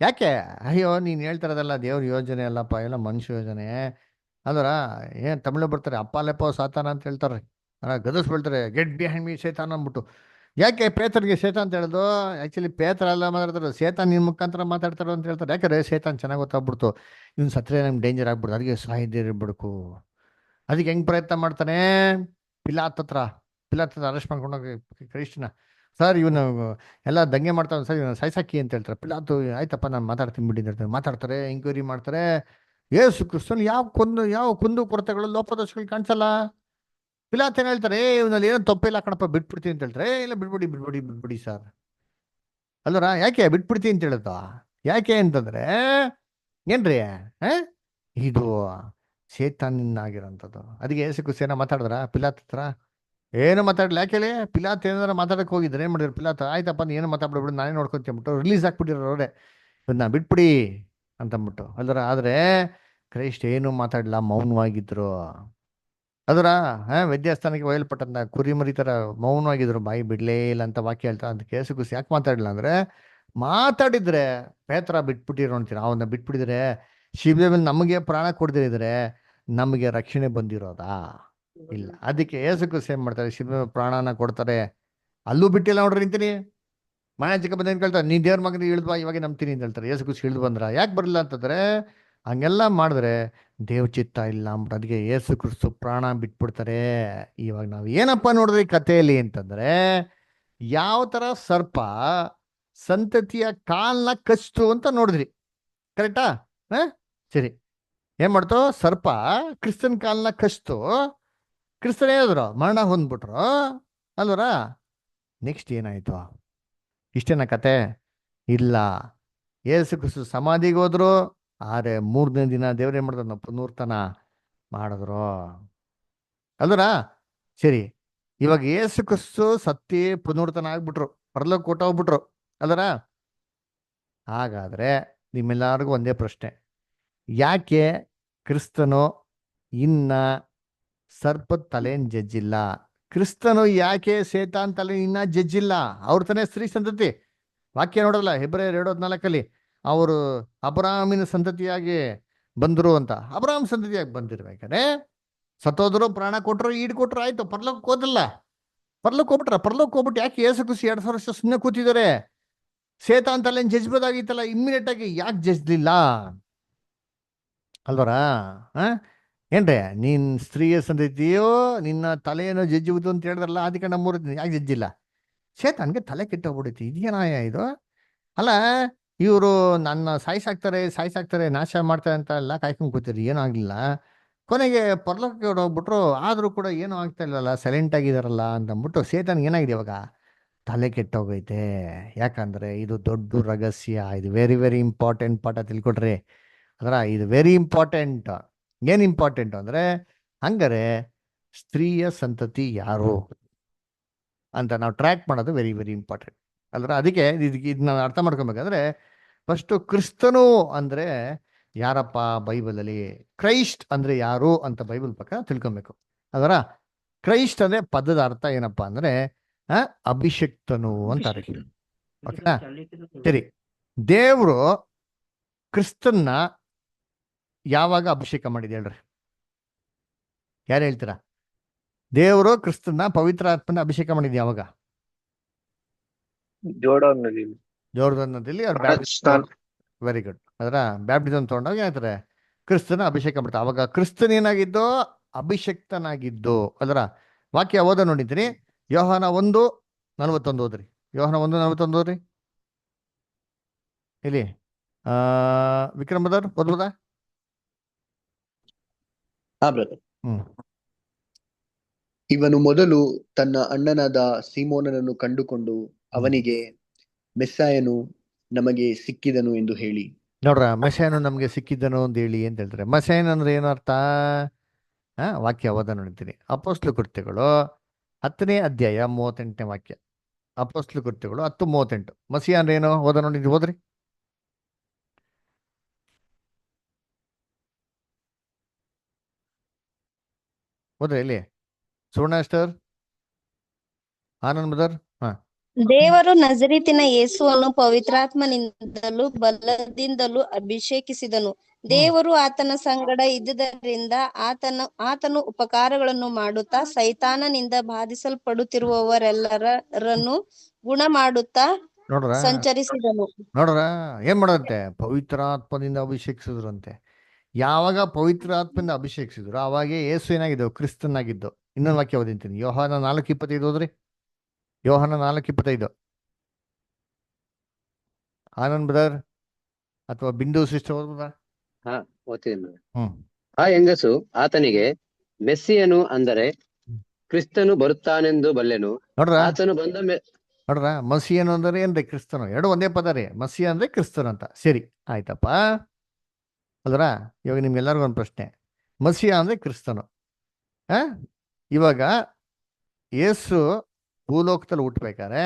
ಯಾಕೆ? ಅಯ್ಯೋ ನೀನ್ ಹೇಳ್ತಾರದಲ್ಲ ದೇವ್ರ ಯೋಜನೆ ಅಲ್ಲಪ್ಪ, ಎಲ್ಲ ಮನುಷ್ಯ ಯೋಜನೆ ಅಂದ್ರ ಏನ್ ತಮಿಳು ಬರ್ತಾರೆ, ಅಪ್ಪಾಲೆಪ್ಪ ಸಾತಾನ ಅಂತ ಹೇಳ್ತಾರೆ, ಗದರ್ಸ್ಬಿಡ್ತಾರೆ, ಗೆಟ್ ಬಿಹೈಂಡ್ ಮೀ ಸೇತಾನ ಅಂದ್ಬಿಟ್ಟು. ಯಾಕೆ ಪೇತರ್ಗೆ ಸೇತಾನ್ ಅಂತ ಹೇಳೋದು? ಆಕ್ಚುಲಿ ಪೇತ್ರ ಎಲ್ಲ ಮಾತಾಡ್ತಾರೆ, ಸೇತಾನ್ ನಿನ್ ಮುಖಾಂತರ ಮಾತಾಡ್ತಾರೋ ಅಂತ ಹೇಳ್ತಾರೆ. ಯಾಕಂದ್ರೆ ಸೇತಾನ್ ಚೆನ್ನಾಗಿ ಗೊತ್ತಾಗ್ಬಿಡ್ತು, ಇವ್ನು ಸತ್ರೆ ನಮ್ಗೆ ಡೇಂಜರ್ ಆಗ್ಬಿಡ್ತು, ಅದಕ್ಕೆ ಸಾಯ್ದಿರ್ಬಿಡ್ಕು. ಅದಕ್ಕೆ ಹೆಂಗ್ ಪ್ರಯತ್ನ ಮಾಡ್ತಾನೆ? ಪಿಲಾತ್ ಹತ್ರ ಅರೆಸ್ಟ್ ಮಾಡ್ಕೊಂಡೋಗಿ ಕ್ರೈಸ್ಟ್ನ, ಸರ್ ಇವನು ಎಲ್ಲ ದಂಗೆ ಮಾಡ್ತಾನೆ ಸರ್, ಇವನು ಸಾಯ್ಸಾಕಿ ಅಂತ ಹೇಳ್ತಾರೆ. ಪಿಲಾತು ಆಯ್ತಪ್ಪ ನಾನು ಮಾತಾಡ್ತೀನಿ ಬಿಡಿ ಅಂತ ಮಾತಾಡ್ತಾರೆ, ಎಂಕ್ವೈರಿ ಮಾಡ್ತಾರೆ. ಯೇಸು ಕ್ರಿಸ್ತನಲ್ಲಿ ಯಾವ ಕುಂದು ಕೊರತೆಗಳು ಲೋಪದೋಷಗಳು ಕಾಣಿಸಲ್ಲ. ಪಿಲಾತ್ ಏನ್ ಹೇಳ್ತಾರೆ, ಇವನಲ್ಲಿ ಏನೋ ತಪ್ಪಿಲ್ಲ ಕಣಪ್ಪ, ಬಿಟ್ಬಿಡ್ತೀನಿ ಅಂತ ಹೇಳ್ತಾರೆ. ಇಲ್ಲ ಬಿಟ್ಬಿಡಿ ಸರ್ ಅಲ್ಲರ. ಯಾಕೆ ಬಿಟ್ಬಿಡ್ತೀನಿ ಅಂತ ಹೇಳುತ್ತಾ? ಯಾಕೆ ಅಂತಂದ್ರೆ ಏನ್ರಿ, ಇದು ಸೇತಾನಿಂದ ಆಗಿರೋಂಥದ್ದು. ಅದಕ್ಕೆ ಯೇಸು ಕ್ರಿಸ್ತ ಏನೋ ಮಾತಾಡಿದ್ರ ಪಿಲಾತ್ ಹತ್ರ? ಏನು ಮಾತಾಡಲಿ. ಯಾಕೆ? ಪಿಲಾತ್ ಏನಾರ ಮಾತಾಡಕ್ಕೆ ಹೋಗಿದ್ರೆ ಏನ್ ಮಾಡಿದ್ರು ಪಿಲಾತ್? ಆಯ್ತಪ್ಪ ನೀ ಏನು ಮಾತಾಡ್ಬಿಡ್ಬಿಡು, ನಾನೇ ನೋಡ್ಕೊಂತೀಬಿಟ್ಟು ರಿಲೀಸ್ ಹಾಕ್ಬಿಟ್ಟಿರೋ ಅವರೇ, ಇದನ್ನ ಬಿಟ್ಬಿಡಿ ಅಂತಂದ್ಬಿಟ್ಟು ಅಲ್ದರ. ಆದ್ರೆ ಕ್ರೈಸ್ಟ್ ಏನು ಮಾತಾಡಲ್ಲ, ಮೌನವಾಗಿದ್ರು ಅದರ. ವಿದ್ಯಾಸ್ಥಾನಕ್ಕೆ ಒಯ್ಯಲ್ಪಟ್ಟಂತ ಕುರಿಮರಿ ತರ ಮೌನವಾಗಿದ್ರು, ಬಾಯಿ ಬಿಡ್ಲೇ ಇಲ್ಲ ಅಂತ ವಾಕ್ಯ ಹೇಳ್ತಾ. ಅದಕ್ಕೆ ಯೇಸು ಕ್ರಿಸ್ತ ಯಾಕೆ ಮಾತಾಡಲಿಲ್ಲ ಅಂದ್ರೆ, ಮಾತಾಡಿದ್ರೆ ಪೇತ್ರ ಬಿಟ್ಬಿಟ್ಟಿರೋ ಅಂತೀರ, ಅವನ್ನ ಬಿಟ್ಬಿಟ್ಟಿದ್ರೆ ಶಿಲುಬೆ ಮೇಲೆ ನಮಗೆ ಪ್ರಾಣ ಕೊಡ್ದಿರಿದ್ರೆ ನಮಗೆ ರಕ್ಷಣೆ ಬಂದಿರೋದಾ? ಇಲ್ಲ. ಅದಕ್ಕೆ ಯೇಸು ಕ್ರಿಸ್ತ ಏನ್ ಮಾಡ್ತಾರೆ, ಶಿಲುಬೆ ಪ್ರಾಣನ ಕೊಡ್ತಾರೆ. ಅಲ್ಲೂ ಬಿಟ್ಟಿಲ್ಲ ನೋಡ್ರಿ, ನಿಂತೀನಿ ಮಾಯ ಚಿಕ್ಕ ಬಂದ ಏನ್ ಕೇಳ್ತಾರೆ, ನೀ ದೇವ್ರ ಮಗನ ಇಳಿದು ಬಾ ಇವಾಗ ನಂಬ್ತೀನಿ ಅಂತ ಹೇಳ್ತಾರೆ. ಯೇಸು ಕ್ರಿಸ್ತ ಇಳಿದು ಬಂದ್ರ ಯಾಕೆ ಬರಲಿಲ್ಲ ಅಂತಂದ್ರೆ, ಹಂಗೆಲ್ಲ ಮಾಡಿದ್ರೆ ದೇವ್ ಚಿತ್ತ ಇಲ್ಲ ಅಂದ್ಬಿಟ್ಟು ಅದಕ್ಕೆ ಯೇಸು ಕ್ರಿಸ್ತು ಪ್ರಾಣ ಬಿಟ್ಬಿಡ್ತಾರೆ. ಇವಾಗ ನಾವು ಏನಪ್ಪ ನೋಡಿದ್ರಿ ಕಥೆಯಲ್ಲಿ ಅಂತಂದ್ರೆ, ಯಾವ ತರ ಸರ್ಪ ಸಂತತಿಯ ಕಾಲ್ನ ಕಚ್ತು ಅಂತ ನೋಡಿದ್ರಿ. ಕರೆಕ್ಟಾ? ಸರಿ, ಏನ್ ಮಾಡ್ತು ಸರ್ಪ ಕ್ರಿಸ್ತನ್ ಕಾಲ್ನ ಕಚ್ತು, ಕ್ರಿಸ್ತನ್ ಹೇಳಿದ್ರು ಮರಣ ಹೊಂದ್ಬಿಟ್ರು ಅಲ್ವರ. ನೆಕ್ಸ್ಟ್ ಏನಾಯ್ತು? ಇಷ್ಟೇನ ಕತೆ? ಇಲ್ಲ, ಯೇಸು ಕ್ರಿಸ್ತು ಸಮಾಧಿಗೆ ಹೋದ್ರು. ಆದ್ರೆ 3ನೇ ದಿನ ದೇವ್ರು ಏನ್ ಮಾಡಿದ್ರು, ಪುನರುತ್ಥಾನ ಮಾಡಿದ್ರು ಅಲ್ವರ. ಸರಿ, ಇವಾಗ ಯೇಸು ಕ್ರಿಸ್ತು ಸತ್ತಿ ಪುನರುತ್ಥಾನ ಆಗ್ಬಿಟ್ರು, ಪರಲೋಕ ಕೊಟ್ಟೋಗ್ಬಿಟ್ರು ಅಲ್ವರ. ಹಾಗಾದ್ರೆ ನಿಮ್ಮೆಲ್ಲರಿಗೂ ಒಂದೇ ಪ್ರಶ್ನೆ, ಯಾಕೆ ಕ್ರಿಸ್ತನು ಇನ್ನ ಸರ್ಪದ ತಲೆನ್ ಜಜ್ಜಿಲ್ಲ? ಕ್ರಿಸ್ತನು ಯಾಕೆ ಸೇತಾನ್ ತಲೆ ಇನ್ನ ಜಜ್ಜಿಲ್ಲ? ಅವ್ರ ತಾನೇ ಸ್ತ್ರೀ ಸಂತತಿ. ವಾಕ್ಯ ನೋಡಲ್ಲ ಹೆಬ್ರಿಯರ್ 2:4 ಅವರು ಅಬ್ರಾಹ್ಮಿನ ಸಂತತಿಯಾಗಿ ಬಂದರು ಅಂತ. ಅಬ್ರಾಹ್ಮ್ ಸಂತತಿಯಾಗಿ ಬಂದಿರ್ಬೇಕಾದ್ರೆ ಸತ್ತೋದ್ರು, ಪ್ರಾಣ ಕೊಟ್ರು, ಈಡ್ ಕೊಟ್ರು, ಆಯ್ತು, ಪರ್ಲೋಕಕ್ಕೆ ಹೋದಲ್ಲ. ಪರ್ಲೋಕ್ ಹೋಗ್ಬಿಟ್ಟು ಯಾಕೆ ಯೇಸು ಕ್ರಿಸ್ತು 2000 ವರ್ಷ ಸುಮ್ಮನೆ ಕೂತಿದ್ದಾರೆ? ಸೇತಾನ್ ತಲೆನ್ ಜಜ್ಬೋದಾಗಿತ್ತಲ್ಲ, ಇಮ್ಮಿಡಿಯೇಟ್ ಆಗಿ ಯಾಕೆ ಜಜ್ಲಿಲ್ಲ ಅಲ್ವರ? ಏನ್ರಿ, ನೀನ್ ಸ್ತ್ರೀಯ ಸಂತತಿಯೋ ನಿನ್ನ ತಲೆಯನ್ನು ಜಜ್ಜುವುದು ಅಂತ ಹೇಳಿದ್ರಲ್ಲ, ಅದಕ್ಕೆ ನಮ್ಮೂರ ಯಾಕೆ ಜಜ್ಜಿಲ್ಲ? ಸೇತಾನ್ಗೆ ತಲೆ ಕೆಟ್ಟೋಗ್ಬಿಡೈತಿ, ಇದೇನಾಯ ಇದು? ಅಲ್ಲ, ಇವರು ನನ್ನ ಸಾಯ್ಸಾಕ್ತಾರೆ ನಾಶ ಮಾಡ್ತಾರೆ ಅಂತ ಎಲ್ಲ ಕಾಯ್ಕೊಂಡು ಕೂತಿರಿ, ಏನೂ ಆಗ್ಲಿಲ್ಲ. ಕೊನೆಗೆ ಪರ್ಲೋಕಕ್ಕೆ ಹೋಗ್ಬಿಟ್ರು, ಆದ್ರೂ ಕೂಡ ಏನೂ ಆಗ್ತಾ ಇಲ್ಲಲ್ಲ, ಸೈಲೆಂಟ್ ಆಗಿದಾರಲ್ಲ ಅಂತಂದ್ಬಿಟ್ಟು ಸೇತಾನ್ಗೆ ಏನಾಗಿದೆ ಇವಾಗ? ತಲೆ ಕೆಟ್ಟೋಗೈತೆ. ಯಾಕಂದ್ರೆ ಇದು ದೊಡ್ಡ ರಹಸ್ಯ, ಇದು ವೆರಿ ವೆರಿ ಇಂಪಾರ್ಟೆಂಟ್ ಪಾಠ, ತಿಳ್ಕೊಡ್ರಿ ಅದರ. ಇದು ವೆರಿ ಇಂಪಾರ್ಟೆಂಟ್. ಏನ್ ಇಂಪಾರ್ಟೆಂಟ್ ಅಂದ್ರೆ, ಹಂಗಾರೆ ಸ್ತ್ರೀಯ ಸಂತತಿ ಯಾರು ಅಂತ ನಾವು ಟ್ರ್ಯಾಕ್ ಮಾಡೋದು ವೆರಿ ವೆರಿ ಇಂಪಾರ್ಟೆಂಟ್ ಅಲ್ರ. ಅದಕ್ಕೆ ಇದನ್ನ ಅರ್ಥ ಮಾಡ್ಕೊಬೇಕಂದ್ರೆ, ಫಸ್ಟ್ ಕ್ರಿಸ್ತನು ಅಂದ್ರೆ ಯಾರಪ್ಪ ಬೈಬಲಲ್ಲಿ, ಕ್ರೈಸ್ಟ್ ಅಂದ್ರೆ ಯಾರು ಅಂತ ಬೈಬಲ್ ಪ್ರಕಾರ ತಿಳ್ಕೊಬೇಕು ಅದರ. ಕ್ರೈಸ್ಟ್ ಅಂದ್ರೆ ಪದದ ಅರ್ಥ ಏನಪ್ಪಾ ಅಂದ್ರೆ ಅಭಿಷಕ್ತನು ಅಂತ ಅರ್ಥ. ಓಕೆನಾ? ಸರಿ, ದೇವ್ರು ಕ್ರಿಸ್ತನ್ನ ಯಾವಾಗ ಅಭಿಷೇಕ ಮಾಡಿದೆ ಹೇಳ್ರಿ? ಯಾರು ಹೇಳ್ತೀರಾ? ದೇವರು ಕ್ರಿಸ್ತನ್ನ ಪವಿತ್ರ ಆತ್ಮನ ಅಭಿಷೇಕ ಮಾಡಿದ್ ಯಾವಾಗ? ಜೋರ್ದಾನ್ ನದಿಯಲ್ಲಿ ಅವ್ರ ಬ್ಯಾಪ್ಟಿಸಮ್. Very good. ಅದರ ಬ್ಯಾಪ್ಟಿಸಮ್ ತಗೊಂಡಾಗ ಏನಾಯ್ತಾರೆ? ಕ್ರಿಸ್ತನ ಅಭಿಷೇಕ ಮಾಡ್ತಾರೆ. ಅವಾಗ ಕ್ರಿಸ್ತನ್ ಏನಾಗಿದ್ದು? ಅಭಿಷಕ್ತನಾಗಿದ್ದು. ಅದರ ವಾಕ್ಯ ಓದ ನೋಡಿದ್ದೀನಿ, ಯೋಹಾನ 1:41 ಓದ್ರಿ. ಯೋಹಾನ 1:41 ಓದ್ರಿ. ಇಲ್ಲಿ ವಿಕ್ರಮ್ ಬ್ರದರ್ ಓದ್ಬೋದಾ? ಇವನು ಮೊದಲು ತನ್ನ ಅಣ್ಣನಾದ ಸೀಮೋನನನ್ನು ಕಂಡುಕೊಂಡು ಅವನಿಗೆ ಮೆಸ್ಸಾಯನು ನಮಗೆ ಸಿಕ್ಕಿದನು ಎಂದು ಹೇಳಿ. ನೋಡ್ರ, ಮೆಸ್ಸಾಯನು ನಮ್ಗೆ ಸಿಕ್ಕಿದನು ಅಂತ ಹೇಳಿ ಅಂತ ಹೇಳ್ತಾರೆ. ಮೆಸ್ಸಾಯನ್ ಅಂದ್ರೆ ಏನು ಅರ್ಥ? ವಾಕ್ಯ ಓದ ನೋಡ್ತೀನಿ, ಅಪೊಸ್ತಲ ಕೃತ್ಯಗಳು 10ನೇ ಅಧ್ಯಾಯ 38ನೇ ವಾಕ್ಯ. ಅಪೊಸ್ತಲ ಕೃತ್ಯಗಳು 10:38. ಮಸಿಯ ಅಂದ್ರೆ ಏನು? ಓದ ನೋಡಿದ್ರಿ, ಓದ್ರಿ. ಓದ್ರಿ ಇಲ್ಲಿ. ಸುವರ್ಣಾಸ್ಟರ್, ಆನಂದ್ ಬ್ರದರ್. ದೇವರು ನಜರೀತಿನ ಯೇಸುವನ್ನು ಪವಿತ್ರಾತ್ಮನಿಂದಲೂ ಬಲದಿಂದಲೂ ಅಭಿಷೇಕಿಸಿದನು. ದೇವರು ಆತನ ಸಂಗಡ ಇದ್ದುದರಿಂದ ಆತನು ಉಪಕಾರಗಳನ್ನು ಮಾಡುತ್ತಾ ಸೈತಾನನಿಂದ ಬಾಧಿಸಲ್ಪಡುತ್ತಿರುವವರೆಲ್ಲರನ್ನು ಗುಣ ಮಾಡುತ್ತಾ ಸಂಚರಿಸಿದನು. ನೋಡ್ರ, ಏನ್ ಮಾಡೋದಂತೆ? ಪವಿತ್ರಾತ್ಮದಿಂದ ಅಭಿಷೇಕಿಸಿದ್ರಂತೆ. ಯಾವಾಗ ಪವಿತ್ರಾತ್ಮದಿಂದ ಅಭಿಷೇಕಿಸಿದ್ರು ಅವಾಗೆ ಯೇಸು ಏನಾಗಿದ್ದು? ಕ್ರಿಸ್ತನಾಗಿದ್ದು. ಇನ್ನೊಂದು ವಾಕ್ಯ ಓದಿಂತೀನಿ, ಯೋಹಾನ 4:25 ಓದ್ರಿ. ಯೋಹಾನ 4:25. ಆನಂದ್ ಬ್ರದರ್ ಅಥವಾ ಬಿಂದು ಸಿಸ್ಟರ್ ಓದ್ಬೋದಾ? ಓದ್ತೀನಿ. ಆ ಹೆಂಗಸು ಆತನಿಗೆ, ಮೆಸ್ಸಿಯನು ಅಂದರೆ ಕ್ರಿಸ್ತನು ಬರುತ್ತಾನೆಂದು ಬಲ್ಲೆನು. ನೋಡ್ರ, ಆತನು ಬಂದ ನೋಡ್ರ, ಮಸಿಯನು ಅಂದ್ರೆ ಏನ್ರಿ? ಕ್ರಿಸ್ತನು. ಎರಡು ಒಂದೇ ಪದ ರೀ, ಮಸಿಯ ಅಂದ್ರೆ ಕ್ರಿಸ್ತನ್ ಅಂತ. ಸರಿ, ಆಯ್ತಪ್ಪ ಅಲ್ರ. ಇವಾಗ ನಿಮ್ಗೆಲ್ಲರಿಗೂ ಒಂದು ಪ್ರಶ್ನೆ, ಮಸಿಯ ಅಂದ್ರೆ ಕ್ರಿಸ್ತನು. ಇವಾಗ ಯೇಸು ಭೂಲೋಕದಲ್ಲಿ ಹುಟ್ಟಬೇಕಾರೆ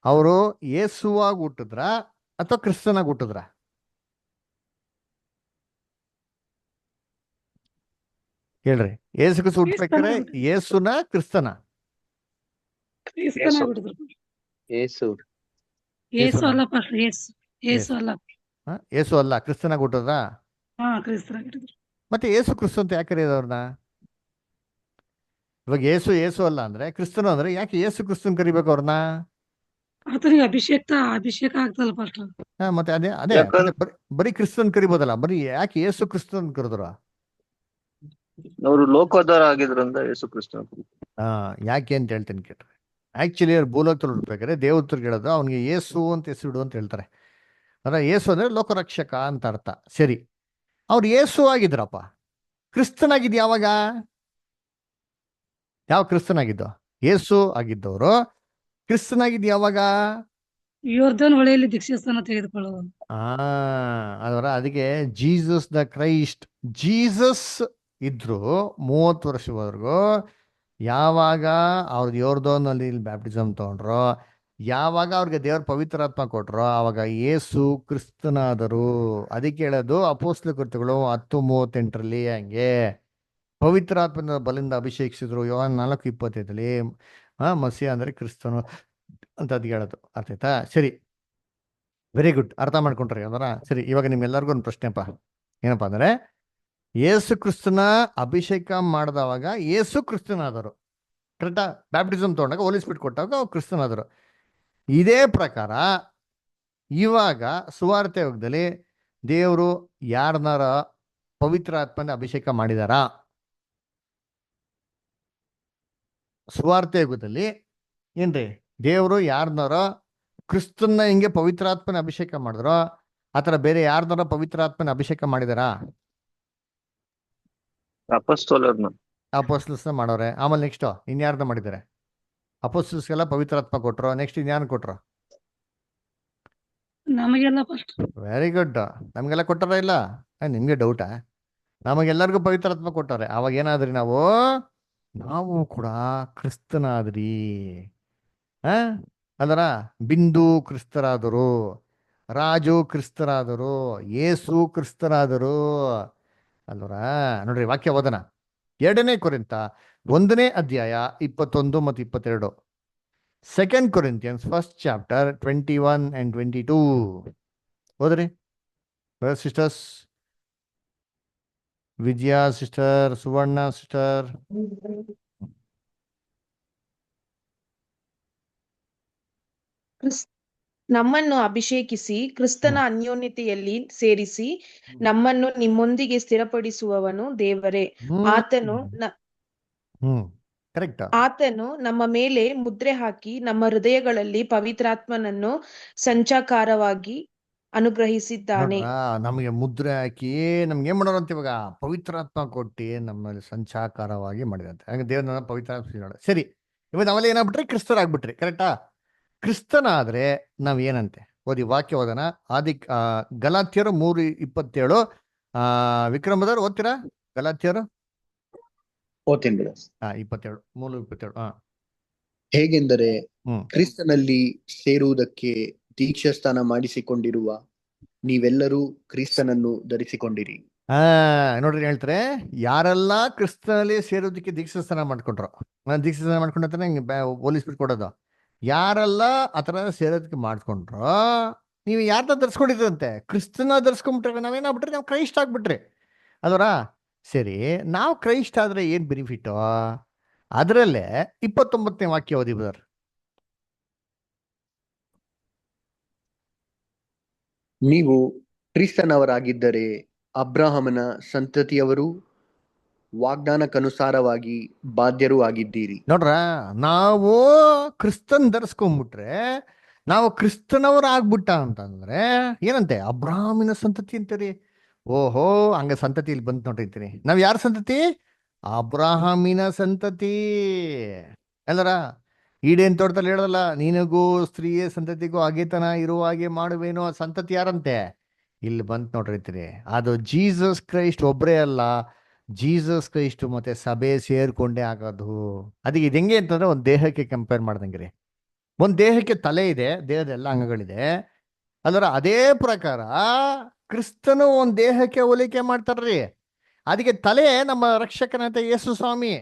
ಅವರು ಯೇಸುವಾಗಿ ಹುಟ್ಟಿದ್ರ ಅಥವಾ ಕ್ರಿಸ್ತನಾಗಿ ಹುಟ್ಟಿದ್ರ? ಹೇಳ್ರಿ. ಯೇಸು ಕ್ರಿಸ್ತ ಹುಟ್ಟಬೇಕಾರೆ ಯೇಸುನ ಕ್ರಿಸ್ತನ? ಯೇಸು ಅಲ್ಲ, ಕ್ರಿಸ್ತನಾಗಿ ಹುಟ್ಟದ್ರ? ಮತ್ತೆ ಯೇಸು ಕ್ರಿಸ್ತ ಅಂತ ಯಾಕೆ ಕರೆಯೋದು ಅವ್ರನ್ನ? ಇವಾಗ ಯೇಸು ಅಲ್ಲ ಅಂದ್ರೆ ಕ್ರಿಸ್ತನು ಅಂದ್ರೆ ಯಾಕೆ ಯೇಸು ಕ್ರಿಸ್ತನ್ ಕರಿಬೇಕು ಅವ್ರನ್ನ? ಆತನಿಗೆ ಅಭಿಷೇಕ ಆಗ್ತಲ್ಲ ಪಾಸ್ಟರ್. ಮತ್ತೆ ಅದೇ ಅದೇ ಯಾಕಂದ್ರೆ ಮತ್ತೆ ಬರೀ ಕ್ರಿಸ್ತನ್ ಕರಿಬೋದಲ್ಲ, ಬರೀ ಯಾಕೆ ಯೇಸು ಕ್ರಿಸ್ತನ್ ಕರೆದ್ರ? ಅವರು ಲೋಕೋದ್ಧಾರ ಆಗಿದ್ರಿಂದ ಯೇಸು ಕ್ರಿಸ್ತ. ಯಾಕೆ ಅಂತ ಹೇಳ್ತೀನಿ ಕೇಳ್ರಿ. ಆಕ್ಚುಲಿ ಅವ್ರು ಭೂಲೋಕದಲ್ಲಿ ಹುಡ್ಬೇಕಾದ್ರೆ ದೇವತರಿಗೆ ಹೇಳೋದು ಅವನಿಗೆ ಯೇಸು ಅಂತ ಹೆಸರಿಡು ಅಂತ ಹೇಳ್ತಾರೆ. ಅಂದ್ರೆ ಯೇಸು ಅಂದ್ರೆ ಲೋಕರಕ್ಷಕ ಅಂತ ಅರ್ಥ. ಸರಿ, ಅವ್ರು ಯೇಸು ಆಗಿದ್ರಪ್ಪ, ಕ್ರಿಸ್ತನಾಗಿದ್ದು ಯಾವಾಗ? ಯಾವ ಕ್ರಿಸ್ತನಾಗಿದ್ದು? ಯೇಸು ಆಗಿದ್ದವರು ಕ್ರಿಸ್ತನಾಗಿದ್ದು ಯಾವಾಗ? ಯೋರ್ಧನ್ ಹೊಳೆಯಲ್ಲಿ ದೀಕ್ಷಾಸ್ಥಾನ ತೆಗೆದುಕೊಳ್ಳುವುದು. ಅದರ ಅದಕ್ಕೆ ಜೀಸಸ್ ದ ಕ್ರೈಸ್ಟ್, ಜೀಸಸ್ ಇದ್ರು 30 ವರ್ಷವರೆಗೂ. ಯಾವಾಗ ಅವ್ರದ್ದು ಯೋರ್ದೋನಲ್ಲಿ ಬ್ಯಾಪ್ಟಿಸಮ್ ತಗೊಂಡ್ರು, ಯಾವಾಗ ಅವ್ರಿಗೆ ದೇವ್ರ ಪವಿತ್ರಾತ್ಮ ಕೊಟ್ರು, ಆವಾಗ ಯೇಸು ಕ್ರಿಸ್ತನಾದರು. ಅದಕ್ಕೆ ಹೇಳೋದು ಅಪೊಸ್ತಲ ಕೃತ್ಯಗಳು 10:38 ಹಂಗೆ ಪವಿತ್ರಾತ್ಮನ ಬಲಿಂದ ಅಭಿಷೇಕಿಸಿದ್ರು. ಯೋಹಾನ 4:25 ಮಸಿಹ ಅಂದ್ರೆ ಕ್ರಿಸ್ತನು ಅಂತ ಅದಕ್ಕೆ ಹೇಳೋದು. ಅರ್ಥ ಆಯ್ತಾ? ಸರಿ, ವೆರಿ ಗುಡ್, ಅರ್ಥ ಮಾಡ್ಕೊಂಡ್ರಿ ಅದರ. ಸರಿ, ಇವಾಗ ನಿಮ್ಗೆಲ್ಲರಿಗೂ ಒಂದು ಪ್ರಶ್ನೆಪ್ಪ. ಏನಪ್ಪಾ ಅಂದ್ರೆ, ಯೇಸು ಕ್ರಿಸ್ತನ ಅಭಿಷೇಕ ಮಾಡಿದವಾಗ ಯೇಸು ಕ್ರಿಸ್ತನಾದರು, ಕರೆಕ್ಟಾ? ಬ್ಯಾಪ್ಟಿಸಮ್ ತಗೊಂಡಾಗ ಹೋಲಿ ಸ್ಪಿರಿಟ್ ಕೊಟ್ಟಾಗ ಅವ್ರು ಕ್ರಿಸ್ತನಾದರು. ಇದೇ ಪ್ರಕಾರ ಇವಾಗ ಸುವಾರ್ತೆ ಯುಗದಲ್ಲಿ ದೇವರು ಯಾರನ್ನಾರ ಪವಿತ್ರ ಆತ್ಮನ ಅಭಿಷೇಕ ಮಾಡಿದಾರಾ? ಸುವಾರ್ತೆ ಯುಗದಲ್ಲಿ ಏನ್ರಿ ದೇವರು ಯಾರನ್ನಾರ ಕ್ರಿಸ್ತನ್ನ ಹಿಂಗೆ ಪವಿತ್ರಾತ್ಮನ ಅಭಿಷೇಕ ಮಾಡಿದ್ರೋ ಆ ಥರ ಬೇರೆ ಯಾರನ್ನಾರ ಪವಿತ್ರಾತ್ಮನ ಅಭಿಷೇಕ ಮಾಡಿದಾರಾ? ಅಪೊಸ್ತಲರನ್ನ. ಅಪೋಸ್ಟಲ್ಸ್ನ ಮಾಡೋರೆ. ಆಮೇಲೆ ನೆಕ್ಸ್ಟ್ ಇನ್ಯಾರನ್ನ ಮಾಡಿದ್ದಾರೆ? ಅಪೋಸ್ಟಲ್ಸ್ಗೆಲ್ಲ ಪವಿತ್ರಾತ್ಮ ಕೊಟ್ರು. ನೆಕ್ಸ್ಟ್ ಇನ್ಯಾರನ್ನ ಕೊಟ್ರು? ನಮಗೆಲ್ಲ ಫಸ್ಟ್ ವೆರಿ ಗುಡ್. ನಮಗೆಲ್ಲ ಕೊಟ್ಟಾರ ಇಲ್ಲ? ನಿಮ್ಗೆ ಡೌಟಾ? ನಮಗೆಲ್ಲರಿಗೂ ಪವಿತ್ರಾತ್ಮ ಕೊಟ್ಟಾರೆ. ಅವಾಗ ಏನಾದ್ರಿ ನಾವು? ನಾವು ಕೂಡ ಕ್ರಿಸ್ತನಾದ್ರಿ. ಅದರ ಬಿಂದು ಕ್ರಿಸ್ತರಾದರು, ರಾಜು ಕ್ರಿಸ್ತರಾದರು, ಯೇಸು ಕ್ರಿಸ್ತರಾದರು ಅಲ್ವರ. ನೋಡ್ರಿ ವಾಕ್ಯ ಓದನ. 2 ಕೊರಿಂಥ 1 ಅಧ್ಯಾಯ 21 ಮತ್ತು 22. 2 Corinthians 1st chapter 21 and 22. ಓದ್ರಿ ಸಿಸ್ಟರ್ಸ್. ವಿಜಯ ಸಿಸ್ಟರ್, ಸುವರ್ಣ ಸಿಸ್ಟರ್. ನಮ್ಮನ್ನು ಅಭಿಷೇಕಿಸಿ ಕ್ರಿಸ್ತನ ಅನ್ಯೋನ್ಯತೆಯಲ್ಲಿ ಸೇರಿಸಿ ನಮ್ಮನ್ನು ನಿಮ್ಮೊಂದಿಗೆ ಸ್ಥಿರಪಡಿಸುವವನು ದೇವರೇ. ಆತನು ನಮ್ಮ ಮೇಲೆ ಮುದ್ರೆ ಹಾಕಿ ನಮ್ಮ ಹೃದಯಗಳಲ್ಲಿ ಪವಿತ್ರಾತ್ಮನನ್ನು ಸಂಚಾಕಾರವಾಗಿ ಅನುಗ್ರಹಿಸಿದ್ದಾನೆ. ನಮಗೆ ಮುದ್ರೆ ಹಾಕಿ ನಮ್ಗೆ ಏನ್ ಮಾಡೋರಂತ ಇವಾಗ? ಪವಿತ್ರಾತ್ಮ ಕೊಟ್ಟಿ ನಮ್ಮಲ್ಲಿ ಸಂಚಾಕಾರವಾಗಿ ಮಾಡಿದಂತೆ. ಹಾಗೆ ದೇವ್ರನ್ನ ಪವಿತ್ರಾತ್ಮ. ಸರಿ, ಇವಾಗ ನಾವೆಲ್ಲ ಏನಾಗ್ಬಿಟ್ರಿ? ಕ್ರಿಸ್ತರಾಗ್ಬಿಟ್ರಿ. ಕರೆಕ್ಟಾ? ಕ್ರಿಸ್ತನಾದ್ರೆ ನಾವ್ ಏನಂತೆ? ಓದಿ ವಾಕ್ಯ ಓದನ. ಗಲಾತ್ಯರು 3:27. ವಿಕ್ರಮದವ್ರು ಓದ್ತೀರಾ ಗಲಾತ್ಯರು? 27 3:27. ಹೇಗೆಂದರೆ ಕ್ರಿಸ್ತನಲ್ಲಿ ಸೇರುವುದಕ್ಕೆ ದೀಕ್ಷಾಸ್ನಾನ ಮಾಡಿಸಿಕೊಂಡಿರುವ ನೀವೆಲ್ಲರೂ ಕ್ರಿಸ್ತನನ್ನು ಧರಿಸಿಕೊಂಡಿರಿ. ನೋಡ್ರಿ ಹೇಳ್ತಾರೆ, ಯಾರೆಲ್ಲ ಕ್ರಿಸ್ತನಲ್ಲಿ ಸೇರೋದಕ್ಕೆ ದೀಕ್ಷಾಸ್ನಾನ ಮಾಡ್ಕೊಂಡ್ರು, ದೀಕ್ಷಾಸ್ನಾನ ಮಾಡ್ಕೊಂಡ್ರೆ ಹೋಲಿ ಸ್ಪಿರಿಟ್ ಕೊಡೋದು. ಯಾರೆಲ್ಲ ಆತರ ಸೇರೋದಕ್ಕೆ ಮಾಡ್ಕೊಂಡ್ರು, ನೀವು ಯಾರನ್ನ ಧರಿಸ್ಕೊಂಡಿದ್ರಂತೆ? ಕ್ರಿಸ್ತನ ಧರಿಸ್ಕೊಂಡ್ಬಿಟ್ರೆ ನಾವೇನಾಗ್ಬಿಟ್ರಿ? ನಾವು ಕ್ರೈಸ್ಟ್ ಆಗ್ಬಿಟ್ರಿ ಅಲ್ವರಾ? ಸರಿ, ನಾವು ಕ್ರೈಸ್ಟ್ ಆದ್ರೆ ಏನ್ ಬೆನಿಫಿಟ್? ಅದರಲ್ಲೇ 29ನೇ ವಾಕ್ಯ ಓದಿ ಬ್ರದರ್. ನೀವು ಕ್ರಿಸ್ತನವರಾಗಿದ್ದರೆ ಅಬ್ರಹಾಮನ ಸಂತತಿಯವರು, ವಾಗ್ದಾನಕ್ಕನುಸಾರವಾಗಿ ಬಾಧ್ಯರೂ ಆಗಿದ್ದೀರಿ. ನೋಡ್ರ, ನಾವು ಕ್ರಿಸ್ತನ್ ಧರಿಸ್ಕೊಂಡ್ಬಿಟ್ರೆ ನಾವು ಕ್ರಿಸ್ತನವರು ಆಗ್ಬಿಟ್ಟ ಅಂತಂದ್ರೆ ಏನಂತೆ? ಅಬ್ರಹಾಮಿನ ಸಂತತಿ ಅಂತೀರಿ. ಓಹೋ, ಹಂಗ ಸಂತತಿ ಇಲ್ಲಿ ಬಂತು ನೋಡಿರ್ತೀನಿ. ನಾವ್ ಯಾರ ಸಂತತಿ? ಅಬ್ರಹಾಮಿನ ಸಂತತಿ ಅಲ್ಲರ. ಈಡೇನ್ ತೋಟದಲ್ಲಿ ಹೇಳೋದಲ್ಲ, ನಿನಗೂ ಸ್ತ್ರೀಯ ಸಂತತಿಗೂ ಅಗೆತನ ಇರುವ ಹಾಗೆ ಮಾಡುವೇನೋ. ಸಂತತಿ ಯಾರಂತೆ? ಇಲ್ಲಿ ಬಂತು ನೋಡಿರ್ತೀರಿ. ಅದು ಜೀಸಸ್ ಕ್ರೈಸ್ಟ್ ಒಬ್ಬರೇ ಅಲ್ಲ, ಜೀಸಸ್ ಕ್ರೈಸ್ಟ್ ಮತ್ತೆ ಸಭೆ ಸೇರ್ಕೊಂಡೇ ಆಗೋದು. ಅದಕ್ಕೆ ಇದು ಹೆಂಗೆ ಅಂತಂದ್ರೆ ಒಂದು ದೇಹಕ್ಕೆ ಕಂಪೇರ್ ಮಾಡ್ದಂಗೆ ರೀ. ಒಂದು ದೇಹಕ್ಕೆ ತಲೆ ಇದೆ, ದೇಹದ ಎಲ್ಲ ಅಂಗಗಳಿದೆ. ಅದರ ಅದೇ ಪ್ರಕಾರ ಕ್ರಿಸ್ತನು ಒಂದು ದೇಹಕ್ಕೆ ಹೋಲಿಕೆ ಮಾಡ್ತಾರ್ರಿ. ಅದಕ್ಕೆ ತಲೆ ನಮ್ಮ ರಕ್ಷಕನಂತೆ ಯೇಸು ಸ್ವಾಮಿ.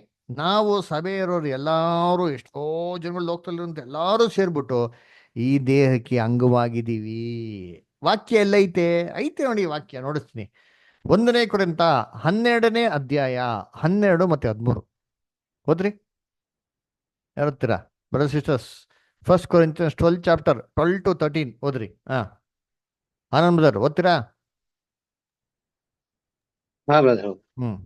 ನಾವು ಸಭೆ ಇರೋರು ಎಲ್ಲರೂ, ಎಷ್ಟೋ ಜನಗಳು ಲೋಕದಲ್ಲಿರುವಂತ ಎಲ್ಲರೂ ಸೇರ್ಬಿಟ್ಟು ಈ ದೇಹಕ್ಕೆ ಅಂಗವಾಗಿದ್ದೀವಿ. ವಾಕ್ಯ ಎಲ್ಲ ಐತೆ ನೋಡಿ, ವಾಕ್ಯ ನೋಡಿಸ್ತೀನಿ. 1 ಕೊರಿಂಥ 12ನೇ ಅಧ್ಯಾಯ 12 ಮತ್ತೆ 13. ಹೋದ್ರಿ ಯಾರತ್ತೀರಾ brother sisters? First Corinthians 12 chapter 12 to 13 ಓದ್ರಿ. ಆನಂದ್ ಬ್ರದರ್ ಓದ್ತೀರಾ? ಹಾ ಬ್ರದರ್. ಹ್ಮ್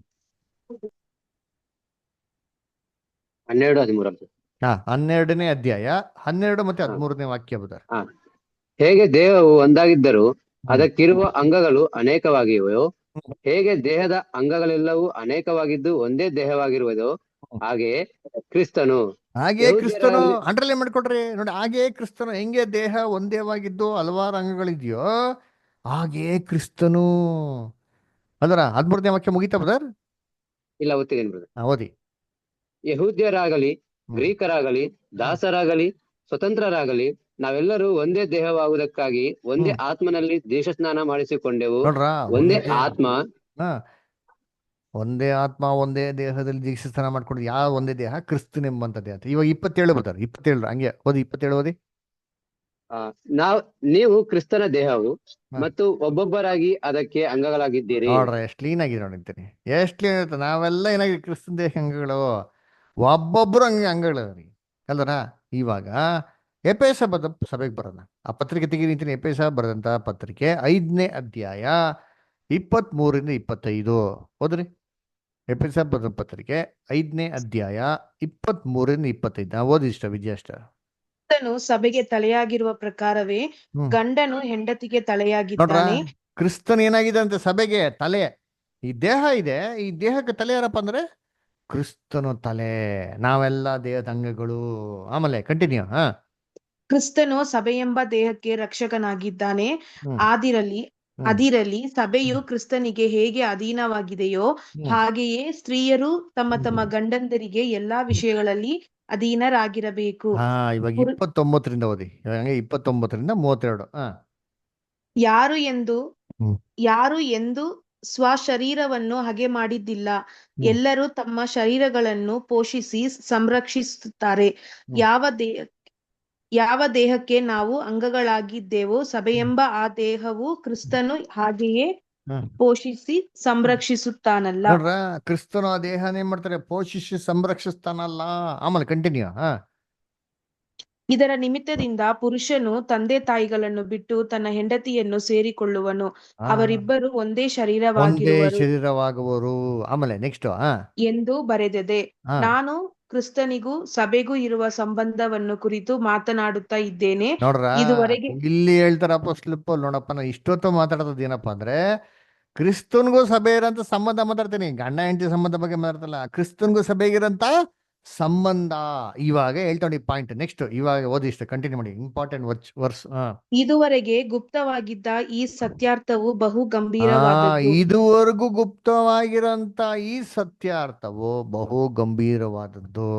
12-13. 12ನೇ ಅಧ್ಯಾಯ 12 ಮತ್ತೆ 13ನೇ ವಾಕ್ಯ ಬ್ರದರ್. ಹಾ. ಹೇಗೆ ದೇಹವು ಒಂದಾಗಿದ್ದರೂ ಹ್ಮ್. ಅದಕ್ಕಿರುವ ಅಂಗಗಳು ಅನೇಕವಾಗಿವೆಯೋ, ಹ್ಮ್. ಹೇಗೆ ದೇಹದ ಅಂಗಗಳೆಲ್ಲವೂ ಅನೇಕವಾಗಿದ್ದು ಒಂದೇ ದೇಹವಾಗಿರುವುದೋ, ಹಾಗೆಯೇ ಕ್ರಿಸ್ತನು ಹಾಗೆ ಕ್ರಿಸ್ತನು ಯಹೂದ್ಯರಾಗಲಿ ಅಂಡರ್ಲೈನ್ ಮಾಡ್ಕೊಡ್ರಿ ನೋಡಿ. ಹಾಗೆ ಕ್ರಿಸ್ತನು ಹೆಂಗೆ ದೇಹ ಒಂದೇವಾಗಿದ್ದು ಹಲವಾರು ಅಂಗಗಳಿದೆಯೋ ಹಾಗೆ ಕ್ರಿಸ್ತನು. ಅದರ 13ನೇ ವಾಕ್ಯ ಮುಗೀತಾ ಬ್ರದರ್? ಇಲ್ಲ, ಓದ್ತಿದ್ದೀನಿ ಬ್ರದರ್. ಓದಿ. ಯಹೂದ್ಯರಾಗಲಿ ಹ್ಮ್. ಗ್ರೀಕರಾಗಲಿ ದಾಸರಾಗಲಿ ಸ್ವತಂತ್ರರಾಗಲಿ ನಾವೆಲ್ಲರೂ ಒಂದೇ ದೇಹವಾಗುವುದಕ್ಕಾಗಿ ಒಂದೇ ಹ್ಮ್. ಆತ್ಮನಲ್ಲಿ ದೇಶಸ್ನಾನ ಮಾಡಿಸಿಕೊಂಡೆವು. ನೋಡ್ರಾ, ಒಂದೇ ಆತ್ಮ, ಹಾ ಒಂದೇ ಆತ್ಮ ಒಂದೇ ದೇಹದಲ್ಲಿ ದೀಕ್ಷಾಸ್ನಾನ ಮಾಡ್ಕೊಂಡು ಯಾವ ಒಂದೇ ದೇಹ? ಕ್ರಿಸ್ತನೆಂಬಂತ ದೇಹ. ಇವಾಗ 27 ಬರ್ತಾರೆ. 27 ಹಂಗೆ ಓದಿ. 27 ಓದಿ. ನೀವು ಕ್ರಿಸ್ತನ ದೇಹವು ಹಾ. ಮತ್ತು ಒಬ್ಬೊಬ್ಬರಾಗಿ ಅದಕ್ಕೆ ಅಂಗಗಳಾಗಿದ್ದೀರಿ. ನೋಡ್ರ ಎಷ್ಟು ಕ್ಲೀನ್ ಆಗಿ ನೋಡಿರ್ತೀನಿ. ಎಷ್ಟು ಕ್ಲೀನ್ ಇರುತ್ತೆ. ನಾವೆಲ್ಲ ಏನಾಗಿದೆ? ಕ್ರಿಸ್ತನ ದೇಹ ಅಂಗಗಳು. ಒಬ್ಬೊಬ್ರು ಹಂಗೆ ಅಂಗಗಳು ಅಲ್ವರ. ಇವಾಗ ಎಪೇಸ ಸಭೆಗೆ ಬರೋಣ. ಆ ಪತ್ರಿಕೆ ತೆಗಿತೀನಿ. ಎಪೇಸ ಬರೆದಂತ ಪತ್ರಿಕೆ 5ನೇ ಅಧ್ಯಾಯ 23-25 ಹೋದ್ರಿ. ಎಪೇಸ ಬರೆದ ಪತ್ರಿಕೆ 5ನೇ ಅಧ್ಯಾಯ 23-25 ನಾವು ಓದಿ ಇಷ್ಟ ವಿದ್ಯಾಷ್ಟ. ಕ್ರಿಸ್ತನು ಸಭೆಗೆ ತಲೆಯಾಗಿರುವ ಪ್ರಕಾರವೇ ಹ್ಮ್. ಗಂಡನು ಹೆಂಡತಿಗೆ ನೋಡ್ರ, ತಲೆಯಾಗಿದ್ದಾನೆ. ಕ್ರಿಸ್ತನ್ ಏನಾಗಿದೆ ಅಂತ ಸಭೆಗೆ ತಲೆ. ಈ ದೇಹ ಇದೆ, ಈ ದೇಹಕ್ಕೆ ತಲೆ ಯಾರಪ್ಪ ಅಂದ್ರೆ ಕ್ರಿಸ್ತನು ತಲೆ. ನಾವೆಲ್ಲ ದೇಹದ ಅಂಗಗಳು. ಆಮೇಲೆ ಕಂಟಿನ್ಯೂ. ಕ್ರಿಸ್ತನು ಸಭೆಯೆಂಬ ದೇಹಕ್ಕೆ ರಕ್ಷಕನಾಗಿದ್ದಾನೆ. ಹ್ಮ್. ಆದಿರಲಿ ಹ್ಮ್. ಅದಿರಲಿ ಸಭೆಯು ಕ್ರಿಸ್ತನಿಗೆ ಹೇಗೆ ಅಧೀನವಾಗಿದೆಯೋ ಹ್ಮ್. ಹಾಗೆಯೇ ಸ್ತ್ರೀಯರು ತಮ್ಮ ತಮ್ಮ ಹ್ಮ್. ಗಂಡಂದರಿಗೆ ಎಲ್ಲಾ ವಿಷಯಗಳಲ್ಲಿ ಅಧೀನರಾಗಿರಬೇಕು. ಇವಾಗ ಪುರು- 29ರಿಂದ ಓದಿ. ಹಂಗೆ 29-32. ಯಾರು ಎಂದು ಹ್ಮ್. ಯಾರು ಎಂದು ಸ್ವಶರೀರವನ್ನು ಹಗೆ ಮಾಡಿದ್ದಿಲ್ಲ. ಹ್ಮ್. ಎಲ್ಲರೂ ತಮ್ಮ ಶರೀರಗಳನ್ನು ಪೋಷಿಸಿ ಸಂರಕ್ಷಿಸುತ್ತಾರೆ. ಹ್ಮ್. ಯಾವ ದೇಹಕ್ಕೆ ನಾವು ಅಂಗಗಳಾಗಿದ್ದೇವೋ ಸಭೆಯೆಂಬ ಆ ದೇಹವು ಕ್ರಿಸ್ತನು ಹಾಗೆಯೇ ಹ್ಮ್. ಪೋಷಿಸಿ ಸಂರಕ್ಷಿಸುತ್ತಾನಲ್ಲ. ನೋಡ್ರ, ಕ್ರಿಸ್ತನು ಆ ದೇಹನ ಏನ್ ಮಾಡ್ತಾರೆ? ಪೋಷಿಸಿ ಸಂರಕ್ಷಿಸ್ತಾನಲ್ಲ. ಆಮೇಲೆ ಕಂಟಿನ್ಯೂ. ಇದರ ನಿಮಿತ್ತದಿಂದ ಪುರುಷನು ತಂದೆ ತಾಯಿಗಳನ್ನು ಬಿಟ್ಟು ತನ್ನ ಹೆಂಡತಿಯನ್ನು ಸೇರಿಕೊಳ್ಳುವನು, ಅವರಿಬ್ಬರು ಒಂದೇ ಒಂದೇ ಶರೀರವಾಗಿರುವರು ಶರೀರವಾಗುವರು. ಆಮೇಲೆ ನೆಕ್ಸ್ಟ್. ಎಂದು ಬರೆದಿದೆ. ನಾನು ಕ್ರಿಸ್ತನಿಗೂ ಸಭೆಗೂ ಇರುವ ಸಂಬಂಧವನ್ನು ಕುರಿತು ಮಾತನಾಡುತ್ತಾ ಇದ್ದೇನೆ. ನೋಡ್ರ, ಇದುವರೆಗೆ ಇಲ್ಲಿ ಹೇಳ್ತಾರಪ್ಪ ಸ್ಲಿಪ್ ನೋಡಪ್ಪ. ನಾ ಇಷ್ಟೊತ್ತು ಮಾತಾಡೋದು ಏನಪ್ಪಾ ಅಂದ್ರೆ ಕ್ರಿಸ್ತನ್ಗೂ ಸಭೆ ಇರೋಂಥ ಸಂಬಂಧ ಮಾತಾಡ್ತೀನಿ. ಗಂಡ ಹೆಂಡತಿ ಸಂಬಂಧ ಬಗ್ಗೆ ಮಾತಾಡ್ತಲ್ಲ, ಕ್ರಿಸ್ತನ್ಗೂ ಸಭೆಗಿರಂತ ಸಂಬಂಧ. ಇವಾಗ ಹೇಳ್ತಾನೆ ಪಾಯಿಂಟ್. ನೆಕ್ಸ್ಟ್ ಇವಾಗ ಓದಿ ಇಷ್ಟ ಕಂಟಿನ್ಯೂ ಮಾಡಿ. Important verse. ಇದುವರೆಗೆ ಗುಪ್ತವಾಗಿದ್ದ ಈ ಸತ್ಯಾರ್ಥವು ಬಹು ಗಂಭೀರವಾದದ್ದು. ಇದುವರೆಗೂ ಗುಪ್ತವಾಗಿರೋಂಥ ಈ ಸತ್ಯಾರ್ಥವು ಬಹು ಗಂಭೀರವಾದದ್ದು.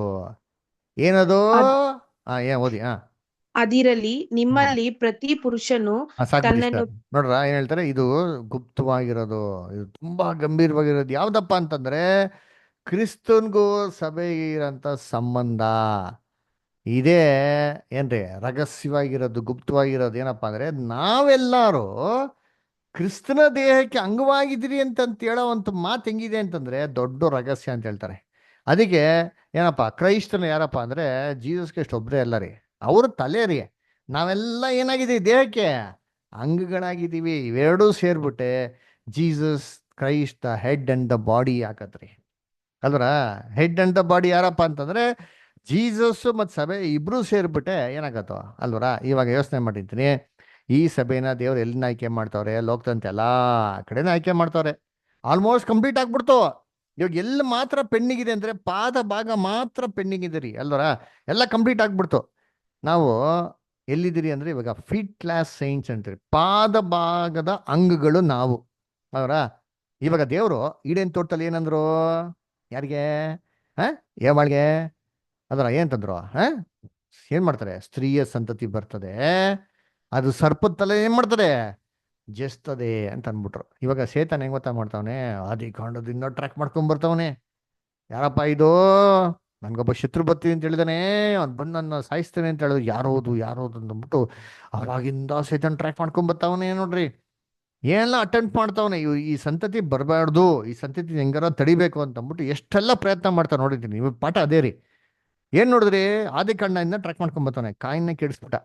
ಏನದು? ಏನ್ ಓದಿ. ಅದಿರಲಿ ನಿಮ್ಮಲ್ಲಿ ಪ್ರತಿ ಪುರುಷನು ತನ್ನನ್ನು ನೋಡ್ರ, ಏನ್ ಹೇಳ್ತಾರೆ? ಇದು ಗುಪ್ತವಾಗಿರೋದು, ಇದು ತುಂಬಾ ಗಂಭೀರವಾಗಿರೋದು. ಯಾವ್ದಪ್ಪ ಅಂತಂದ್ರೆ ಕ್ರಿಸ್ತನ್ಗೂ ಸಭೆಗೆ ಇರೋಂಥ ಸಂಬಂಧ. ಇದೇ ಏನ್ರಿ ರಹಸ್ಯವಾಗಿರೋದು, ಗುಪ್ತವಾಗಿರೋದು. ಏನಪ್ಪಾ ಅಂದ್ರೆ ನಾವೆಲ್ಲರೂ ಕ್ರಿಸ್ತನ ದೇಹಕ್ಕೆ ಅಂಗವಾಗಿದ್ದೀರಿ ಅಂತ ಹೇಳೋ ಒಂದು ಮಾತು ಹೆಂಗಿದೆ ಅಂತಂದ್ರೆ ದೊಡ್ಡ ರಹಸ್ಯ ಅಂತ ಹೇಳ್ತಾರೆ. ಅದಕ್ಕೆ ಏನಪ್ಪ ಕ್ರೈಸ್ತನ ಯಾರಪ್ಪ ಅಂದ್ರೆ ಜೀಸಸ್ ಕ್ರೈಸ್ಟ್ ಒಬ್ಬರೇ ಅಲ್ಲ ರೀ, ಅವ್ರ ತಲೆ ರೀ. ನಾವೆಲ್ಲ ಏನಾಗಿದ್ದೀವಿ? ದೇಹಕ್ಕೆ ಅಂಗಗಳಾಗಿದ್ದೀವಿ. ಇವೆರಡೂ ಸೇರ್ಬಿಟ್ಟೆ Jesus Christ the head and the body ಹಾಕತ್ರಿ. ಅಲ್ರ, ಹೆಡ್ ಅಂಡ್ ದ ಬಾಡಿ ಯಾರಪ್ಪ ಅಂತಂದ್ರೆ ಜೀಸಸ್ ಮತ್ತು ಸಭೆ ಇಬ್ರು ಸೇರ್ಬಿಟ್ಟೆ ಏನಾಗತ್ತೋ ಅಲ್ವರ. ಇವಾಗ ಯೋಚನೆ ಮಾಡಿರ್ತೀನಿ, ಈ ಸಭೆನ ದೇವ್ರು ಎಲ್ಲಿನ ಆಯ್ಕೆ ಮಾಡ್ತಾವ್ರೆ? ಲೋಕದಂತೆ ಎಲ್ಲ ಕಡೆನೂ ಆಯ್ಕೆ ಮಾಡ್ತಾವ್ರೆ. ಆಲ್ಮೋಸ್ಟ್ ಕಂಪ್ಲೀಟ್ ಆಗ್ಬಿಡ್ತು. ಇವಾಗ ಎಲ್ಲಿ ಮಾತ್ರ ಪೆಂಡಿಂಗ್ ಇದೆ ಅಂದ್ರೆ ಪಾದ ಭಾಗ ಮಾತ್ರ ಪೆಂಡಿಂಗ್ ಇದೆ ರೀ ಅಲ್ವರ. ಎಲ್ಲ ಕಂಪ್ಲೀಟ್ ಆಗ್ಬಿಡ್ತು. ನಾವು ಎಲ್ಲಿದ್ದೀರಿ ಅಂದ್ರೆ ಇವಾಗ ಫೀಟ್ ಕ್ಲಾಸ್ ಸೈನ್ಸ್ ಅಂತೀರಿ. ಪಾದ ಭಾಗದ ಅಂಗಗಳು ನಾವು ಅವರ. ಇವಾಗ ದೇವರು ಈಡೇನ್ ತೋಟದಲ್ಲಿ ಏನಂದ್ರು? ಯಾರಿಗೆ? ಏವಾಳ್ಗೆ ಅದರ ಏನಂತಂದ್ರು? ಏನ್ ಮಾಡ್ತಾರೆ? ಸ್ತ್ರೀಯ ಸಂತತಿ ಬರ್ತದೆ, ಅದು ಸರ್ಪದ ತಲೆ ಏನ್ ಮಾಡ್ತಾರೆ? ಜಸ್ತದೆ ಅಂತ ಅಂದ್ಬಿಟ್ರು. ಇವಾಗ ಸೇತನ್ ಹೆಂಗ್ ಗೊತ್ತಾ ಮಾಡ್ತಾವನೆ? ಆದಿಕಾಂಡದಿಂದ ಟ್ರ್ಯಾಕ್ ಮಾಡ್ಕೊಂಡ್ ಬರ್ತಾವನೆ. ಯಾರಪ್ಪ ಇದು? ನನ್ಗೊಬ್ಬ ಶತ್ರು ಬರ್ತೀನಿ ಅಂತ ಹೇಳಿದಾನೆ, ಅವ್ನು ಬಂದು ನನ್ನ ಸಾಯಿಸ್ತೇನೆ ಅಂತ ಹೇಳಿದ್ರು. ಯಾರೋದು ಅಂತಂದ್ಬಿಟ್ಟು ಅವಾಗಿಂದ ಸೇತನ್ ಟ್ರ್ಯಾಕ್ ಮಾಡ್ಕೊಂಡ್ ಬರ್ತಾವನೆ ನೋಡ್ರಿ. ಏನೆಲ್ಲ ಅಟೆಂಪ್ಟ್ ಮಾಡ್ತಾವನೆ. ಈ ಸಂತತಿ ಬರಬಾರ್ದು, ಈ ಸಂತತಿ ಹೆಂಗಾರ ತಡಿಬೇಕು ಅಂತಂದ್ಬಿಟ್ಟು ಎಷ್ಟೆಲ್ಲ ಪ್ರಯತ್ನ ಮಾಡ್ತಾ ನೋಡಿದ್ದೀನಿ. ಇವಾಗ ಪಾಠ ಅದೇ ರೀ. ಏನ್ ನೋಡಿದ್ರಿ, ಆದಿಕಾಂಡದಿಂದ ಟ್ರ್ಯಾಕ್ ಮಾಡ್ಕೊಂಡ್ ಬರ್ತಾನೆ, ಕಾಯಿನ್ನ ಕೆಡಿಸ್ಬಿಟ್ಟ.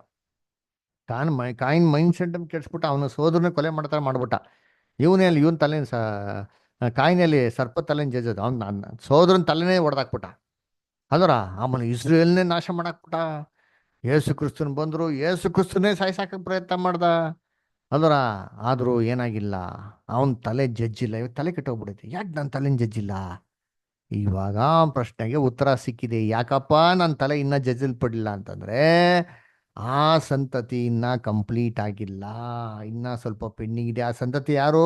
ಕಾಯಿನ್ ಮೈಂಡ್ ಸೆಟ್ ಕೆಡಿಸ್ಬಿಟ್ಟ, ಅವನ ಸೋದರನ ಕೊಲೆ ಮಾಡ್ತಾರ ಮಾಡ್ಬಿಟ್ಟ. ಇವನ್ ತಲೆ ಕಾಯಿನಲ್ಲಿ ಸರ್ಪ ತಲೆನ ಜಜ್ಜೋದು, ಅವ್ನ ಸೋದರನ ತಲೆನೇ ಹೊಡೆದಾಕ್ಬಿಟ್ಟ. ಅಲ್ವರ ಆಮೇಲೆ ಇಸ್ರೇಲ್ನೇ ನಾಶ ಮಾಡಾಕ್ಬಿಟ್ಟ. ಯೇಸು ಕ್ರಿಸ್ತನ್ ಬಂದ್ರು, ಯೇಸು ಕ್ರಿಸ್ತನೇ ಸಾಯ್ಸಾಕ ಪ್ರಯತ್ನ ಮಾಡ್ದ. ಅಲ್ವರ ಆದ್ರೂ ಏನಾಗಿಲ್ಲ, ಅವನ್ ತಲೆ ಜಜ್ಜಿಲ್ಲ. ಇವಾಗ ತಲೆ ಕೆಟ್ಟೋಗ್ಬಿಡೈತೆ, ಯಾಕೆ ನನ್ನ ತಲೆನ ಜಜ್ಜಿಲ್ಲ? ಇವಾಗ ಪ್ರಶ್ನೆಗೆ ಉತ್ತರ ಸಿಕ್ಕಿದೆ. ಯಾಕಪ್ಪ ನನ್ನ ತಲೆ ಇನ್ನ ಜಜ್ಜಲ್ಪಡಿಲ್ಲ ಅಂತಂದ್ರೆ, ಆ ಸಂತತಿ ಇನ್ನ ಕಂಪ್ಲೀಟ್ ಆಗಿಲ್ಲ, ಇನ್ನ ಸ್ವಲ್ಪ ಪೆಂಡಿಂಗ್ ಇದೆ. ಆ ಸಂತತಿ ಯಾರು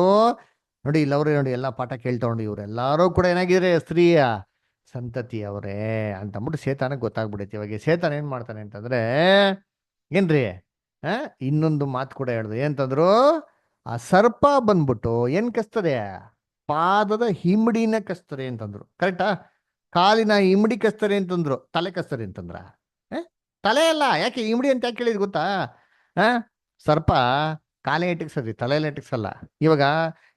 ನೋಡಿ, ಇಲ್ಲವ್ರೆ ನೋಡಿ, ಎಲ್ಲ ಪಾಠ ಕೇಳ್ತಾ ನೋಡಿ, ಇವರೆಲ್ಲರೂ ಕೂಡ ಏನಾಗಿದ್ರೆ ಸ್ತ್ರೀಯ ಸಂತತಿ ಅವರೇ ಅಂತ ಅಂದ್ಬಿಟ್ಟು ಸೇತಾನಕ್ಕೆ ಗೊತ್ತಾಗ್ಬಿಡೈತಿ. ಇವಾಗ ಸೇತಾನ ಏನ್ ಮಾಡ್ತಾನೆ ಅಂತಂದ್ರೆ, ಏನ್ರಿ ಇನ್ನೊಂದು ಮಾತು ಕೂಡ ಹೇಳ್ದು, ಏನಂತಂದ್ರು, ಆ ಸರ್ಪ ಬಂದ್ಬಿಟ್ಟು ಏನ್ ಕಸ್ತದೆ, ಪಾದದ ಹಿಮ್ಮಡಿನ ಕಸ್ತದೆ ಅಂತಂದ್ರು. ಕರೆಕ್ಟಾ? ಕಾಲಿನ ಇಮ್ಮಡಿ ಕಸ್ತದೆ ಅಂತಂದ್ರು, ತಲೆ ಕಸ್ತದೆ ಅಂತಂದ್ರ? ತಲೆ ಅಲ್ಲ. ಯಾಕೆ ಇಮ್ಮಡಿ ಅಂತ ಯಾಕೆ ಹೇಳಿದ್ ಗೊತ್ತಾ? ಸರ್ಪ ಕಾಲೇ ಇಟ್ಟಿಕ್ಸದ್ರಿ, ತಲೆಯಲ್ಲ ಇಟ್ಟಿಕ್ಸಲ್ಲ. ಇವಾಗ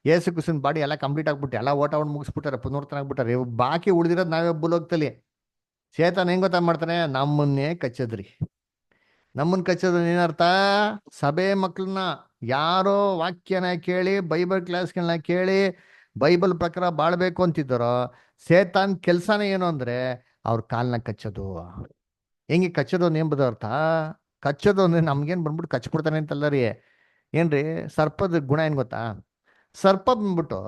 ಯೇಸು ಕ್ರಿಸ್ತನ ಬಾಡಿ ಎಲ್ಲ ಕಂಪ್ಲೀಟ್ ಆಗ್ಬಿಟ್ಟು ಎಲ್ಲ ಓಟ ಮುಗಿಸ್ಬಿಟ್ಟಾರೆ, ಪುನರ್ತನ ಆಗ್ಬಿಟ್ಟಾರೆ. ಬಾಕಿ ಉಳಿದಿರೋದು ನಾವೇ ಭೂಲೋಕದಲ್ಲಿ. ಸೇತಾನ ಹೆಂಗ್ ಗೊತ್ತಾ ಮಾಡ್ತಾನೆ, ನಮ್ಮನ್ನೇ ಕಚ್ಚದ್ರಿ. ನಮ್ಮನ್ನ ಕಚ್ಚೋದು ಏನರ್ಥ? ಸಭೆ ಮಕ್ಕಳನ್ನ ಯಾರೋ ವಾಕ್ಯನ ಕೇಳಿ, ಬೈಬಲ್ ಕ್ಲಾಸ್ಗಳನ್ನ ಕೇಳಿ, ಬೈಬಲ್ ಪ್ರಕಾರ ಬಾಳ್ಬೇಕು ಅಂತಿದ್ದಾರೋ, ಸೇತಾನ್ ಕೆಲ್ಸನೇ ಏನು ಅಂದ್ರೆ ಅವ್ರ ಕಾಲ್ನ ಕಚ್ಚೋದು. ಹೆಂಗೆ ಕಚ್ಚೋದು ಎಂಬುದು ಅರ್ಥ? ಕಚ್ಚೋದು ಅಂದ್ರೆ ನಮ್ಗೇನ್ ಬಂದ್ಬಿಟ್ಟು ಕಚ್ಬಿಡ್ತಾನೆ ಅಂತಲ್ಲ ರೀ. ಏನ್ರಿ, ಸರ್ಪದ ಗುಣ ಏನ್ ಗೊತ್ತಾ? ಸರ್ಪ ಬಂದ್ಬಿಟ್ಟು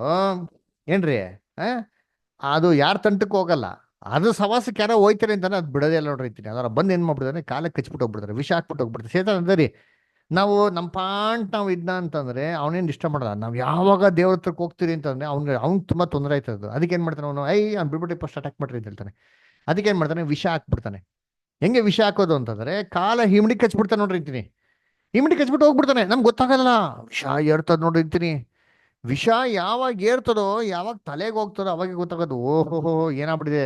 ಏನ್ರಿ, ಅದು ಯಾರ ತಂಟಕ್ಕೆ ಹೋಗಲ್ಲ, ಅದು ಸವಾಸಕ್ಕೆ ಯಾರೋ ಹೋಯ್ತಾರೆ ಅಂತಾನೆ ಅದು ಬಿಡೋದೇ ಎಲ್ಲ ನೋಡಿರ್ತೀನಿ. ಅದರ ಬಂದು ಏನ್ ಮಾಡ್ಬಿಡ್ತಾನೆ, ಕಾಲಕ್ಕೆ ಕಚ್ಬಿಟ್ಟು ಹೋಗ್ಬಿಡ್ತಾರೆ, ವಿಷ ಹಾಕ್ಬಿಟ್ಟು ಹೋಗ್ಬಿಡ್ತಾರೆ. ಸೇತಾನ ಅಂದರಿ, ನಾವು ನಮ್ಮ ಪಾಂಟ್ ನಾವು ಇದ್ನ ಅಂತಂದ್ರೆ ಅವನೇನು ಇಷ್ಟ ಮಾಡಲ್ಲ. ನಾವು ಯಾವಾಗ ದೇವ್ರ ಹತ್ರಕ್ಕೆ ಹೋಗ್ತೀರಿ ಅಂತಂದ್ರೆ ಅವ್ನು ತುಂಬಾ ತೊಂದರೆ ಆಯ್ತದ. ಅದಕ್ಕೆ ಏನ್ ಮಾಡ್ತಾನೆ ಅವನು, ಅವ್ನು ಬಿಡ್ಬಿಟ್ಟು ಫಸ್ಟ್ ಅಟ್ಯಾಕ್ ಮಾಡ್ರಿ ಅಂತ ಹೇಳ್ತಾನೆ. ಅದಕ್ಕೆ ಏನ್ ಮಾಡ್ತಾನೆ, ವಿಷ ಹಾಕ್ಬಿಡ್ತಾನೆ. ಹೆಂಗೆ ವಿಷ ಹಾಕೋದು ಅಂತಂದ್ರೆ, ಕಾಲ ಹಿಮ್ಮಡಿ ಕಚ್ಬಿಡ್ತಾನೆ ನೋಡಿರ್ತೀನಿ, ಹಿಮ್ಮಡಿ ಕಚ್ಬಿಟ್ಟು ಹೋಗ್ಬಿಡ್ತಾನೆ. ನಮ್ಗೆ ಗೊತ್ತಾಗಲ್ಲ, ವಿಷ ಏರ್ತದ ನೋಡಿರ್ತೀನಿ. ವಿಷ ಯಾವಾಗ ಏರ್ತದೋ, ಯಾವಾಗ ತಲೆಗೆ ಹೋಗ್ತದೋ ಅವಾಗ ಗೊತ್ತಾಗೋದು, ಓಹೋ ಏನಾಗ್ಬಿಟ್ಟಿದೆ,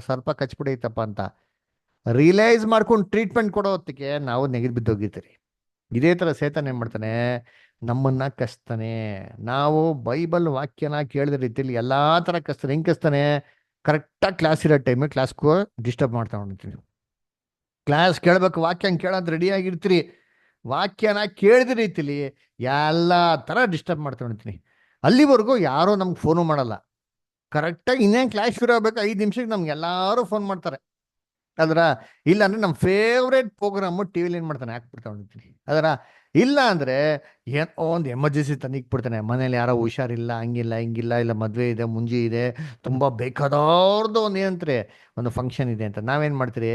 ಸರ್ಪ ಕಚ್ಬಿಡೈತಪ್ಪ ಅಂತ ರಿಯಲೈಸ್ ಮಾಡ್ಕೊಂಡು ಟ್ರೀಟ್ಮೆಂಟ್ ಕೊಡೋ ಹೊತ್ತಿಗೆ ನಾವು ನೆಗೆದು ಬಿದ್ದೋಗಿರ್ತೀರಿ. ಇದೇ ತರ ಸೇತಾನ ಏನ್ ಮಾಡ್ತಾನೆ, ನಮ್ಮನ್ನ ಕಸ್ತಾನೆ. ನಾವು ಬೈಬಲ್ ವಾಕ್ಯನ ಕೇಳಿದ ರೀತಿಯಲ್ಲಿ ಎಲ್ಲಾ ತರ ಕಸ್ತಾನೆ. ಹೆಂಗ್ ಕಸ್ತಾನೆ, ಕರೆಕ್ಟಾಗಿ ಕ್ಲಾಸ್ ಇರೋ ಟೈಮಿಗೆ ಕ್ಲಾಸ್ಗೂ ಡಿಸ್ಟರ್ಬ್ ಮಾಡ್ತಾ ಹೊಂಟಿರ್ತೀವಿ. ಕ್ಲಾಸ್ ಕೇಳ್ಬೇಕು, ವಾಕ್ಯ ಕೇಳೋದು ರೆಡಿ ಆಗಿರ್ತೀರಿ, ವಾಕ್ಯನ ಕೇಳಿದ ರೀತಿಲಿ ಎಲ್ಲ ತರ ಡಿಸ್ಟರ್ಬ್ ಮಾಡ್ತಾ ಹೊಂಟಿರ್ತೀನಿ. ಅಲ್ಲಿವರೆಗೂ ಯಾರೋ ನಮ್ಗೆ ಫೋನು ಮಾಡಲ್ಲ. ಕರೆಕ್ಟಾಗಿ ಇನ್ನೇನು ಕ್ಲಾಸ್ ಶುರು ಆಗ್ಬೇಕು 5 ನಿಮಿಷಕ್ಕೆ ನಮ್ಗೆ ಎಲ್ಲರೂ ಫೋನ್ ಮಾಡ್ತಾರೆ. ಅದರ ಇಲ್ಲ ಅಂದ್ರೆ ನಮ್ಮ ಫೇವ್ರೇಟ್ ಪ್ರೋಗ್ರಾಮು ಟಿವಿಲಿ ಏನು ಮಾಡ್ತಾನೆ, ಹಾಕ್ಬಿಡ್ತಾ ಹೊಂಟಿರ್ತೀನಿ. ಅದರ ಇಲ್ಲ ಅಂದ್ರೆ ಏನೋ ಒಂದು ಎಮರ್ಜೆನ್ಸಿ ತಂದಿಕ್ಬಿಡ್ತಾನೆ. ಮನೇಲಿ ಯಾರೋ ಹುಷಾರಿಲ್ಲ, ಹಂಗಿಲ್ಲ ಹಿಂಗಿಲ್ಲ, ಇಲ್ಲ ಮದುವೆ ಇದೆ, ಮುಂಜಿ ಇದೆ, ತುಂಬ ಬೇಕಾದವ್ರದ್ದು ಒಂದು ಏನಂತಾರೆ ಒಂದು ಫಂಕ್ಷನ್ ಇದೆ ಅಂತ ನಾವೇನು ಮಾಡ್ತೀರಿ,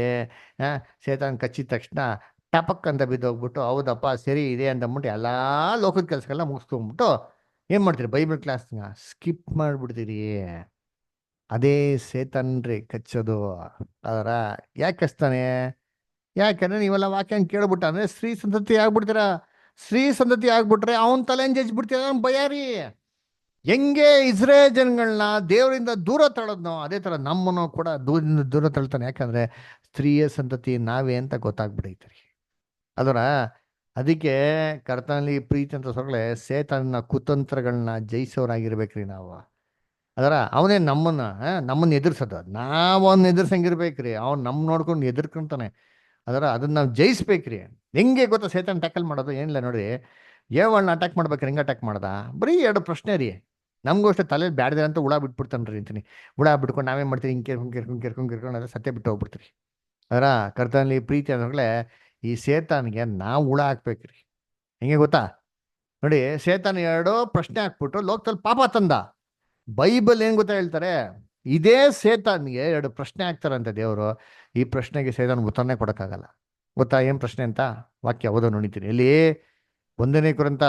ಸೇತಾನ್ ಕಚ್ಚಿದ ತಕ್ಷಣ ಟಪಕ್ ಅಂತ ಬಿದ್ದೋಗ್ಬಿಟ್ಟು, ಹೌದಪ್ಪ ಸರಿ ಇದೆ ಅಂತಂದ್ಬಿಟ್ಟು ಎಲ್ಲ ಲೋಕದ ಕೆಲಸಗಳನ್ನ ಮುಗಿಸ್ಕೊಂಡ್ಬಿಟ್ಟು ಏನು ಮಾಡ್ತೀರಿ, ಬೈಬಲ್ ಕ್ಲಾಸ್ನ ಸ್ಕಿಪ್ ಮಾಡಿಬಿಡ್ತೀರಿ. ಅದೇ ಸೇತಾನ್ರಿ ಕಚ್ಚೋದು. ಅದರ ಯಾಕೆ ಕಚ್ತಾನೆ? ಯಾಕಂದ್ರೆ ನೀವೆಲ್ಲ ವಾಕ್ಯನ ಕೇಳ್ಬಿಟ್ಟ ಅಂದ್ರೆ ಸ್ತ್ರೀ ಸಂತತಿ ಆಗ್ಬಿಡ್ತೀರ. ಸ್ತ್ರೀ ಸಂತತಿ ಆಗ್ಬಿಟ್ರೆ ಅವನ್ ತಲೆನ್ ಜಜ್ಬಿಡ್ತೀರ, ಭಯ ರೀ. ಹೆಂಗೆ ಇಸ್ರೇಲ್ ಜನಗಳನ್ನ ದೇವರಿಂದ ದೂರ ತಳ್ಳೋದ್ನೋ ಅದೇ ತರ ನಮ್ಮನ್ನು ಕೂಡ ದೂರದಿಂದ ದೂರ ತಳ್ತಾನೆ. ಯಾಕಂದ್ರೆ ಸ್ತ್ರೀಯ ಸಂತತಿ ನಾವೇ ಅಂತ ಗೊತ್ತಾಗ್ಬಿಡೈತ್ರಿ. ಅದರ ಅದಕ್ಕೆ ಕರ್ತನಲ್ಲಿ ಪ್ರೀತಿ ಅಂತ ಸೊಗಳೆ ಸೇತನ ಕುತಂತ್ರಗಳನ್ನ ಜಯಿಸೋರಾಗಿರ್ಬೇಕ್ರಿ ನಾವು. ಅದರ ಅವನೇ ನಮ್ಮನ್ನ ಎದುರ್ಸೋದು, ನಾವು ಅವನ್ನ ಎದುರ್ಸಂಗಿರ್ಬೇಕ್ರಿ. ಅವ್ನು ನಮ್ ನೋಡ್ಕೊಂಡು ಎದುರ್ಕೊಂತಾನೆ. ಅದನ್ನ ನಾವು ಜಯಿಸ್ಬೇಕ್ರಿ. ಹೆಂಗೆ ಗೊತ್ತಾ ಸೇತಾನ್ ಟ್ಯಾಕಲ್ ಮಾಡೋದು? ಏನಿಲ್ಲ ನೋಡಿ, ಏವಳನ್ನ ಅಟ್ಯಾಕ್ ಮಾಡ್ಬೇಕ್ರಿ. ಹೆಂಗೆ ಅಟ್ಯಾಕ್ ಮಾಡ್ದ? ಬರೀ 2 ಪ್ರಶ್ನೆ ರೀ. ನಮಗೂ ಅಷ್ಟೇ ತಲೆಯಲ್ಲಿ ಬ್ಯಾಡ್ದೆ ಅಂತ ಹುಳ ಬಿಟ್ಬಿಡ್ತಾನ್ರಿ ಅಂತೀನಿ. ಹುಳ ಬಿಟ್ಕೊಂಡು ನಾವೇನ್ ಮಾಡ್ತೀವಿ, ಹಿಂಗೆ ಕೆರ್ಕೊಂಡು ಅದ್ರ ಸತ್ಯ ಬಿಟ್ಟು ಹೋಗ್ಬಿಡ್ತೀರಿ. ಅದರ ಕರ್ತನಲ್ಲಿ ಪ್ರೀತಿ ಅಂದ್ಮೇಲೆ ಈ ಸೇತಾನ್ಗೆ ನಾವು ಹುಳ ಹಾಕ್ಬೇಕ್ರಿ. ಹೆಂಗೆ ಗೊತ್ತಾ ನೋಡಿ, ಸೇತಾನ್ 2 ಪ್ರಶ್ನೆ ಹಾಕ್ಬಿಟ್ಟು ಲೋಕದಲ್ಲಿ ಪಾಪ ತಂದ. ಬೈಬಲ್ ಏನ್ ಗೊತ್ತಾ ಹೇಳ್ತಾರೆ, ಇದೇ ಸೇತಾನ್ಗೆ 2 ಪ್ರಶ್ನೆ ಹಾಕ್ತಾರಂತೆ ದೇವರು. ಈ ಪ್ರಶ್ನೆಗೆ ಸೇತಾನ್ ಉತ್ತರನೇ ಕೊಡಕ್ಕಾಗಲ್ಲ. ಗೊತ್ತಾ ಏನ್ ಪ್ರಶ್ನೆ ಅಂತ? ವಾಕ್ಯ ಓದೋ ನೋಡಿತೀನಿ. ಇಲ್ಲಿ 1 ಕೊರಿಂಥ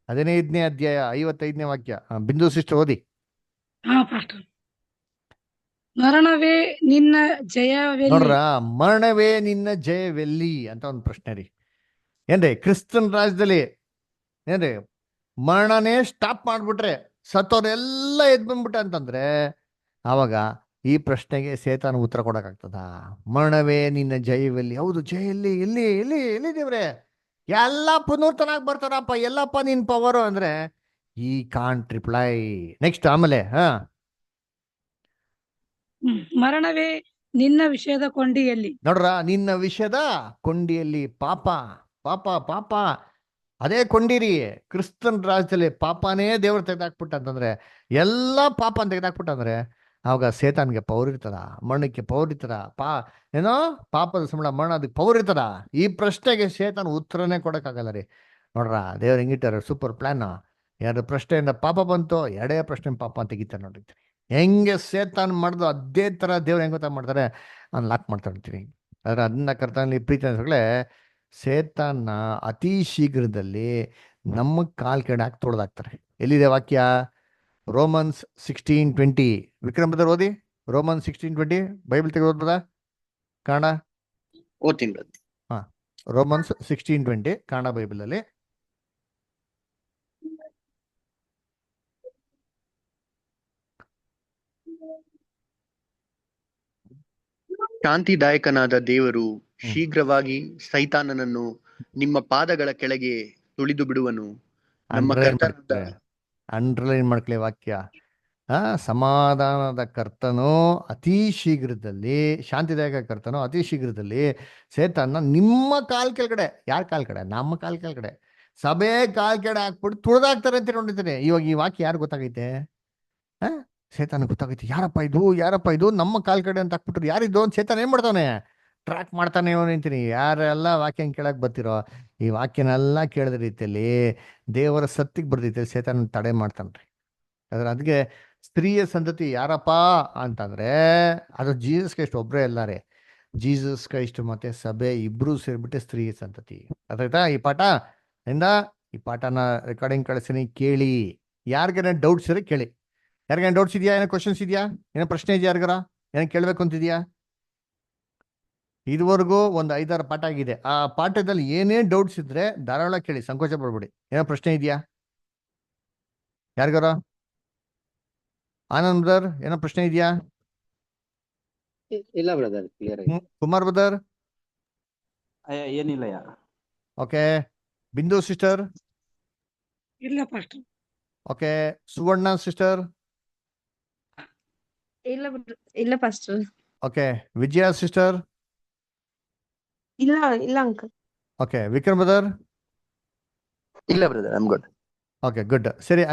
15ನೇ ಅಧ್ಯಾಯ 55ನೇ ವಾಕ್ಯ. ಬಿಂದು ಸಿಸ್ಟರ್ ಓದಿ. ಪಾಸ್ಟರ್. ಮರಣವೇ ನಿನ್ನ ಜಯವೆಲ್ಲಿ? ನೋಡ್ರ, ಮರಣವೇ ನಿನ್ನ ಜಯವೆಲ್ಲಿ ಅಂತ ಒಂದು ಪ್ರಶ್ನೆ ರೀ. ಏನ್ರಿ, ಕ್ರಿಸ್ತನ್ ರಾಜ್ಯದಲ್ಲಿ ಏನ್ರಿ ಮರಣನೇ ಸ್ಟಾಪ್ ಮಾಡ್ಬಿಟ್ರೆ, ಸತ್ತೋರೆಲ್ಲ ಎದ್ ಬಂದ್ಬಿಟ್ಟ ಅಂತಂದ್ರೆ ಆವಾಗ ಈ ಪ್ರಶ್ನೆಗೆ ಸೇತಾನ ಉತ್ತರ ಕೊಡಕ್ಕಾಗ್ತದ? ಮರಣವೇ ನಿನ್ನ ಜಯವೆಲ್ಲಿ? ಹೌದು, ಜಯ ಎಲ್ಲಿ ಎಲ್ಲಿ ಎಲ್ಲಿ ಎಲ್ಲಿ ದೇವ್ರೆ? ಎಲ್ಲ ಪುನರ್ತನಾಗಿ ಬರ್ತಾರಪ್ಪ, ಎಲ್ಲಪ್ಪ ನಿನ್ ಪವರು ಅಂದ್ರೆ ಈ ಕಾಂಟ್ ರಿಪ್ಲೈ. ನೆಕ್ಸ್ಟ್ ಆಮೇಲೆ ಮರಣವೇ ನಿನ್ನ ವಿಷಯದ ಕೊಂಡಿಯಲ್ಲಿ. ನೋಡ್ರ, ನಿನ್ನ ವಿಷಯದ ಕೊಂಡಿಯಲ್ಲಿ ಪಾಪ ಪಾಪ ಪಾಪ ಅದೇ ಕೊಂಡಿರಿ. ಕ್ರಿಸ್ತನ್ ರಾಜ್ಯದಲ್ಲಿ ಪಾಪನೇ ದೇವ್ರು ತೆಗೆದಾಕ್ಬಿಟ್ಟಂತಂದ್ರೆ, ಎಲ್ಲ ಪಾಪನ ತೆಗೆದಾಕ್ಬಿಟ್ಟಂದ್ರೆ, ಅವಾಗ ಸೇತಾನ್ಗೆ ಪವರ್ ಇರ್ತದ, ಮರಣಕ್ಕೆ ಪವರ್ ಇರ್ತದ, ಏನೋ ಪಾಪದ ಸಂಬಳ ಮರಣ ಅದಕ್ಕೆ ಪವರ್ ಇರ್ತದ? ಈ ಪ್ರಶ್ನೆಗೆ ಸೇತಾನ್ ಉತ್ತರನೇ ಕೊಡಕ್ಕಾಗಲ್ಲ ರೀ. ನೋಡ್ರ, ದೇವ್ರು ಹೆಂಗಿಟ್ಟಾರೆ ಸೂಪರ್ ಪ್ಲಾನ್. ಎರಡು ಪ್ರಶ್ನೆಯಿಂದ ಪಾಪ ಬಂತು, ಎರಡೇ ಪ್ರಶ್ನೆ ಪಾಪ ಅಂತ ತೆಗಿತಾರೆ ನೋಡ್ರಿ. ಹೆಂಗೆ ಸೇತಾನ್ ಮಾಡ್ದು ಅದೇ ತರ ದೇವ್ರು ಹೆಂಗ್ ಗೊತ್ತಾ ಮಾಡ್ತಾರೆ, ನಾನು ಲಾಕ್ ಮಾಡ್ತಾ ಇರ್ತೀನಿ. ಆದ್ರೆ ಅದನ್ನ ಕರ್ತನಲ್ಲಿ ಪ್ರೀತಿ ಅನ್ಸಗಳೇ, ಸೇತಾನ್ನ ಅತಿ ಶೀಘ್ರದಲ್ಲಿ ನಮ್ಮ ಕಾಲ್ ಕೆಳಗೆ ಹಾಕಿ ತೊಳೆದಾಕ್ತಾರೆ. ಎಲ್ಲಿದೆ ವಾಕ್ಯ? ರೋಮನ್ಸ್ 16:20. ವಿಕ್ರಮ್ ಬ್ರದರ್ ಓದಿ. ರೋಮನ್ 16:20 ಬೈಬಲ್ ತೆಗೆದು ಓದ್ಬೋದ ಕನ್ನಡ? ಓದ್ತೀನಿ brother. ಹಾ, ರೋಮನ್ಸ್ 16:20 ಕನ್ನಡ ಬೈಬಲ್ ಅಲ್ಲಿ. ಶಾಂತಿದಾಯಕನಾದ ದೇವರು ಶೀಘ್ರವಾಗಿ ಸೈತಾನನನ್ನು ನಿಮ್ಮ ಪಾದಗಳ ಕೆಳಗೆ ತುಳಿದು ಬಿಡುವನು. ನಮ್ಮ ಕರ್ತನಾದ ಅಂಡರ್ಲೈನ್ ಮಾಡ್ಕೊಳ್ಳಿ ವಾಕ್ಯ. ಸಮಾಧಾನದ ಕರ್ತನು ಅತಿ ಶೀಘ್ರದಲ್ಲಿ, ಶಾಂತಿದಾಯಕ ಕರ್ತನು ಅತಿ ಶೀಘ್ರದಲ್ಲಿ ಸೇತಾನ ನಿಮ್ಮ ಕಾಲ್ ಕೆಳಗಡೆ, ಯಾರ ಕಾಲ್ ಕಡೆ? ನಮ್ಮ ಕಾಲ್ ಕೆಳಗಡೆ, ಸಭೆ ಕಾಲ್ ಕೆಳಗಡೆ ಹಾಕ್ಬಿಟ್ಟು ತುಳಿದಾಕ್ತಾರೆ ಅಂತ ನೋಡಿದ್ದೇನೆ. ಇವಾಗ ಈ ವಾಕ್ಯ ಯಾರು ಗೊತ್ತಾಗೈತೆ? ಸೇತಾನ ಗೊತ್ತಾಗೈತೆ. ಯಾರಪ್ಪ ಇದು ನಮ್ಮ ಕಾಲ್ ಕಡೆ ಅಂತ ಹಾಕ್ಬಿಟ್ರು, ಯಾರಿದ್ದು ಅಂತ ಸೇತಾನ ಏನ್ ಮಾಡ್ತಾನೆ? ಟ್ರ್ಯಾಕ್ ಮಾಡ್ತಾನೆ ಅಂತೀನಿ. ಯಾರೆಲ್ಲ ವಾಕ್ಯ ಕೇಳಕ್ ಬರ್ತಿರೋ, ಈ ವಾಕ್ಯನೆಲ್ಲ ಕೇಳಿದ ರೀತಿಯಲ್ಲಿ ದೇವರ ಸತ್ತಿಗೆ ಬರ್ದೈತೆ, ಸೇತಾನ ತಡೆ ಮಾಡ್ತಾನ್ರಿ. ಅದಕ್ಕೆ ಸ್ತ್ರೀಯ ಸಂತತಿ ಯಾರಪ್ಪ ಅಂತಂದ್ರೆ, ಅದು ಜೀಸಸ್ ಕ್ರೈಸ್ಟ್ ಒಬ್ಬರೇ ಅಲ್ಲ ರೀ. ಜೀಸಸ್ ಕ್ರೈಸ್ಟ್ ಮತ್ತೆ ಸಭೆ ಇಬ್ರು ಸೇರ್ಬಿಟ್ಟೆ ಸ್ತ್ರೀಯ ಸಂತತಿ. ಅದಾಯ್ತಾ? ಈ ಪಾಠ ಇಂದ ಈ ಪಾಠನ ರೆಕಾರ್ಡಿಂಗ್ ಕಳಿಸ್ತೀನಿ, ಕೇಳಿ. ಯಾರಿಗೇನ ಡೌಟ್ಸ್ ಇರೋ ಕೇಳಿ. ಯಾರಿಗೇನ ಡೌಟ್ಸ್ ಇದೆಯಾ? ಏನೋ ಕ್ವಶನ್ಸ್ ಇದೆಯಾ? ಏನೋ ಪ್ರಶ್ನೆ ಇದೆಯಾ? ಯಾರಿಗಾರ ಏನೋ ಕೇಳಬೇಕು ಅಂತಿದ್ಯಾ? ಇದುವರೆಗೂ ಒಂದು 5-6 ಪಾಠ ಆಗಿದೆ. ಆ ಪಾಠದಲ್ಲಿ ಏನೇ ಡೌಟ್ಸ್ ಇದ್ರೆ ಧಾರಾಳ ಕೇಳಿ, ಸಂಕೋಚ ಪಡ್ಬೇಡಿ. ಏನೋ ಪ್ರಶ್ನೆ ಇದೆಯಾ ಯಾರಿಗಾರ? ಆನಂದ್ ಬ್ರದರ್ ಏನೋ ಪ್ರಶ್ನೆ ಇದೆಯಾ? ಇಲ್ಲ ಬ್ರದರ್, ಕ್ಲಿಯರ್ ಆಗಿ. ಕುಮಾರ್ ಬ್ರದರ್? ಏನಿಲ್ಲ. ಓಕೆ. ಬಿಂದು ಸಿಸ್ಟರ್? ಇಲ್ಲ ಪಾಸ್ಟರ್. ಓಕೆ. ಸುವರ್ಣ ಸಿಸ್ಟರ್? ಇಲ್ಲ ಪಾಸ್ಟರ್. ಓಕೆ. ವಿಜಯ ಸಿಸ್ಟರ್? ಇಲ್ಲ ಅಂಕಲ್. ಓಕೆ. ವಿಕ್ರಮ್ ಬ್ರದರ್? ಇಲ್ಲ brother, I am good. Okay, good. ಸರಿ.